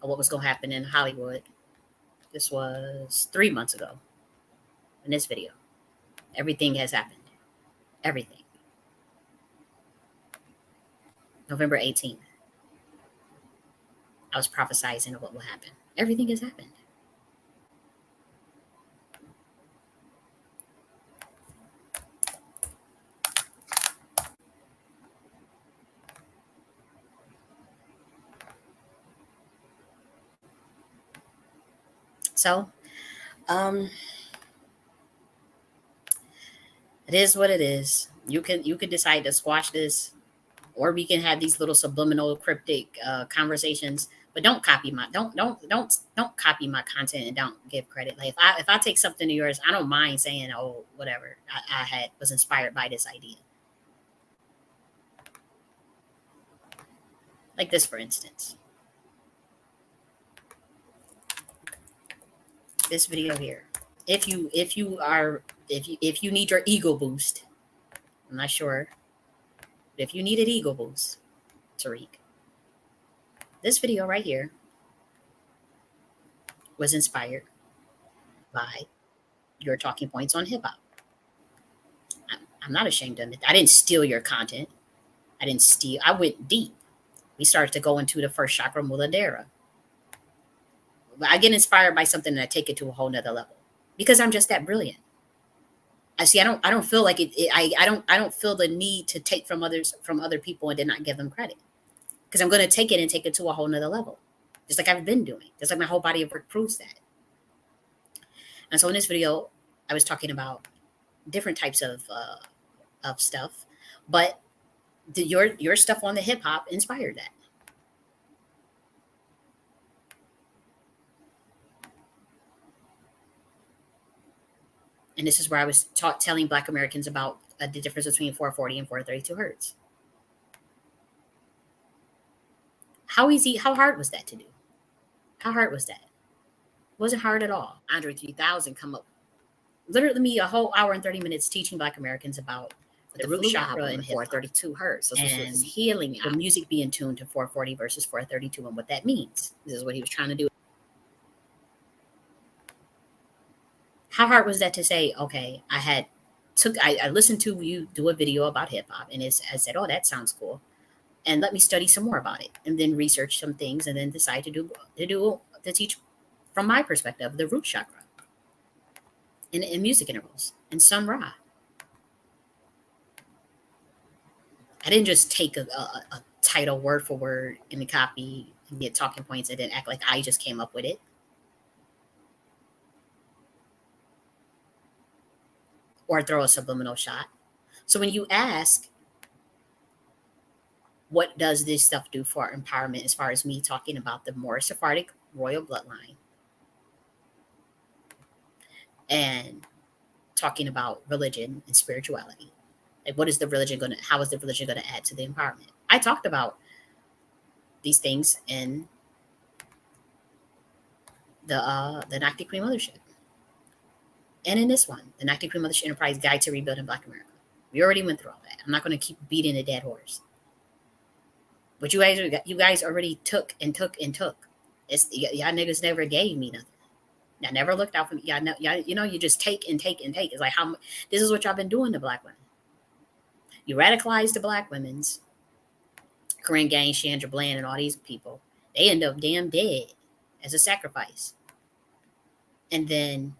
what was going to happen in Hollywood. This was 3 months ago in this video. Everything has happened. Everything. November 18th. I was prophesizing of what will happen. Everything has happened. So, it is what it is. You could decide to squash this, or we can have these little subliminal, cryptic conversations. But don't copy my don't copy my content and don't give credit. Like if I take something of yours, I don't mind saying, oh, whatever. I was inspired by this idea. Like this, for instance. This video here. If you need your ego boost, I'm not sure. But if you need an ego boost, Tariq, this video right here was inspired by your talking points on hip hop. I'm not ashamed of it. I didn't steal your content. I went deep. We started to go into the first chakra, Muladhara. I get inspired by something and I take it to a whole nother level because I'm just that brilliant. I don't feel like I don't feel the need to take from other people and then not give them credit, because I'm going to take it to a whole nother level, just like I've been doing. Just like my whole body of work proves that. And so in this video, I was talking about different types of stuff, but your stuff on the hip hop inspired that. And this is where I was telling Black Americans about the difference between 440 and 432 hertz. How hard was that to do? How hard was that? It wasn't hard at all. Andre 3000 come up, literally me a whole hour and 30 minutes teaching Black Americans about the root chakra and 432 hertz, and healing the music being tuned to 440 versus 432 and what that means. This is what he was trying to do. How hard was that to say, okay, I listened to you do a video about hip hop, and I said, oh, that sounds cool. and let me study some more about it, and then research some things, and then decide to teach from my perspective the root chakra in music intervals and Sun Ra. I didn't just take a title word for word in the copy and get talking points and then act like I just came up with it. Or throw a subliminal shot. So when you ask, what does this stuff do for empowerment, as far as me talking about the Moorish Sephardic royal bloodline and talking about religion and spirituality? Like, what is the religion going to, how is the religion going to add to the empowerment? I talked about these things in the Noctic Queen Mothership. And in this one, the Noctic Queen Mothership Enterprise Guide to Rebuilding Black America. We already went through all that. I'm not going to keep beating a dead horse. But you guys already took and took and took. Y'all niggas never gave me nothing. Y'all never looked out for me. Y'all, you just take and take and take. It's like, this is what y'all been doing to Black women. You radicalize the Black women's, Corinne Gaines, Chandra Bland, and all these people. They end up damn dead as a sacrifice. And then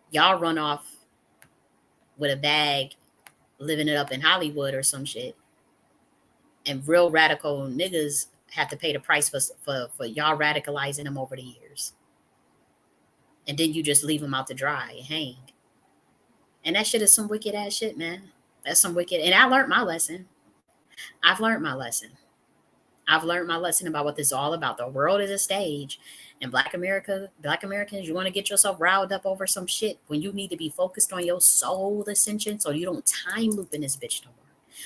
y'all run off with a bag, living it up in Hollywood or some shit. And real radical niggas have to pay the price for y'all radicalizing them over the years. And then you just leave them out to dry and hang. And that shit is some wicked ass shit, man. That's some wicked. And I learned my lesson. I've learned my lesson. I've learned my lesson about what this is all about. The world is a stage. And Black Americans, you want to get yourself riled up over some shit when you need to be focused on your soul ascension, so you don't time loop in this bitch no more.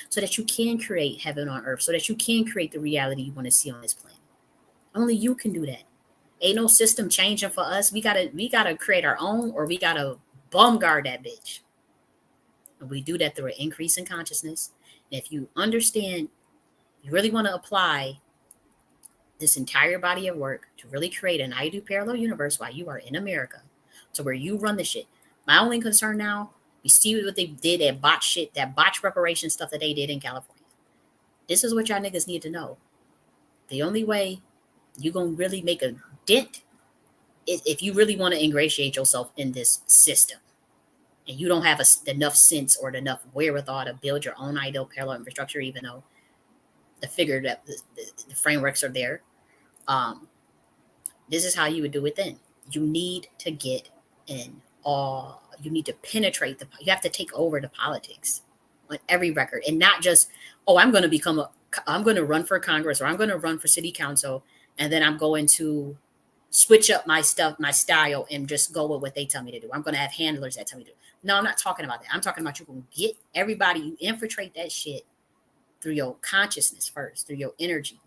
So that you can create heaven on earth, so that you can create the reality you want to see on this planet. Only you can do that. Ain't no system changing for us. We gotta create our own, or we gotta bum guard that bitch. And we do that through an increase in consciousness. And if you understand, you really want to apply this entire body of work to really create an I do parallel universe while you are in America, to where you run the shit. My only concern now, you see what they did, that botch reparation stuff that they did in California. This is what y'all niggas need to know. The only way you're going to really make a dent is if you really want to ingratiate yourself in this system. And you don't have enough sense or enough wherewithal to build your own ideal parallel infrastructure, even though the figure that the frameworks are there. This is how you would do it then. You need to get in all. You need to penetrate you have to take over the politics on every record, and not just, I'm going to run for Congress, or I'm going to run for city council, and then I'm going to switch up my style, and just go with what they tell me to do. I'm going to have handlers that tell me to do. No, I'm not talking about that. I'm talking about you can get everybody, you infiltrate that shit through your consciousness first, through your energy.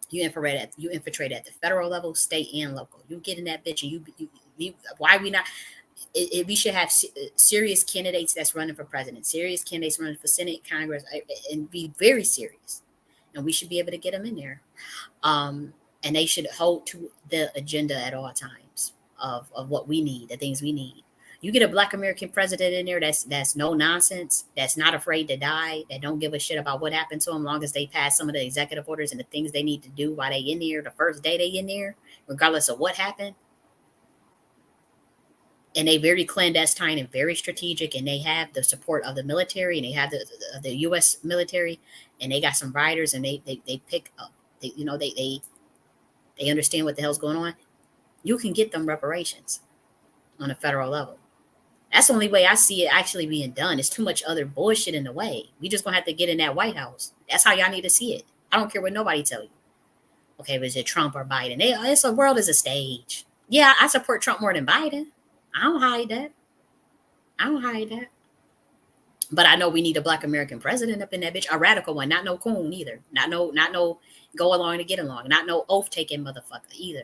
You infiltrate at the federal level, state, and local. You get in that bitch, and you why we not? We should have serious candidates that's running for president, serious candidates running for Senate, Congress, and be very serious. And we should be able to get them in there. And they should hold to the agenda at all times of what we need, the things we need. You get a Black American president in there that's no nonsense, that's not afraid to die, that don't give a shit about what happened to them, long as they pass some of the executive orders and the things they need to do while they in there, the first day they in there, regardless of what happened. And they very clandestine and very strategic, and they have the support of the military, and they have the U.S. military, and they got some riders, and they pick up, they understand what the hell's going on. You can get them reparations on a federal level. That's the only way I see it actually being done. It's too much other bullshit in the way. We just gonna have to get in that White House. That's how y'all need to see it. I don't care what nobody tell you. Okay, was it Trump or Biden? It's a world is a stage. Yeah, I support Trump more than Biden. I don't hide that. But I know we need a Black American president up in that bitch, a radical one, not no coon either, not no go along to get along, not no oath taking motherfucker either.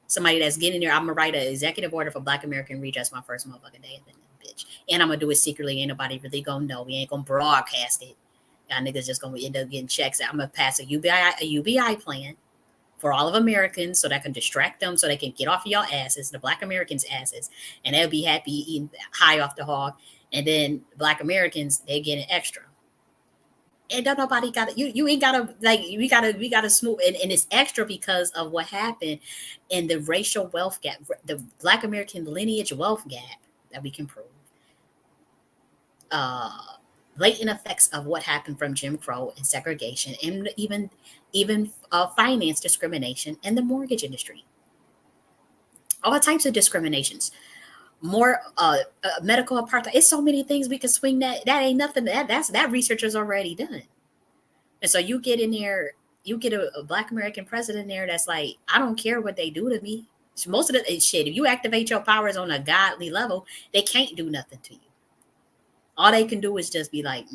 Somebody that's getting there. I'm gonna write an executive order for Black American Redress my first motherfucking day in that bitch, and I'm gonna do it secretly. Ain't nobody really gonna know. We ain't gonna broadcast it. Y'all niggas just gonna end up getting checks. I'm gonna pass a UBI plan for all of Americans, so that can distract them, so they can get off of y'all asses, the Black Americans' asses, and they'll be happy eating high off the hog. And then Black Americans, they get an extra. And don't nobody got you ain't gotta like we gotta smooth and it's extra because of what happened in the racial wealth gap, the Black American lineage wealth gap that we can prove. Uh, Blatant effects of what happened from Jim Crow and segregation, and even finance discrimination in the mortgage industry. All types of discriminations. More medical apartheid. It's so many things we can swing that ain't nothing. That research is already done. And so you get in there, you get a Black American president there that's like, I don't care what they do to me. So most of the shit, if you activate your powers on a godly level, they can't do nothing to you. All they can do is just be like,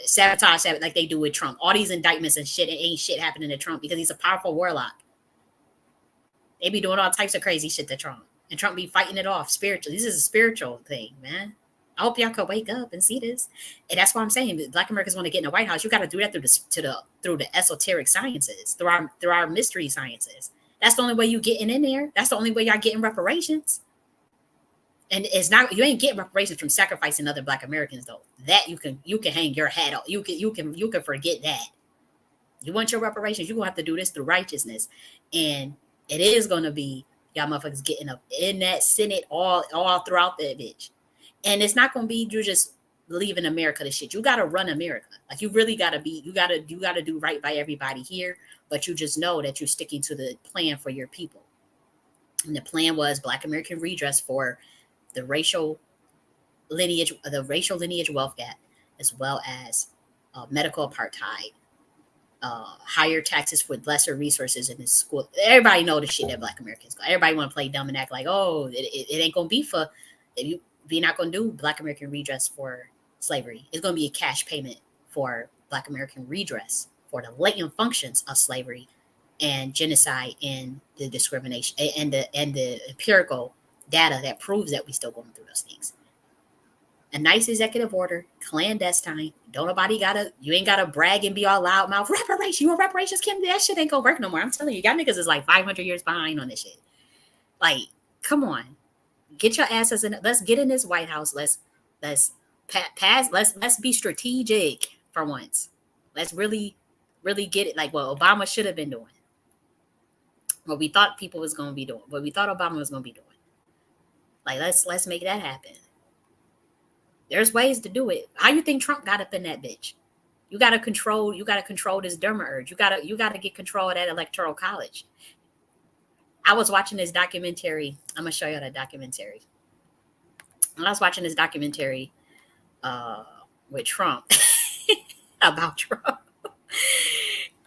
sabotage, like they do with Trump. All these indictments and shit, it ain't shit happening to Trump because he's a powerful warlock. They be doing all types of crazy shit to Trump. And Trump be fighting it off spiritually. This is a spiritual thing, man. I hope y'all could wake up and see this. And that's why I'm saying Black Americans want to get in the White House. You got to do that through the esoteric sciences, through our mystery sciences. That's the only way you getting in there. That's the only way y'all getting reparations. And it's not, you ain't getting reparations from sacrificing other Black Americans though. That you can hang your hat on. You can forget that. You want your reparations, you're gonna have to do this through righteousness. And it is gonna be y'all motherfuckers getting up in that Senate all throughout that bitch. And it's not gonna be you just leaving America to shit. You gotta run America. Like you really gotta be, you gotta do right by everybody here, but you just know that you're sticking to the plan for your people. And the plan was Black American redress for the racial lineage wealth gap, as well as medical apartheid, higher taxes with lesser resources in the school. Everybody know the shit that Black Americans got. Everybody want to play dumb and act like, oh, it ain't gonna be for we're not gonna do Black American redress for slavery. It's gonna be a cash payment for Black American redress for the latent functions of slavery and genocide and the discrimination and the empirical data that proves that we still going through those things. A nice executive order, clandestine. Don't nobody you ain't gotta brag and be all loud mouth. Reparations, you want reparations, Kim? That shit ain't gonna work no more. I'm telling you, y'all niggas is like 500 years behind on this shit. Like, come on, get your asses in. Let's get in this White House. Let's pass. Let's be strategic for once. Let's really get it. Like what Obama should have been doing. What we thought people was gonna be doing. What we thought Obama was gonna be doing. Like let's make that happen. There's ways to do it. How you think Trump got up in that bitch? You gotta control this derma urge. You gotta get control of that electoral college. I was watching this documentary. I'm gonna show you that documentary. I was watching this documentary with Trump about Trump.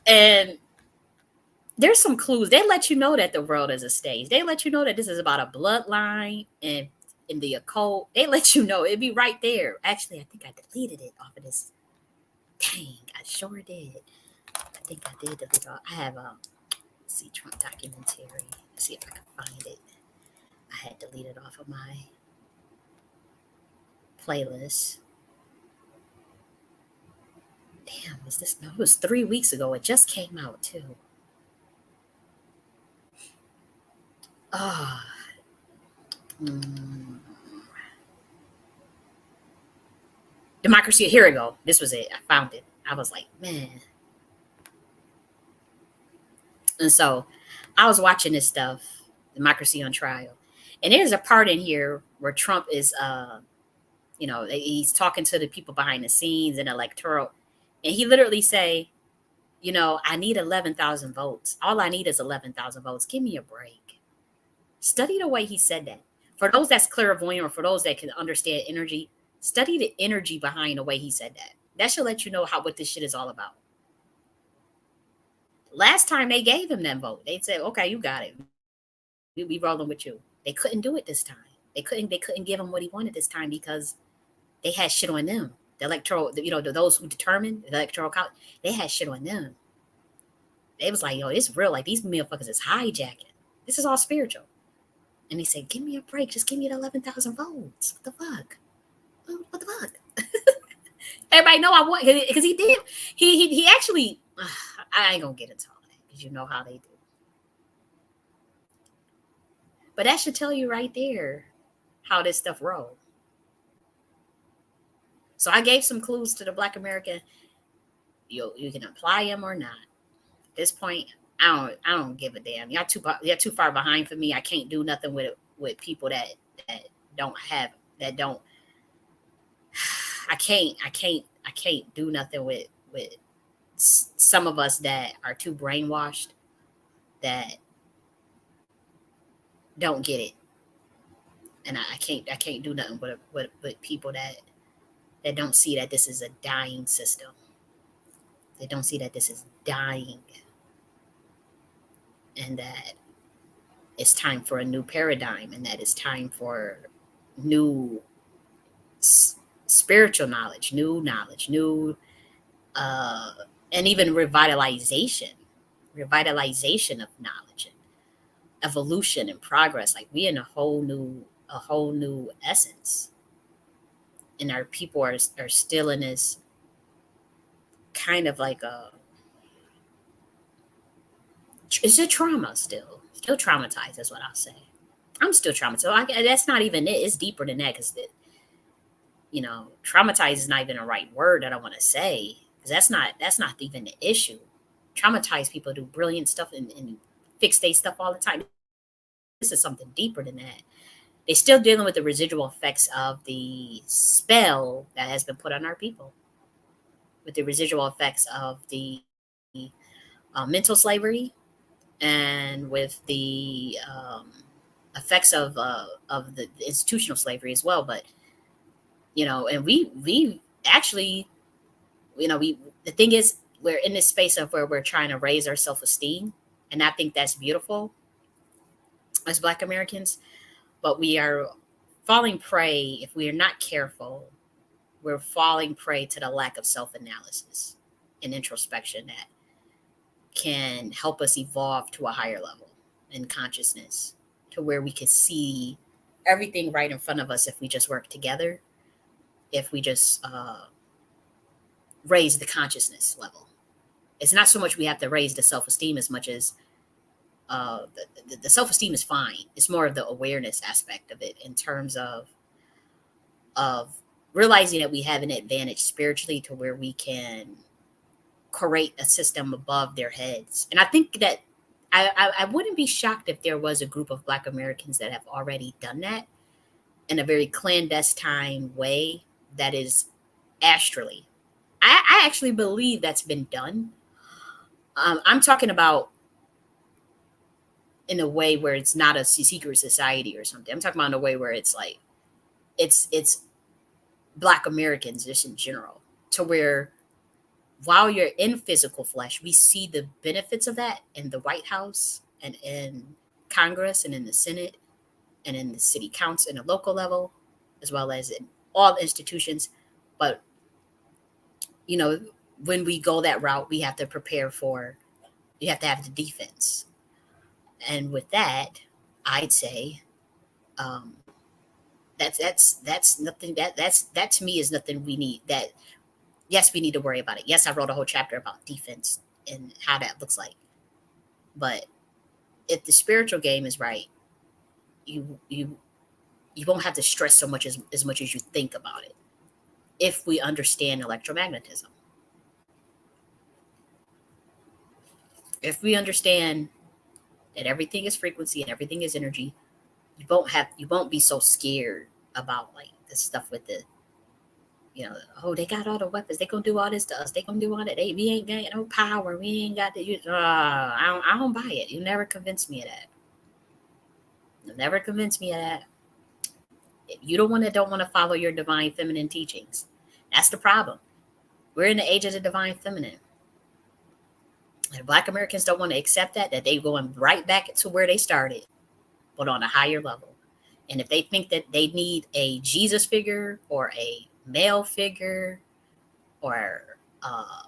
And there's some clues. They let you know that the world is a stage. They let you know that this is about a bloodline and in the occult. They let you know. It'd be right there. Actually, I think I deleted it off of this. Dang, I sure did. I think I did delete it off. I have see Trump documentary. Let's see if I can find it. I had deleted off of my playlist. Damn, was this? No, it was 3 weeks ago. It just came out too. Ah. Democracy. Here we go. This was it. I found it. I was like, man. And so I was watching this stuff, Democracy on Trial. And there's a part in here where Trump is, he's talking to the people behind the scenes and electoral. And he literally say, I need 11,000 votes. All I need is 11,000 votes. Give me a break. Study the way he said that. For those that's clairvoyant or for those that can understand energy, study the energy behind the way he said that. That should let you know what this shit is all about. Last time they gave him that vote, they said, okay, you got it. We rolling with you. They couldn't do it this time. They couldn't give him what he wanted this time because they had shit on them. The electoral, those who determined the electoral college, they had shit on them. They was like, yo, it's real. Like, these motherfuckers is hijacking. This is all spiritual. And he said, give me a break. Just give me the 11,000 votes. What the fuck? What the fuck? Everybody know I want, because he did. He actually, I ain't gonna get into all that because you know how they do. But that should tell you right there how this stuff rolls. So I gave some clues to the Black American. You can apply them or not. At this point, I don't give a damn. Y'all too far behind for me. I can't do nothing with people that don't have that don't. I can't do nothing with some of us that are too brainwashed that don't get it, and I can't do nothing with people that don't see that this is a dying system. They don't see that this is dying, and that it's time for a new paradigm, and that it's time for new spiritual knowledge, new and even revitalization of knowledge and evolution and progress. Like we in a whole new essence, and our people are still in this kind of like it's a trauma, still traumatized. That's what I'll say. I'm still traumatized. So that's not even it. It's deeper than that, because traumatized is not even a right word that I want to say, because that's not even the issue. Traumatized people do brilliant stuff and fix their stuff all the time. This is something deeper than that. They're still dealing with the residual effects of the spell that has been put on our people, with the residual effects of the mental slavery, and with the effects of the institutional slavery as well. But and we actually, the thing is, we're in this space of where we're trying to raise our self-esteem, and I think that's beautiful as Black Americans. But we are falling prey, if we are not careful, we're falling prey to the lack of self-analysis and introspection that can help us evolve to a higher level in consciousness, to where we can see everything right in front of us if we just work together, if we just raise the consciousness level. It's not so much we have to raise the self-esteem as much as the self-esteem is fine. It's more of the awareness aspect of it, in terms of realizing that we have an advantage spiritually, to where we can create a system above their heads. And I think that I wouldn't be shocked if there was a group of Black Americans that have already done that in a very clandestine way, that is astrally. I actually believe that's been done. I'm talking about in a way where it's not a secret society or something. I'm talking about in a way where it's like it's Black Americans just in general, to where while you're in physical flesh, we see the benefits of that in the White House and in Congress and in the Senate and in the city council and the local level, as well as in all institutions. But when we go that route, we have to prepare for, you have to have the defense. And with that, I'd say that's nothing, that to me is nothing we need. That, yes, we need to worry about it. Yes, I wrote a whole chapter about defense and how that looks like. But if the spiritual game is right, you won't have to stress so much as much as you think about it, if we understand electromagnetism. If we understand that everything is frequency and everything is energy, you won't be so scared about like the stuff with the, oh, they got all the weapons, they gonna do all this to us, they gonna do all that, we ain't got no power, we ain't got the I don't buy it. You never convince me of that. You'll never convince me of that. If you don't want to follow your divine feminine teachings, that's the problem. We're in the age of the divine feminine. And Black Americans don't want to accept that they're going right back to where they started, but on a higher level. And if they think that they need a Jesus figure or a male figure or a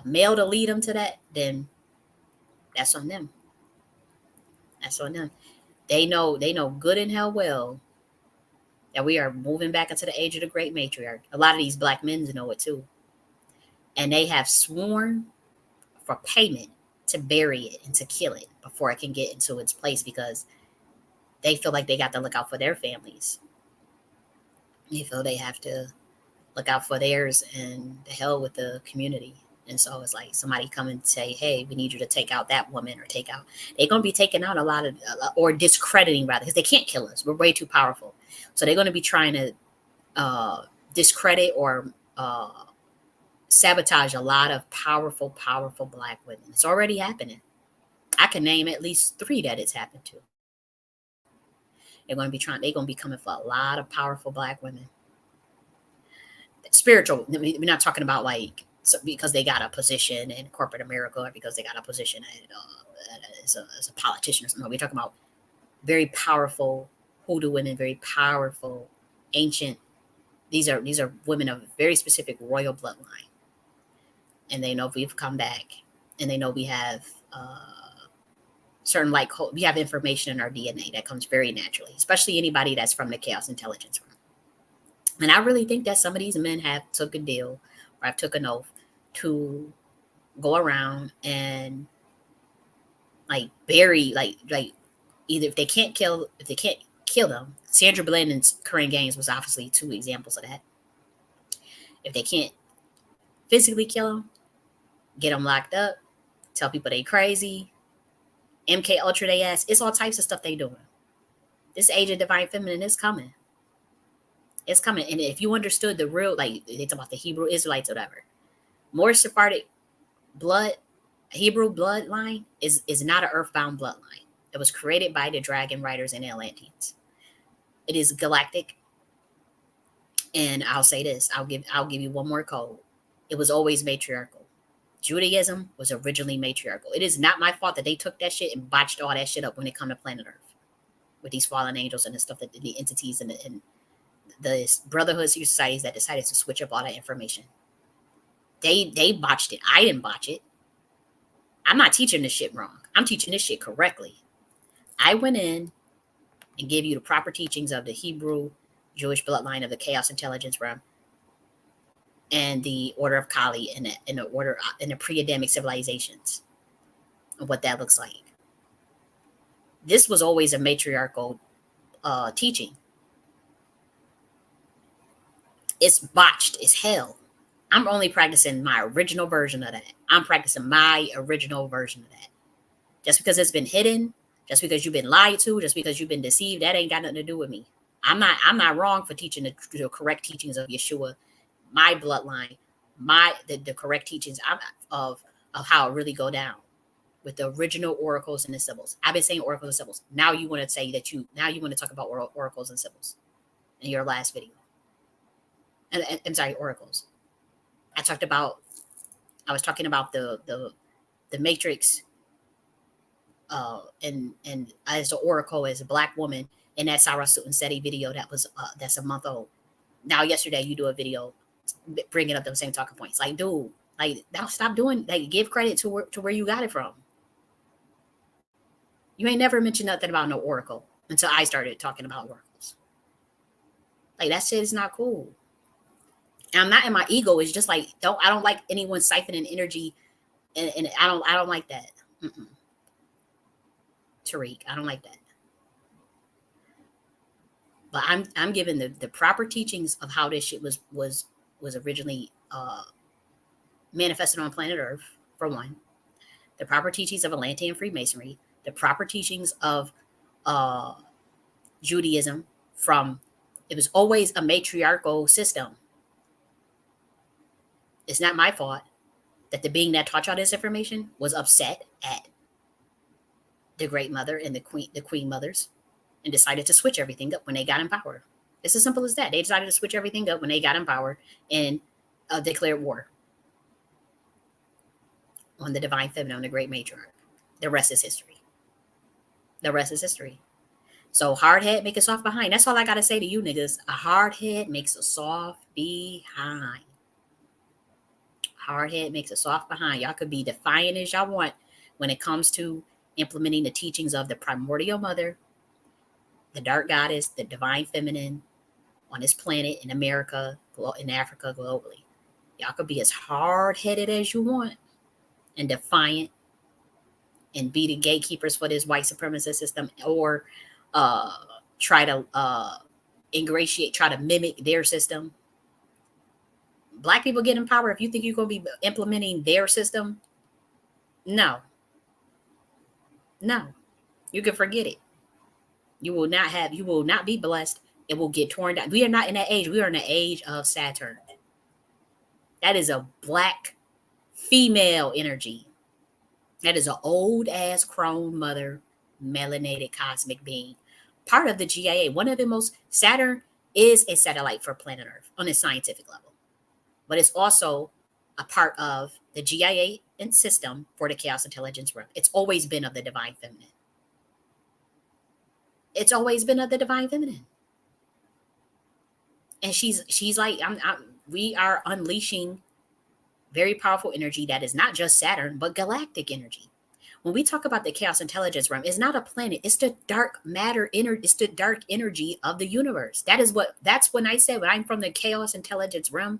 male to lead them to that, then that's on them. That's on them. They know good and hell well that we are moving back into the age of the great matriarch. A lot of these Black men know it too. And they have sworn for payment to bury it and to kill it before it can get into its place, because they feel like they got to look out for their families. You feel they have to look out for theirs and the hell with the community. And so it's like somebody come and say, hey, we need you to take out that woman or take out. They're going to be taking out a lot of, or discrediting rather, because they can't kill us. We're way too powerful. So they're going to be trying to discredit or sabotage a lot of powerful, powerful Black women. It's already happening. I can name at least 3 that it's happened to. They're going to be coming for a lot of powerful Black women. Spiritual, we're not talking about like, because they got a position in corporate America or because they got a position as a politician or something. We're talking about very powerful hoodoo women, very powerful, ancient. These are women of very specific royal bloodline. And they know we've come back, and they know we have certain, like, we have information in our DNA that comes very naturally, especially anybody that's from the chaos intelligence room. And I really think that some of these men have took a deal or have took an oath to go around and like bury, like either if they can't kill them. Sandra Bland and Corinne Gaines was obviously 2 examples of that. If they can't physically kill them, get them locked up, tell people they crazy, MK Ultra they ass. It's all types of stuff they doing. This age of divine feminine is coming. It's coming. And if you understood the real, like they talk about the Hebrew Israelites or whatever, Moorish Sephardic Hebrew bloodline is not an earthbound bloodline. It was created by the dragon riders and Atlanteans. It is galactic. And I'll say this, I'll give you one more code. It was always matriarchal. Judaism was originally matriarchal. It is not my fault that they took that shit and botched all that shit up when it come to planet Earth with these fallen angels and the stuff that the entities and the brotherhood societies that decided to switch up all that information. They botched it. I didn't botch it. I'm not teaching this shit wrong. I'm teaching this shit correctly. I went in and gave you the proper teachings of the Hebrew Jewish bloodline of the chaos intelligence realm and the order of Kali and the order in the pre-Adamic civilizations and what that looks like. This was always a matriarchal teaching. It's botched as hell. I'm only practicing my original version of that. I'm practicing my original version of that. Just because it's been hidden, just because you've been lied to, just because you've been deceived, that ain't got nothing to do with me. I'm not wrong for teaching the correct teachings of Yeshua, my bloodline, the correct teachings of how it really go down with the original oracles and the symbols. I've been saying oracles and symbols. Now you want to say that you want to talk about oracles and symbols in your last video. And I'm sorry, oracles. I was talking about the matrix and as the oracle as a Black woman in that Sarah Sutton Seti video that's a month old. Now yesterday you do a video bringing up those same talking points. Like, dude, like, now stop doing, like, give credit to where you got it from. You ain't never mentioned nothing about no oracle until I started talking about oracles. Like, that shit is not cool. And I'm not in my ego. It's just like, I don't like anyone siphoning energy, and I don't like that. Tariq, I don't like that. But I'm giving the proper teachings of how this shit was originally manifested on planet Earth, for one. The proper teachings of Atlantean Freemasonry, the proper teachings of Judaism it was always a matriarchal system. It's not my fault that the being that taught y'all this information was upset at the Great Mother and the Queen Mothers and decided to switch everything up when they got in power. It's as simple as that. They decided to switch everything up when they got in power and declared war on the divine feminine, on the great matriarch. The rest is history. The rest is history. So hard head make a soft behind. That's all I got to say to you niggas. A hard head makes a soft behind. Hard head makes a soft behind. Y'all could be defiant as y'all want when it comes to implementing the teachings of the primordial mother, the dark goddess, the divine feminine on this planet, in America, in Africa, globally. Y'all could be as hard-headed as you want and defiant and be the gatekeepers for this white supremacist system, or try to ingratiate, try to mimic their system. Black people get in power. If you think you're going to be implementing their system, no, you can forget it. You will not be blessed. It will get torn down. We are not in that age. We are in the age of Saturn. That is a black female energy. That is an old ass crone mother, melanated cosmic being. Part of the GIA. One of the most, Saturn is a satellite for planet Earth on a scientific level. But it's also a part of the GIA system for the chaos intelligence realm. It's always been of the divine feminine. It's always been of the divine feminine. And she's like, we are unleashing very powerful energy that is not just Saturn, but galactic energy. When we talk about the chaos intelligence realm, it's not a planet. It's the dark matter energy. It's the dark energy of the universe. That's when I said, when I'm from the chaos intelligence realm,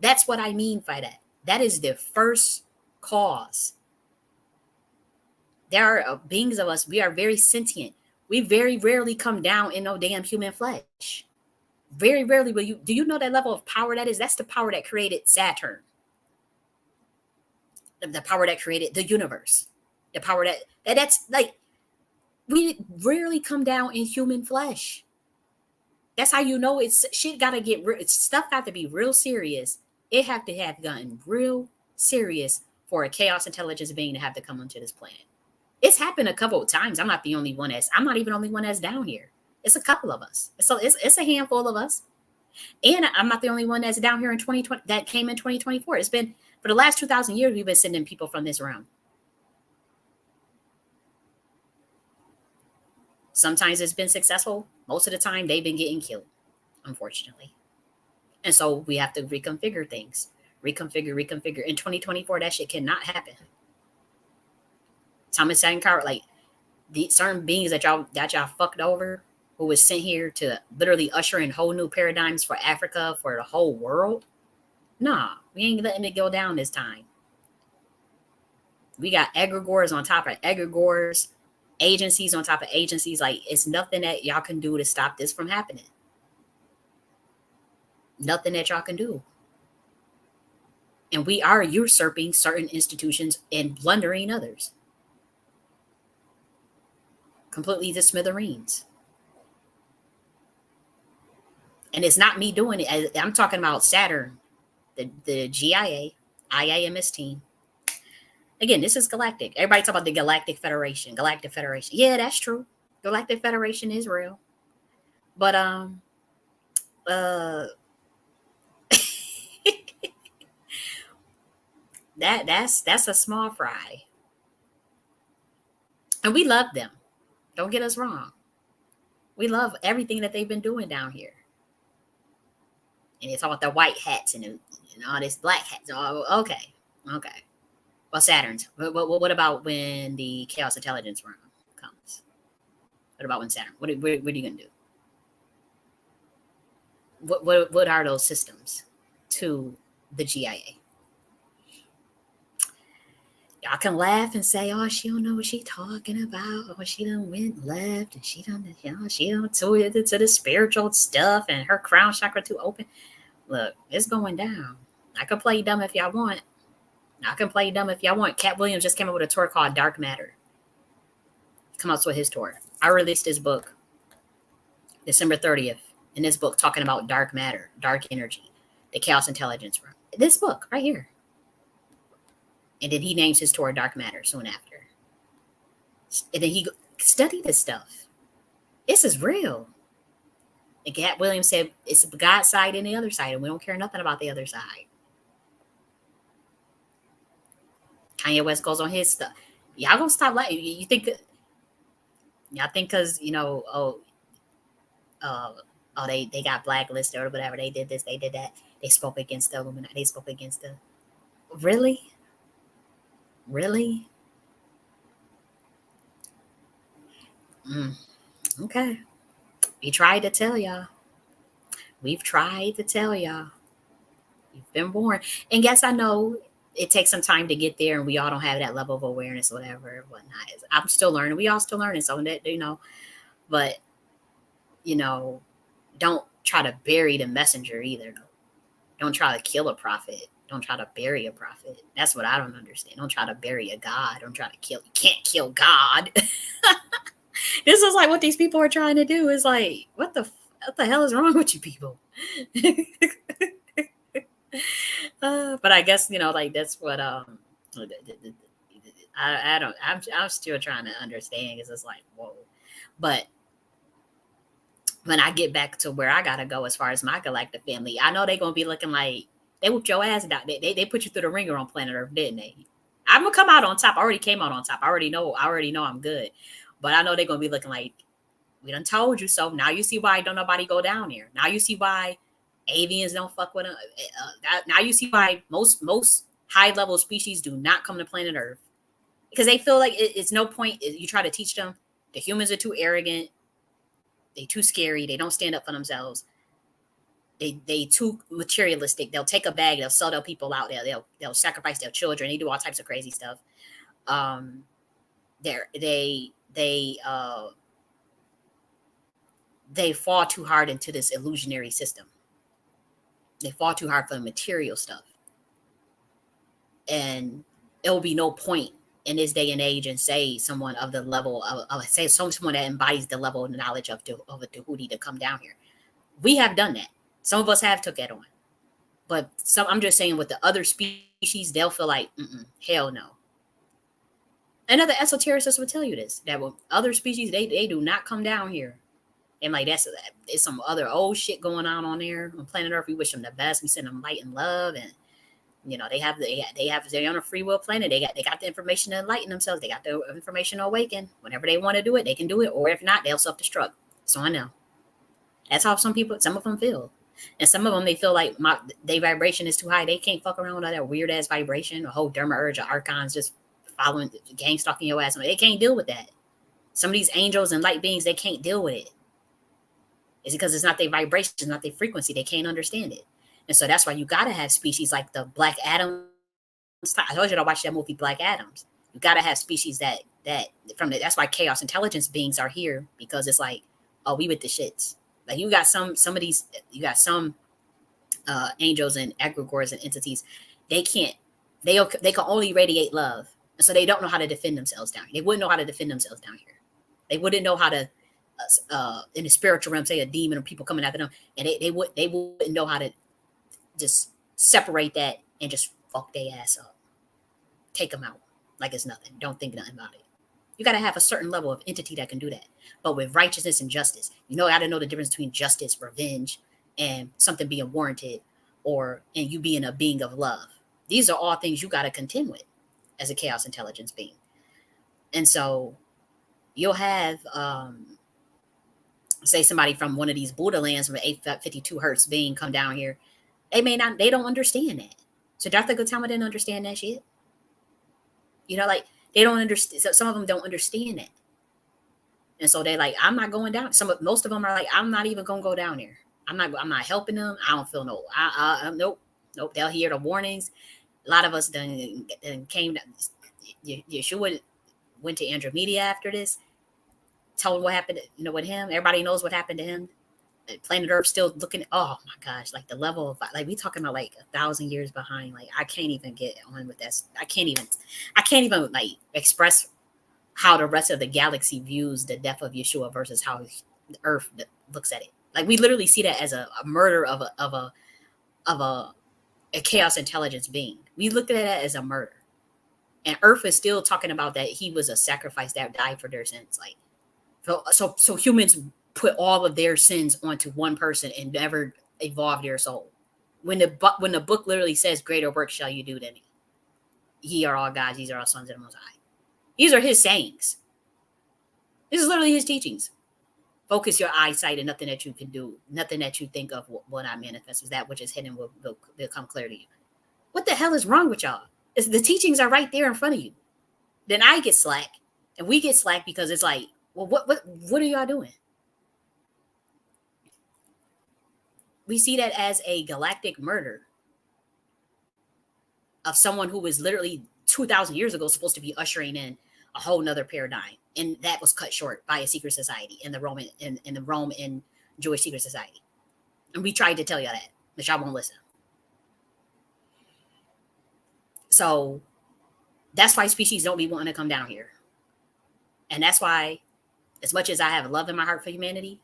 that's what I mean by that. That is the first cause. There are beings of us. We are very sentient. We very rarely come down in no damn human flesh. Very rarely will you. Do you know that level of power that is? That's the power that created Saturn. The power that created the universe. The power that's like, we rarely come down in human flesh. That's how you know it's shit gotta get real. Stuff got to be real serious. It have to have gotten real serious for a chaos intelligence being to have to come onto this planet. It's happened a couple of times. I'm not even the only one that's down here. It's a couple of us. So it's a handful of us. And I'm not the only one that's down here in 2020 that came in 2024. It's been, for the last 2,000 years, we've been sending people from this realm. Sometimes it's been successful. Most of the time, they've been getting killed, unfortunately. And so we have to reconfigure things. Reconfigure. In 2024, that shit cannot happen. Thomas Sankar, like, the certain beings that y'all fucked over, who was sent here to literally usher in whole new paradigms for Africa, for the whole world. Nah, we ain't letting it go down this time. We got egregores on top of egregores, agencies on top of agencies. Like, it's nothing that y'all can do to stop this from happening. Nothing that y'all can do. And we are usurping certain institutions and blundering others. Completely to smithereens. And it's not me doing it. I'm talking about Saturn, the GIA, IAMS team. Again, this is galactic. Everybody talk about the Galactic Federation. Galactic Federation. Yeah, that's true. Galactic Federation is real. But that's a small fry. And we love them. Don't get us wrong. We love everything that they've been doing down here. And it's all about the white hats and all this black hats. Oh, okay. Well, Saturn's. What about when the chaos intelligence realm comes? What about when Saturn? What are you gonna do? What are those systems to the GIA? Y'all can laugh and say, "Oh, she don't know what she talking about. Oh, she done went left, and she done to the spiritual stuff, and her crown chakra too open." Look, it's going down. I can play dumb if y'all want. Cat Williams just came up with a tour called Dark Matter. Come out with his tour. I released this book December 30th. In this book, talking about dark matter, dark energy, the chaos intelligence realm. This book right here. And then he names his tour Dark Matter soon after. And then he studied this stuff. This is real. And Cat Williams said it's the God side and the other side, and we don't care nothing about the other side. Kanye West goes on his stuff. Y'all gonna stop laughing. You think y'all think because they got blacklisted or whatever, they did this, they did that, they spoke against the Illuminati, they spoke against the really? Okay. We've tried to tell y'all. We've been warned. And yes, I know it takes some time to get there, and we all don't have that level of awareness, whatever, whatnot. I'm still learning. We all still learning. So that, but don't try to bury the messenger either. Don't try to kill a prophet. Don't try to bury a prophet. That's what I don't understand. Don't try to bury a God. Don't try to kill. You can't kill God. This is like what these people are trying to do. Is like, what the hell is wrong with you people? But I guess, you know, like that's what I don't. I'm still trying to understand, because it's like, whoa. But when I get back to where I gotta go as far as my galactic family, I know they're gonna be looking like they whooped your ass down. They put you through the ringer on planet Earth, didn't they? I'm gonna come out on top. I already came out on top. I already know I'm good. But I know they're gonna be looking like, we done told you so. Now you see why don't nobody go down here. Now you see why avians don't fuck with them. Now you see why most high level species do not come to planet Earth, because they feel like it's no point. You try to teach them the humans are too arrogant. They too scary. They don't stand up for themselves. They too materialistic. They'll take a bag. They'll sell their people out. They'll sacrifice their children. They do all types of crazy stuff. They fall too hard into this illusionary system. They fall too hard for the material stuff. And it will be no point in this day and age and say someone of the level of say someone that embodies the level of knowledge of a Tahuti to come down here. We have done that. Some of us have took that on. But I'm just saying with the other species, they'll feel like, hell no. And other esotericists would tell you this, that with other species, they do not come down here. And like it's some other old shit going on there on planet Earth. We wish them the best. We send them light and love, and you know they're on a free will planet. They got the information to enlighten themselves. They got the information to awaken. Whenever they want to do it, they can do it. Or if not, they'll self-destruct. So I know that's how some of them feel, and some of them they feel like their vibration is too high. They can't fuck around with that weird ass vibration. A whole Dharma urge or archons just following, gang stalking your ass. They can't deal with that. Some of these angels and light beings, they can't deal with it. It's because it's not their vibration, it's not their frequency. They can't understand it. And so that's why you got to have species like the Black Adam. I told you to watch that movie, Black Adams. You got to have species that's why chaos intelligence beings are here, because it's like, oh, we with the shits. Like you got some of these, you got some angels and egregores and entities. They can only radiate love. And so they don't know how to defend themselves down here. They wouldn't know how to defend themselves down here. They wouldn't know how to, in the spiritual realm, say a demon or people coming after them, and they wouldn't know how to just separate that and just fuck their ass up, take them out like it's nothing. Don't think nothing about it. You got to have a certain level of entity that can do that. But with righteousness and justice, you got to know the difference between justice, revenge, and something being warranted, and you being a being of love. These are all things you got to contend with as a chaos intelligence being. And so you'll have say somebody from one of these Buddha lands from 852 hertz being come down here. They don't understand that. So Dr. Gautama didn't understand that shit. Like they don't understand. So some of them don't understand that. And so they're like, I'm not going down. Most of them are like, I'm not even going to go down there. I'm not helping them. I don't feel nope. They'll hear the warnings. A lot of us then came down. Yeshua went to Andromeda after this. Told what happened, with him. Everybody knows what happened to him. Planet Earth still looking. Oh my gosh, like the level of we talking about like 1,000 years behind. Like I can't even get on with that. I can't even like express how the rest of the galaxy views the death of Yeshua versus how the Earth looks at it. Like we literally see that as a murder of a chaos intelligence being. We look at it as a murder, and Earth is still talking about that he was a sacrifice that died for their sins. Like. So humans put all of their sins onto one person and never evolve their soul. When the book literally says, "Greater work shall you do than me. Ye are all gods; these are all sons of the Most High." These are his sayings. This is literally his teachings. Focus your eyesight, and nothing that you can do, nothing that you think of will not manifest. Is that which is hidden will become clear to you. What the hell is wrong with y'all? The teachings are right there in front of you. Then I get slack, and we get slack because it's like, well, what are y'all doing? We see that as a galactic murder of someone who was literally 2,000 years ago supposed to be ushering in a whole nother paradigm, and that was cut short by a secret society in the Rome and Jewish secret society. And we tried to tell y'all that, but y'all won't listen. So that's why species don't be wanting to come down here. And that's why, as much as I have love in my heart for humanity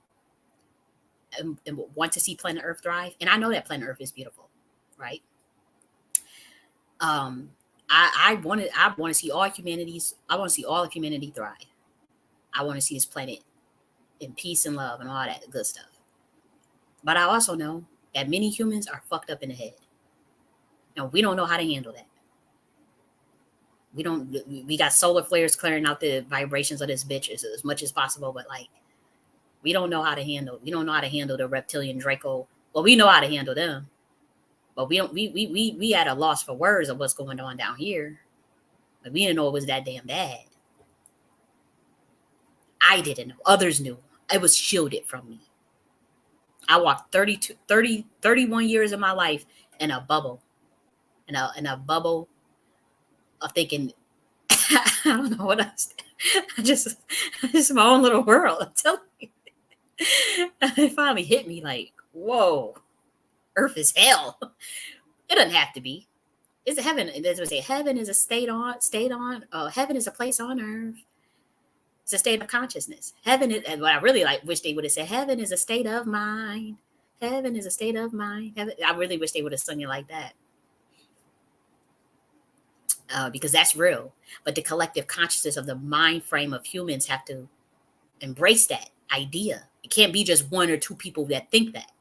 and want to see planet Earth thrive, and I know that planet Earth is beautiful, right? I want to see all humanities. I want to see all of humanity thrive. I want to see this planet in peace and love and all that good stuff. But I also know that many humans are fucked up in the head. And we don't know how to handle that. We got solar flares clearing out the vibrations of this bitch as much as possible, but like we don't know how to handle the reptilian Draco. Well, we know how to handle them, but we at a loss for words of what's going on down here. But we didn't know it was that damn bad. I didn't know. Others knew. It was shielded from me. I walked 31 years of my life in a bubble. In a bubble of thinking, I don't know what else. Just my own little world. I'm telling you. It finally hit me like, whoa, Earth is hell. It doesn't have to be. It's a heaven. As I say, heaven is a heaven is a place on earth. It's a state of consciousness. Heaven is, and what I really wish they would have said, heaven is a state of mind. Heaven is a state of mind. Heaven, I really wish they would have sung it like that. Because that's real. But the collective consciousness of the mind frame of humans have to embrace that idea. It can't be just one or two people that think that.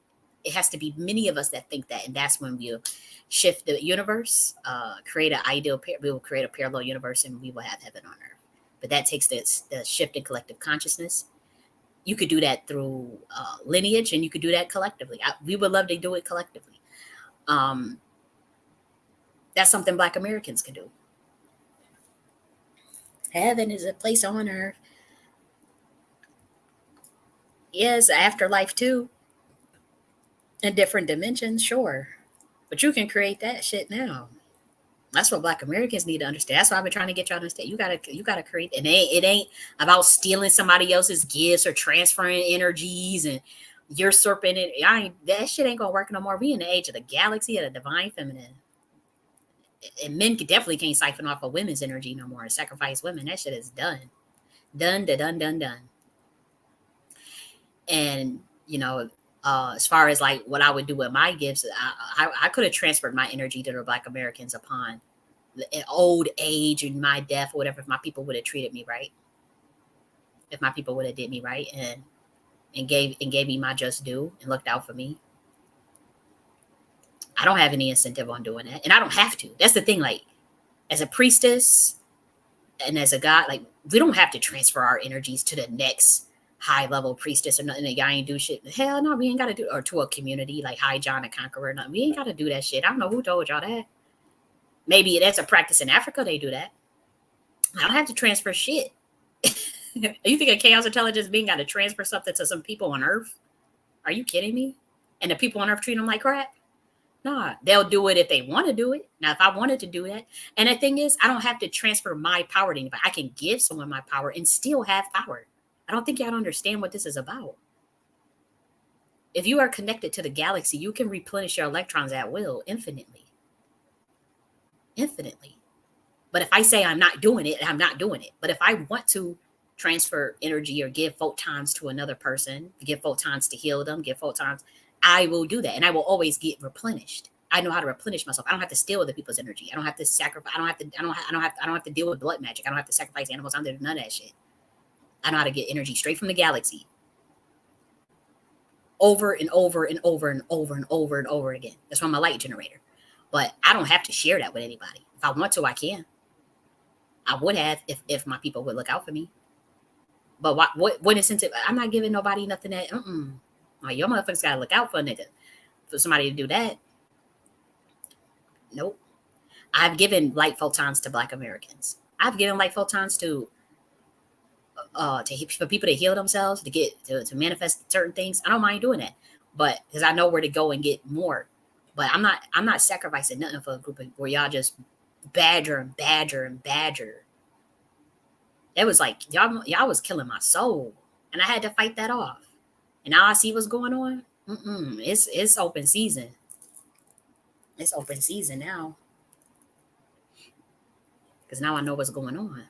It has to be many of us that think that. And that's when we'll shift the universe, we will create a parallel universe, and we will have heaven on earth. But that takes the shift in collective consciousness. You could do that through lineage, and you could do that collectively. We would love to do it collectively. That's something Black Americans can do. Heaven is a place on earth. Yes, afterlife too. In different dimensions, sure. But you can create that shit now. That's what Black Americans need to understand. That's why I've been trying to get y'all to understand. You gotta create. And it ain't about stealing somebody else's gifts or transferring energies and usurping it. That shit ain't gonna work no more. We in the age of the galaxy of the divine feminine. And men definitely can't siphon off of women's energy no more and sacrifice women. That shit is done. Done. And as far as like what I would do with my gifts, I could have transferred my energy to the Black Americans upon the old age and my death or whatever, if my people would have treated me right. If my people would have did me right and gave me my just due and looked out for me. I don't have any incentive on doing that. And I don't have to. That's the thing. Like, as a priestess and as a god, like, we don't have to transfer our energies to the next high level priestess or nothing. Y'all ain't do shit. Hell no, we ain't got to do, or to a community like High John the Conqueror. Nothing. We ain't got to do that shit. I don't know who told y'all that. Maybe that's a practice in Africa. They do that. I don't have to transfer shit. You think a chaos intelligence being got to transfer something to some people on Earth? Are you kidding me? And the people on Earth treat them like crap? Nah, they'll do it if they want to do it. Now, if I wanted to do that, and the thing is, I don't have to transfer my power to anybody. I can give someone my power and still have power. I don't think y'all understand what this is about. If you are connected to the galaxy, you can replenish your electrons at will infinitely. Infinitely. But if I say I'm not doing it, I'm not doing it. But if I want to transfer energy or give photons to another person, give photons to heal them, give photons, I will do that. And I will always get replenished. I know how to replenish myself. I don't have to steal other people's energy. I don't have to sacrifice. I don't have to deal with blood magic. I don't have to sacrifice animals. I don't do none of that shit. I know how to get energy straight from the galaxy. Over and over and over and over and over and over again. That's why I'm a light generator. But I don't have to share that with anybody. If I want to, I can. I would have if my people would look out for me. But what incentive? I'm not giving nobody nothing that. Like, your motherfuckers gotta look out for a nigga. For somebody to do that. Nope. I've given light photons to Black Americans. I've given light photons to for people to heal themselves, to manifest certain things. I don't mind doing that, but because I know where to go and get more. But I'm not sacrificing nothing for a group of where y'all just badger and badger and badger. It was like y'all was killing my soul, and I had to fight that off. And now I see what's going on. It's open season. It's open season now. Because now I know what's going on.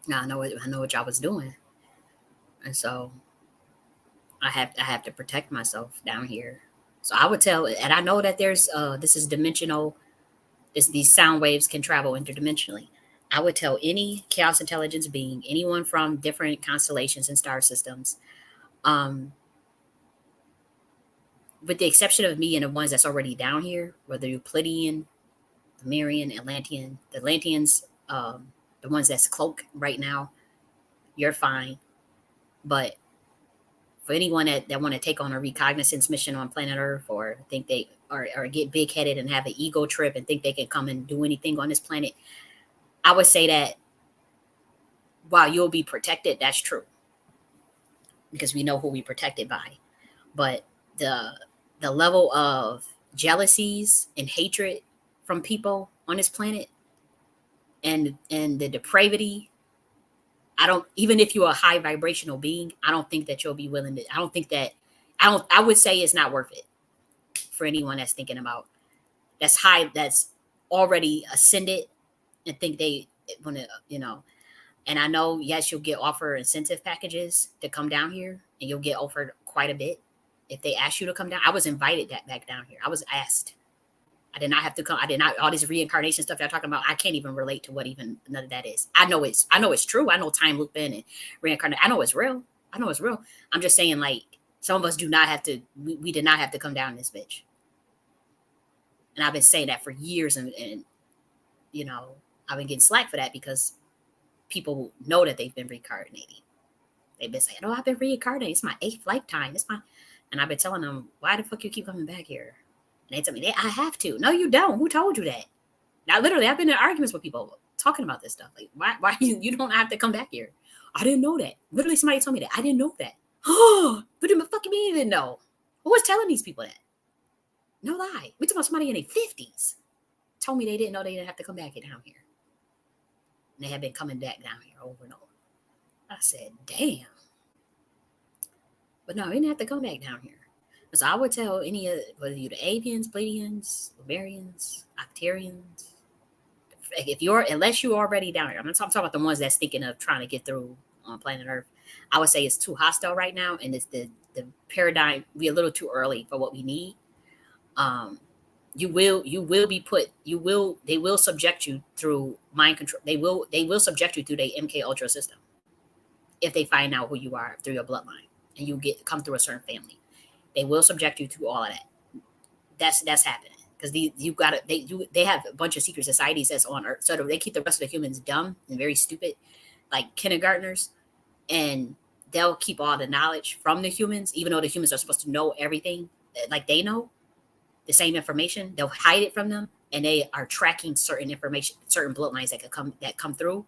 Now I know what y'all was doing. And so I have to protect myself down here. So I would tell, and I know that there's this is dimensional. These sound waves can travel interdimensionally. I would tell any chaos intelligence being, anyone from different constellations and star systems, with the exception of me and the ones that's already down here, whether you're Pleiadian, Lemurian, Atlantean, the Atlanteans, the ones that's cloak right now, you're fine. But for anyone that want to take on a recognizance mission on planet Earth, or think they or get big headed and have an ego trip and think they can come and do anything on this planet, I would say that while you'll be protected, that's true, because we know who we protected by. But the level of jealousies and hatred from people on this planet, and the depravity, I don't, even if you're a high vibrational being, I don't think that you'll be willing to, I would say it's not worth it for anyone that's thinking about, that's high, that's already ascended and think they want to, and I know, yes, you'll get offer incentive packages to come down here, and you'll get offered quite a bit if they ask you to come down. I was invited back down here. I was asked. I did not have to come. I did not, all this reincarnation stuff they're talking about. I can't even relate to what even none of that is. I know it's true. I know time looping and reincarnation. I know it's real. I'm just saying, like, some of us do not have to, we did not have to come down this bitch. And I've been saying that for years, and I've been getting slack for that, because people know that they've been reincarnating. They've been saying, "Oh, I've been reincarnated. It's my 8th lifetime. And I've been telling them, why the fuck you keep coming back here? And they tell me, I have to. No, you don't. Who told you that? Now, literally, I've been in arguments with people talking about this stuff. Like, why you don't have to come back here? I didn't know that. Literally, somebody told me that. I didn't know that. Oh, what the fuck you mean you didn't know? Who was telling these people that? No lie. We talking about somebody in their 50s. Told me they didn't know they didn't have to come back down here. And they have been coming back down here over and over. I said, damn. But no, we didn't have to come back down here. So I would tell any of, whether you're the Avians, Pleiadians, Lemurians, Octarians, unless you're already down here. I'm talking about the ones that's thinking of trying to get through on planet Earth. I would say it's too hostile right now, and it's the paradigm. We're a little too early for what we need. They will subject you through mind control. They will subject you through the MK Ultra system if they find out who you are through your bloodline, and you come through a certain family. They will subject you to all of that. That's happening, because they have a bunch of secret societies that's on Earth, so they keep the rest of the humans dumb and very stupid, like kindergartners, and they'll keep all the knowledge from the humans, even though the humans are supposed to know everything, like they know the same information. They'll hide it from them, and they are tracking certain information, certain bloodlines that come through.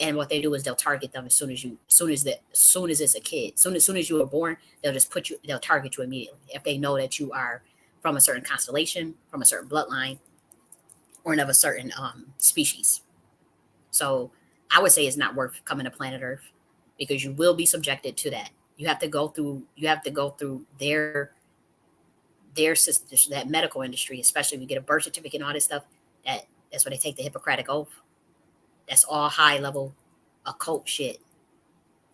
And what they do is they'll target them as soon as it's a kid. Soon as you are born, they'll target you immediately if they know that you are from a certain constellation, from a certain bloodline, or of a certain species. So I would say it's not worth coming to planet Earth, because you will be subjected to that. You have to go through their systems, that medical industry, especially if you get a birth certificate and all this stuff. That's where they take the Hippocratic Oath. That's all high level occult shit.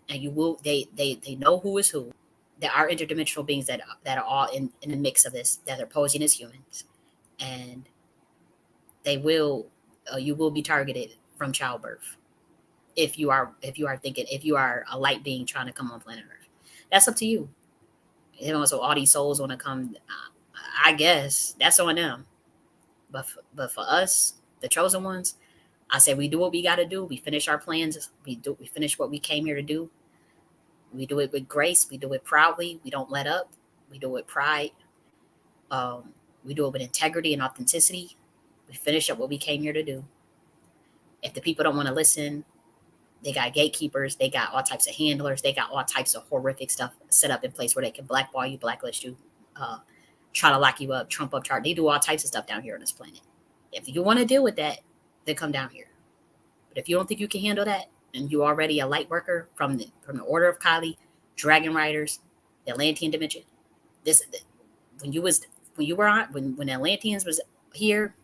And they know who is who. There are interdimensional beings that are all in the mix of this, that are posing as humans. And you will be targeted from childbirth if you are a light being trying to come on planet Earth. That's up to you. So all these souls want to come, I guess that's on them. But for us, the chosen ones, I say we do what we got to do. We finish our plans. We finish what we came here to do. We do it with grace. We do it proudly. We don't let up. We do it with pride. We do it with integrity and authenticity. We finish up what we came here to do. If the people don't want to listen, they got gatekeepers. They got all types of handlers. They got all types of horrific stuff set up in place where they can blackball you, blacklist you, try to lock you up, trump up chart. They do all types of stuff down here on this planet. If you want to deal with that, then come down here. But if you don't think you can handle that, and you're already a light worker from the Order of Kali, Dragon Riders, the Atlantean dimension, this when you were on when the Atlanteans was here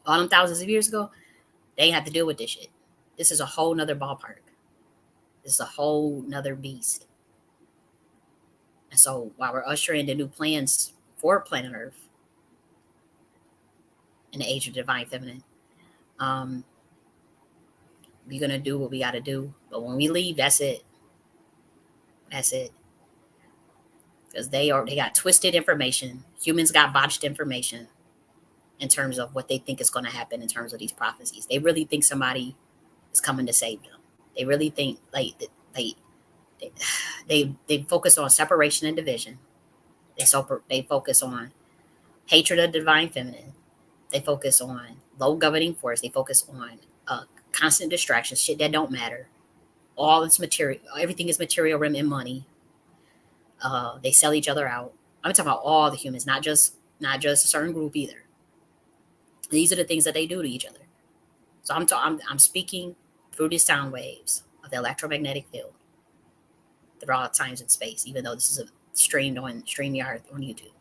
all them thousands of years ago, they ain't have to deal with this shit. This is a whole nother ballpark. This is a whole nother beast. And so while we're ushering the new plans for planet Earth in the age of divine feminine, we're gonna do what we gotta do. But when we leave, that's it. That's it. Because they got twisted information. Humans got botched information in terms of what they think is going to happen in terms of these prophecies. They really think somebody is coming to save them. They really think like they focus on separation and division. They focus on hatred of divine feminine. They focus on low governing force. They focus on constant distractions, shit that don't matter. All it's material. Everything is material, realm, and money. They sell each other out. I'm talking about all the humans, not just a certain group either. These are the things that they do to each other. So I'm speaking through these sound waves of the electromagnetic field throughout times and space, even though this is streamed on StreamYard on YouTube,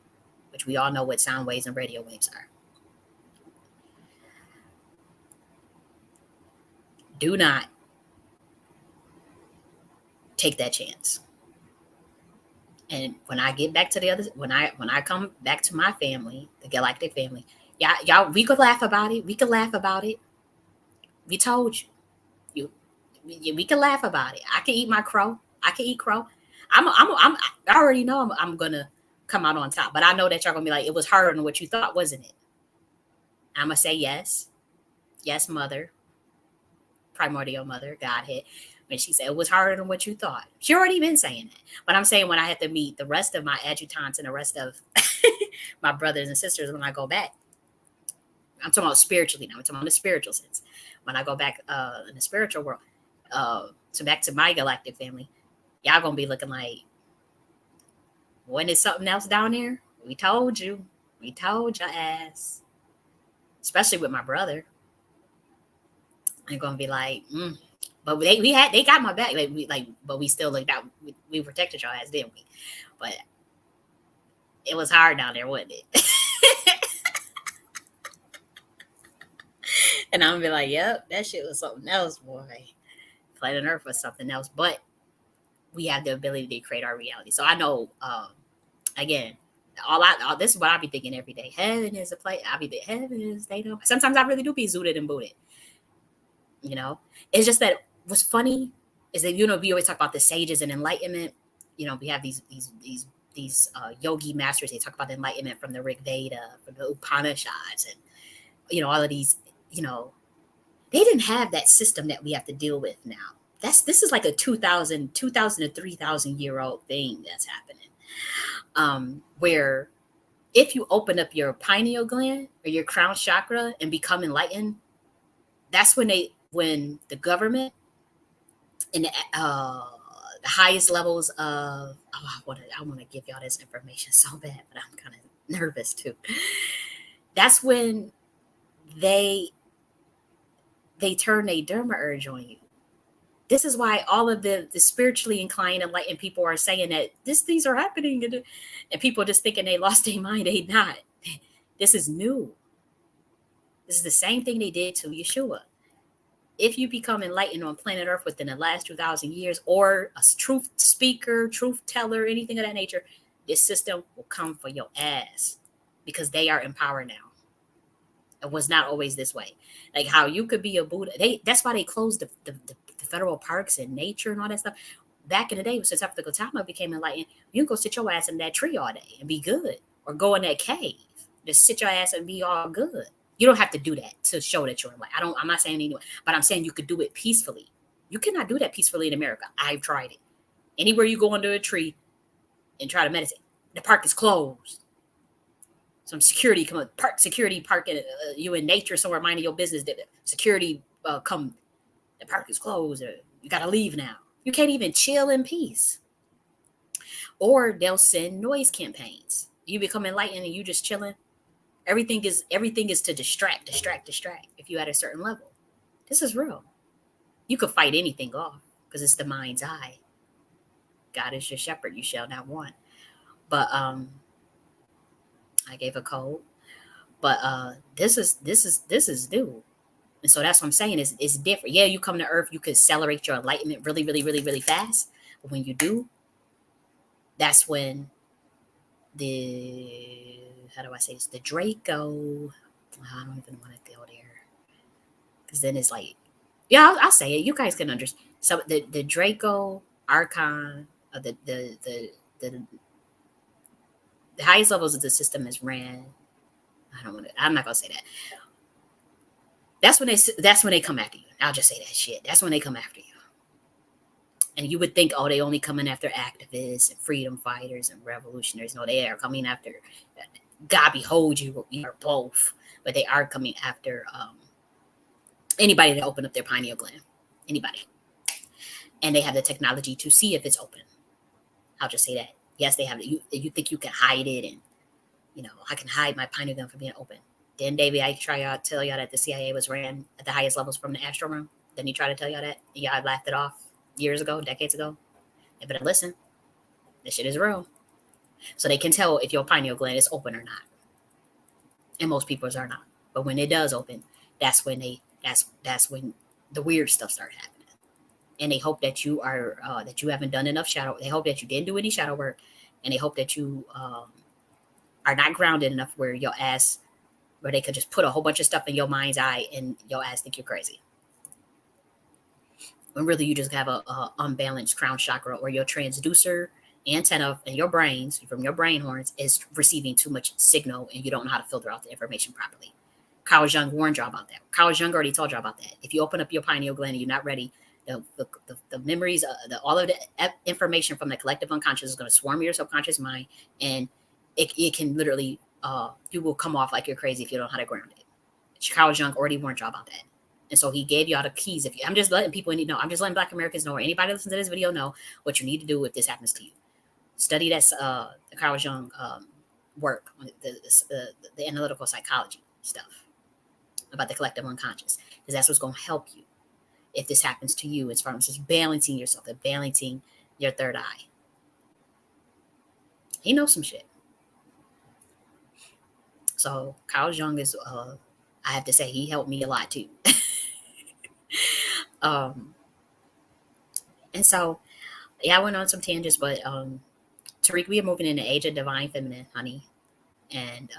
which we all know what sound waves and radio waves are. Do not take that chance. And when I get back to the other, when I come back to my family, the galactic family, y'all, we could laugh about it. We could laugh about it. We told you, we can laugh about it. I can eat my crow. I can eat crow. I already know I'm gonna come out on top. But I know that y'all gonna be like, it was harder than what you thought, wasn't it? I'm gonna say yes, mother, primordial mother, Godhead. And she said, it was harder than what you thought. She already been saying that. But I'm saying when I have to meet the rest of my adjutants and the rest of my brothers and sisters when I go back, I'm talking about spiritually now. I'm talking about the spiritual sense. When I go back in the spiritual world, back to my galactic family, y'all going to be looking like, when is something else down there? We told you. We told your ass. Especially with my brother. I'm going to be like, But they got my back. But we still looked out. We protected your ass, didn't we? But it was hard down there, wasn't it? And I'm gonna be like, yep, that shit was something else, boy. Planet Earth was something else. But we have the ability to create our reality. So I know, again, all this is what I be thinking every day. Heaven is a place. Heaven is they know. Sometimes I really do be zooted and booted. You know, it's just that what's funny is that, we always talk about the sages and enlightenment. We have these yogi masters. They talk about the enlightenment from the Rig Veda, from the Upanishads, and all of these. They didn't have that system that we have to deal with now. This is like a 2,000 to 3,000 year old thing that's happening. Where if you open up your pineal gland or your crown chakra and become enlightened, that's when the government and the highest levels of I want to give y'all this information so bad, but I'm kind of nervous too. That's when they turn a derma urge on you. This is why all of the spiritually inclined enlightened people are saying that these are happening, and people just thinking they lost their mind. They not. This is new. This is the same thing they did to Yeshua. If you become enlightened on planet Earth within the last 2,000 years, or a truth speaker, truth teller, anything of that nature, this system will come for your ass because they are in power now. It was not always this way. Like how you could be a Buddha. That's why they closed the federal parks and nature and all that stuff. Back in the day, since after the Gautama became enlightened, you can go sit your ass in that tree all day and be good, or go in that cave, just sit your ass and be all good. You don't have to do that to show that you're enlightened. I'm not saying anyone, but I'm saying you could do it peacefully. You cannot do that peacefully in America. I've tried it. Anywhere you go under a tree and try to meditate, the park is closed. Some security come up, parking you in nature somewhere minding your business. Security come, the park is closed. You got to leave now. You can't even chill in peace. Or they'll send noise campaigns. You become enlightened and you just chilling. Everything is to distract. If you at a certain level, this is real. You could fight anything off because it's the mind's eye. God is your shepherd; you shall not want. But I gave a code. But this is new. And so that's what I'm saying is it's different. Yeah, you come to Earth, you could accelerate your enlightenment really, really, really, really fast. But when you do, that's when how do I say this? The Draco. I don't even want to go there. Because then it's like, yeah, I'll say it. You guys can understand. So the Draco Archon, the highest levels of the system is ran. I'm not gonna say that. That's when they come after you. I'll just say that shit. That's when they come after you. And you would think, oh, they only coming after activists and freedom fighters and revolutionaries. No, they are coming after God behold you. You are both, but they are coming after anybody that open up their pineal gland. Anybody, and they have the technology to see if it's open. I'll just say that. Yes, they have it. You think you can hide it, and I can hide my pineal gland from being open. Then, Davey, I tell y'all that the CIA was ran at the highest levels from the astral realm. Then he tried to tell y'all that. Y'all laughed it off years ago, decades ago. They better listen. This shit is real. So they can tell if your pineal gland is open or not. And most people's are not. But when it does open, that's when that's when the weird stuff starts happening. And they hope that you are that you haven't done enough shadow. They hope that you didn't do any shadow work, and they hope that you are not grounded enough where they could just put a whole bunch of stuff in your mind's eye and your ass think you're crazy. When really you just have a unbalanced crown chakra, or your transducer antenna in your brains from your brain horns is receiving too much signal, and you don't know how to filter out the information properly. Carl Jung warned you about that. Carl Jung already told you about that. If you open up your pineal gland and you're not ready, the memories, all of the information from the collective unconscious is going to swarm your subconscious mind, and it can literally, you will come off like you're crazy if you don't know how to ground it. Carl Jung already warned you about that. And so he gave y'all the keys. I'm just letting people know. I'm just letting Black Americans know, or anybody listen to this video know what you need to do if this happens to you. Study that Carl Jung work, the analytical psychology stuff about the collective unconscious, because that's what's going to help you if this happens to you, as far as just balancing yourself and balancing your third eye. He knows some shit. So Carl Jung is, I have to say, he helped me a lot too. And so, yeah, I went on some tangents, but Tariq, we are moving in the age of divine feminine, honey, and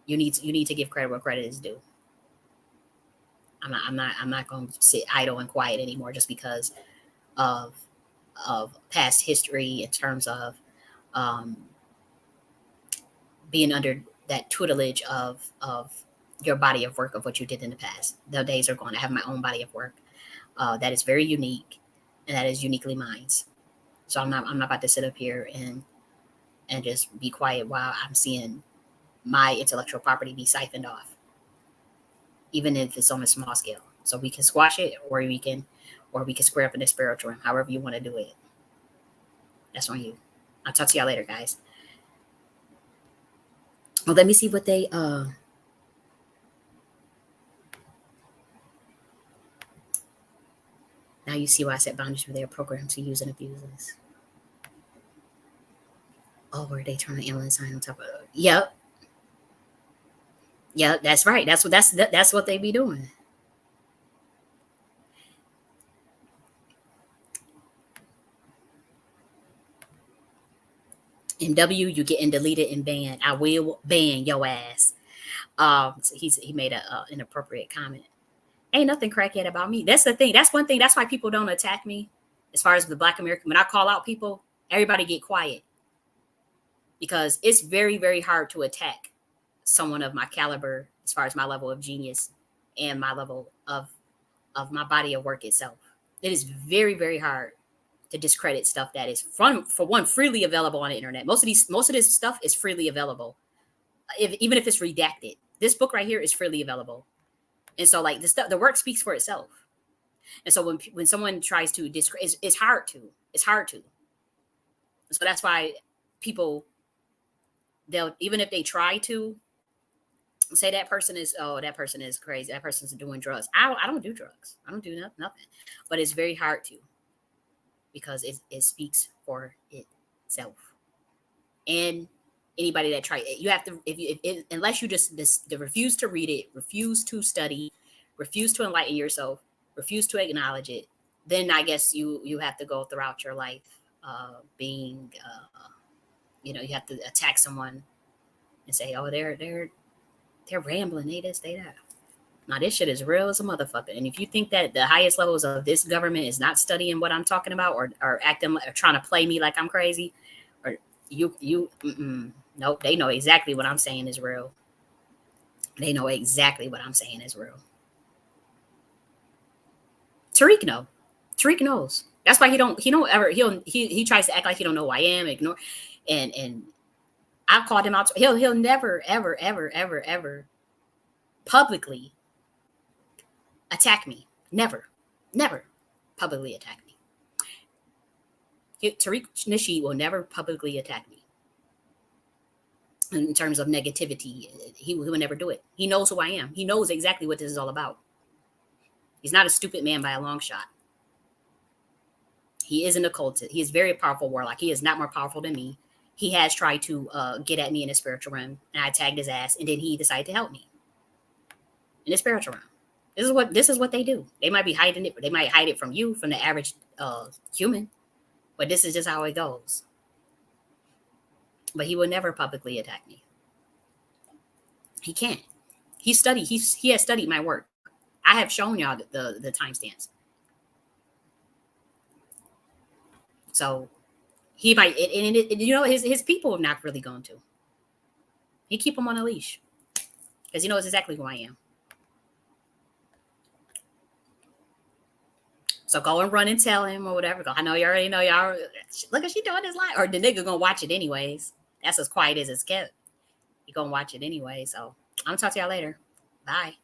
you need to give credit where credit is due. I'm not going to sit idle and quiet anymore just because of past history in terms of being under that tutelage of your body of work of what you did in the past. The days are gone. I have my own body of work that is very unique and that is uniquely mine. So I'm not about to sit up here and just be quiet while I'm seeing my intellectual property be siphoned off, even if it's on a small scale. So we can squash it, or we can square up in the spiritual realm, however you want to do it. That's on you. I'll talk to y'all later, guys. Well, let me see what they now you see why I set boundaries for their programs to use and abuse this. Oh, where they turn the alien sign on top of it. Yep. Yeah, that's right. That's what they be doing. MW, you getting deleted and banned. I will ban your ass. So he made a inappropriate comment. Ain't nothing crackhead about me. That's the thing. That's one thing. That's why people don't attack me. As far as the Black American, when I call out people, everybody get quiet, because it's very, very hard to attack someone of my caliber, as far as my level of genius and my level of my body of work itself. It is very, very hard to discredit stuff that is for one freely available on the internet. Most of this stuff is freely available, even if it's redacted. This book right here is freely available, and so like the work speaks for itself. And so when someone tries to discredit, it's hard to. So that's why people, they'll, even if they try to say that person is crazy, that person's doing drugs. I don't do drugs. I don't do nothing. But it's very hard to, because it speaks for itself. and anybody that try. You have to, unless you just refuse to read it, refuse to study, refuse to enlighten yourself, refuse to acknowledge it, then I guess you have to go throughout your life being, you have to attack someone and say, oh, they're rambling, they this, they that. Now this shit is real as a motherfucker. And if you think that the highest levels of this government is not studying what I'm talking about, or acting, or trying to play me like I'm crazy, or nope, they know exactly what I'm saying is real. They know exactly what I'm saying is real. Tariq knows. That's why he tries to act like he don't know who I am, ignore, and I've called him out. He'll never, ever, ever, ever, ever publicly attack me. Never publicly attack me. Tariq Nasheed will never publicly attack me. In terms of negativity, he will never do it. He knows who I am. He knows exactly what this is all about. He's not a stupid man by a long shot. He is an occultist. He is very powerful warlock. He is not more powerful than me. He has tried to get at me in the spiritual realm, and I tagged his ass, and then he decided to help me in the spiritual realm. This is what they do. They might be hiding it, but they might hide it from you, from the average human. But this is just how it goes. But he will never publicly attack me. He can't. He has studied my work. I have shown y'all the timestamps. So he might, his people are not really going to. He keep them on a leash because he knows exactly who I am. So go and run and tell him or whatever. I know you already know, y'all. Look at she doing this live, or the nigga gonna watch it anyways. That's as quiet as it's kept. He gonna watch it anyway. So I'm gonna talk to y'all later. Bye.